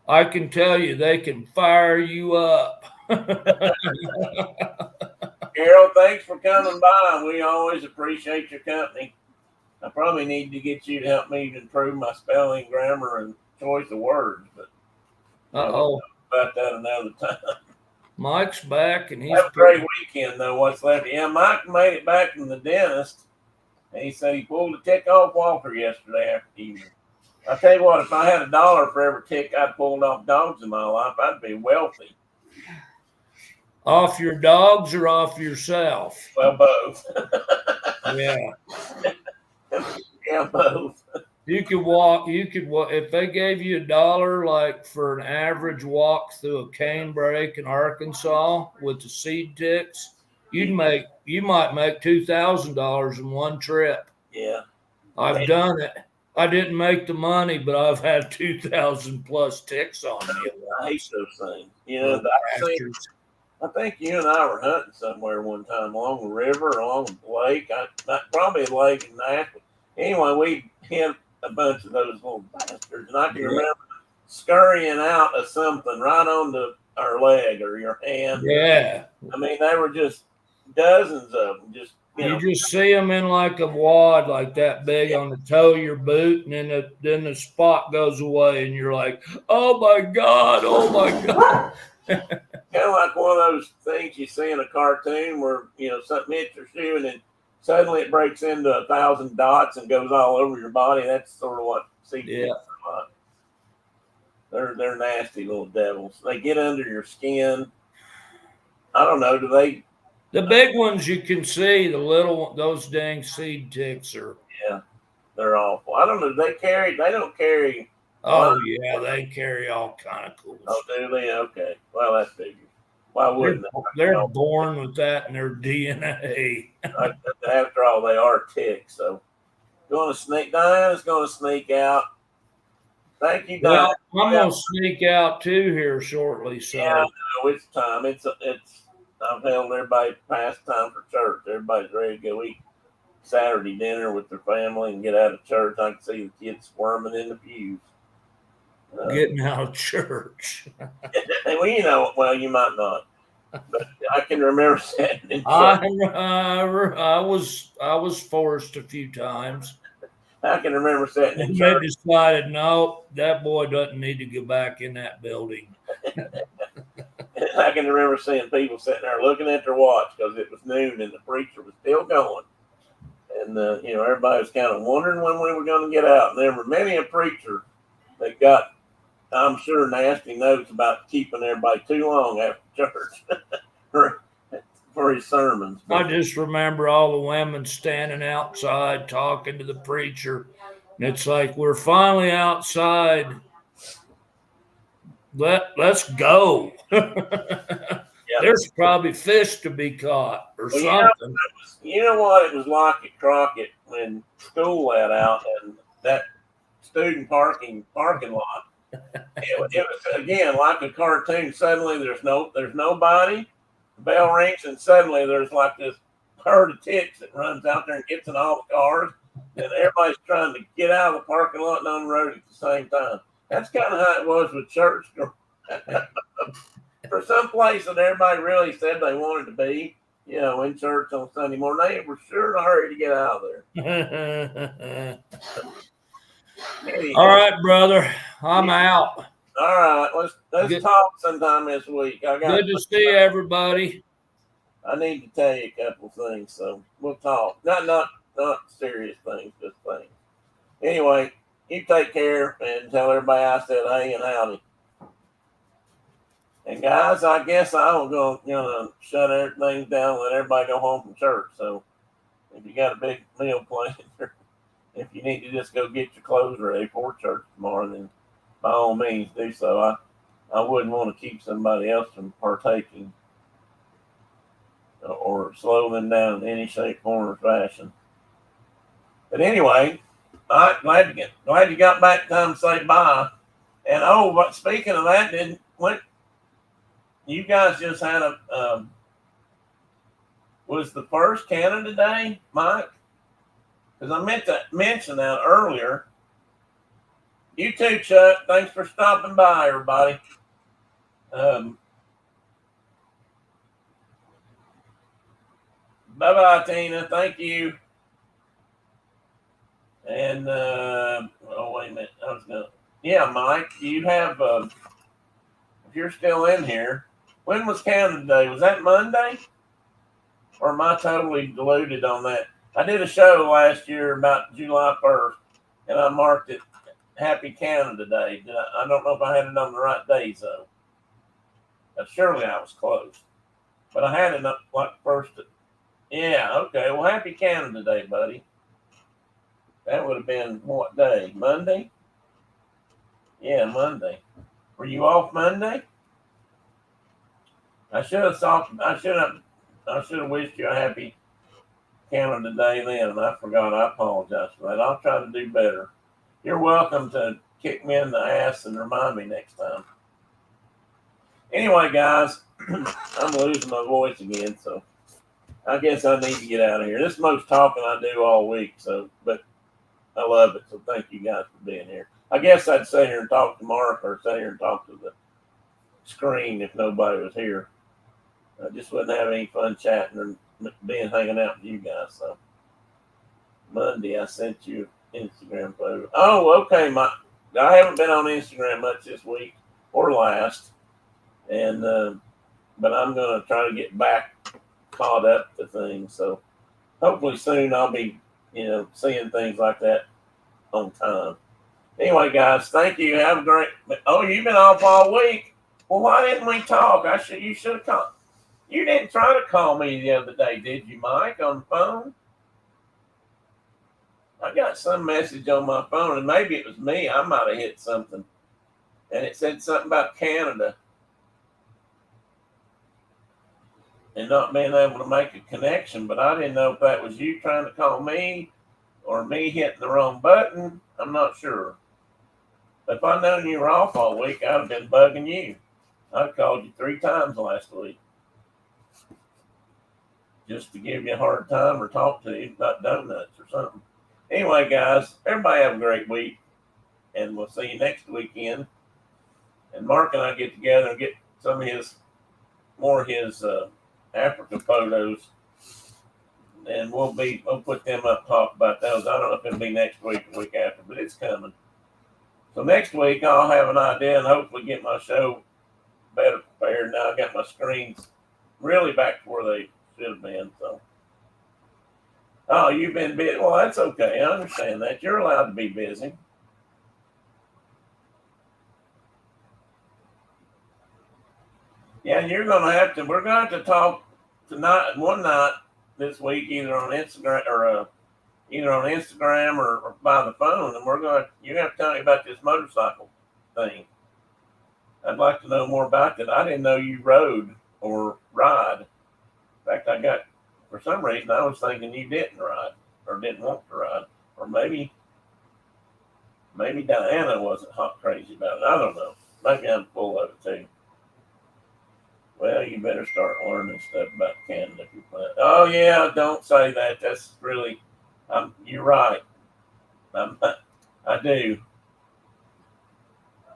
I can tell you they can fire you up. Carol, thanks for coming by. We always appreciate your company. I probably need to get you to help me improve my spelling, grammar, and choice of words, but Uh-oh. About that another time. Mike's back, and he's have a great weekend, though. What's left? Yeah, Mike made it back from the dentist, and he said he pulled a tick off Walker yesterday after evening. I tell you what, if I had $1 for every tick I'd pulled off dogs in my life, I'd be wealthy. Off your dogs or off yourself? Well, both. Yeah. Yeah, both. You could walk. You could walk if they gave you $1, like for an average walk through a cane break in Arkansas with the seed ticks. You might make $2,000 in one trip. Yeah. I've done it. I didn't make the money, but I've had 2,000 plus ticks on me. I hate those things. Little bastards. I think you and I were hunting somewhere one time along the river, along the lake. Probably a lake in Nashville. Anyway, we hit a bunch of those little bastards, and I can remember scurrying out of something right onto our leg or your hand. Yeah. I mean, they were just dozens of them. Just you just see them in like a wad, like that big on the toe of your boot, and then the spot goes away, and you're like, "Oh my god! Oh my god!" Kind of like one of those things you see in a cartoon where something hits your shoe and then suddenly it breaks into 1,000 dots and goes all over your body. That's sort of what sea ticks are like. They're nasty little devils. They get under your skin. I don't know. Do they? The big ones you can see. The little those dang seed ticks are. Yeah, they're awful. I don't know. They don't carry. Oh yeah, they carry all kind of cool. Oh, do they? Okay. Well, that's figures. Why wouldn't they're born with that in their DNA. After all, they are ticks. So, Diana's going to sneak out. Thank you, Diana. Well, I'm going to sneak out too here shortly. So yeah, I know it's time. I've held everybody past time for church. Everybody's ready to go eat Saturday dinner with their family and get out of church. I can see the kids squirming in the pews. Getting out of church. Well, you might not, but I can remember sitting in church. I was forced a few times. I can remember sitting in church. They decided, no, that boy doesn't need to go back in that building. I can remember seeing people sitting there looking at their watch because it was noon and the preacher was still going. And, everybody was kind of wondering when we were going to get out. And there were many a preacher that got, I'm sure, nasty notes about keeping everybody too long after church for his sermons. I just remember all the women standing outside talking to the preacher. And it's like, we're finally outside. Let's go. There's probably fish to be caught or something. You know what? It was like at Crockett when school let out and that student parking lot. It was again like a cartoon. Suddenly there's nobody. The bell rings and suddenly there's like this herd of ticks that runs out there and gets in all the cars, and everybody's trying to get out of the parking lot and on the road at the same time. That's kind of how it was with church. For some place that everybody really said they wanted to be, in church on Sunday morning, they were sure in a hurry to get out of there. All right, brother. I'm out. All right. Let's talk sometime this week. Good to see everybody. I need to tell you a couple of things, so we'll talk. Not serious things, just things. Anyway, you take care and tell everybody I said hey and howdy. And guys, I guess I'm going to shut everything down and let everybody go home from church. So if you got a big meal planned, if you need to just go get your clothes ready for church tomorrow, then by all means do so. I wouldn't want to keep somebody else from partaking or slow them down in any shape, form, or fashion. But anyway, glad you got back time to say bye. And but speaking of that, you guys just had was the first Canada Day, Mike? Because I meant to mention that earlier. You too, Chuck. Thanks for stopping by, everybody. Bye-bye, Tina. Thank you. And, wait a minute. Mike, you have, if you're still in here, when was Canada Day? Was that Monday? Or am I totally deluded on that? I did a show last year about July 1st, and I marked it Happy Canada Day. I don't know if I had it on the right days, though. Surely I was close. But I had it like first. Yeah, okay. Well, Happy Canada Day, buddy. That would have been what day? Monday? Yeah, Monday. Were you off Monday? I should have thought. I should have wished you a happy Canada Day then, and I forgot. I apologize for that. I'll try to do better. You're welcome to kick me in the ass and remind me next time. Anyway, guys, I'm losing my voice again, so I guess I need to get out of here. This is the most talking I do all week, but I love it. So thank you guys for being here. I guess I'd sit here and talk to Mark or sit here and talk to the screen if nobody was here. I just wouldn't have any fun chatting or hanging out with you guys. So Monday, I sent you an Instagram photo. Oh, okay. I haven't been on Instagram much this week or last, and but I'm gonna try to get back caught up to things. So hopefully soon I'll be seeing things like that on time. Anyway, guys, thank you. Have a great. Oh, you've been off all week. Well, why didn't we talk? You should have called. You didn't try to call me the other day, did you, Mike, on the phone? I got some message on my phone, and maybe it was me. I might have hit something, and it said something about Canada and not being able to make a connection. But I didn't know if that was you trying to call me or me hitting the wrong button. I'm not sure. If I'd known you were off all week, I'd have been bugging you. I called you 3 times last week just to give you a hard time or talk to you about donuts or something. Anyway, guys, everybody have a great week, and we'll see you next weekend. And Mark and I get together and get some of more of his Africa photos, and we'll put them up, talk about those. I don't know if it'll be next week or week after, but it's coming. So next week I'll have an idea and hopefully get my show better prepared. Now I got my screens really back to where they should have been. So, oh, you've been busy. Well, that's okay. I understand that. You're allowed to be busy. Yeah, we're going to have to talk tonight, one night this week, either on Instagram or by the phone. And you have to tell me about this motorcycle thing. I'd like to know more about that. I didn't know you rode or ride. In fact, for some reason, I was thinking you didn't ride or didn't want to ride, or maybe Diana wasn't hot crazy about it. I don't know. Maybe I'm full of it too. Well, you better start learning stuff about Canada if you plan. Oh yeah, don't say that. That's really, you're right. I do.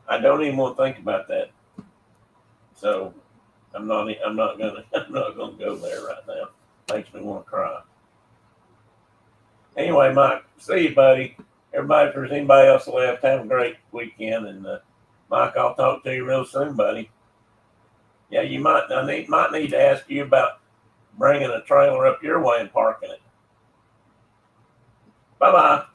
I don't even want to think about that. So I'm not gonna go there right now. Makes me want to cry. Anyway, Mike, see you, buddy. Everybody, if there's anybody else left, have a great weekend. And Mike, I'll talk to you real soon, buddy. Yeah, might need to ask you about bringing a trailer up your way and parking it. Bye-bye.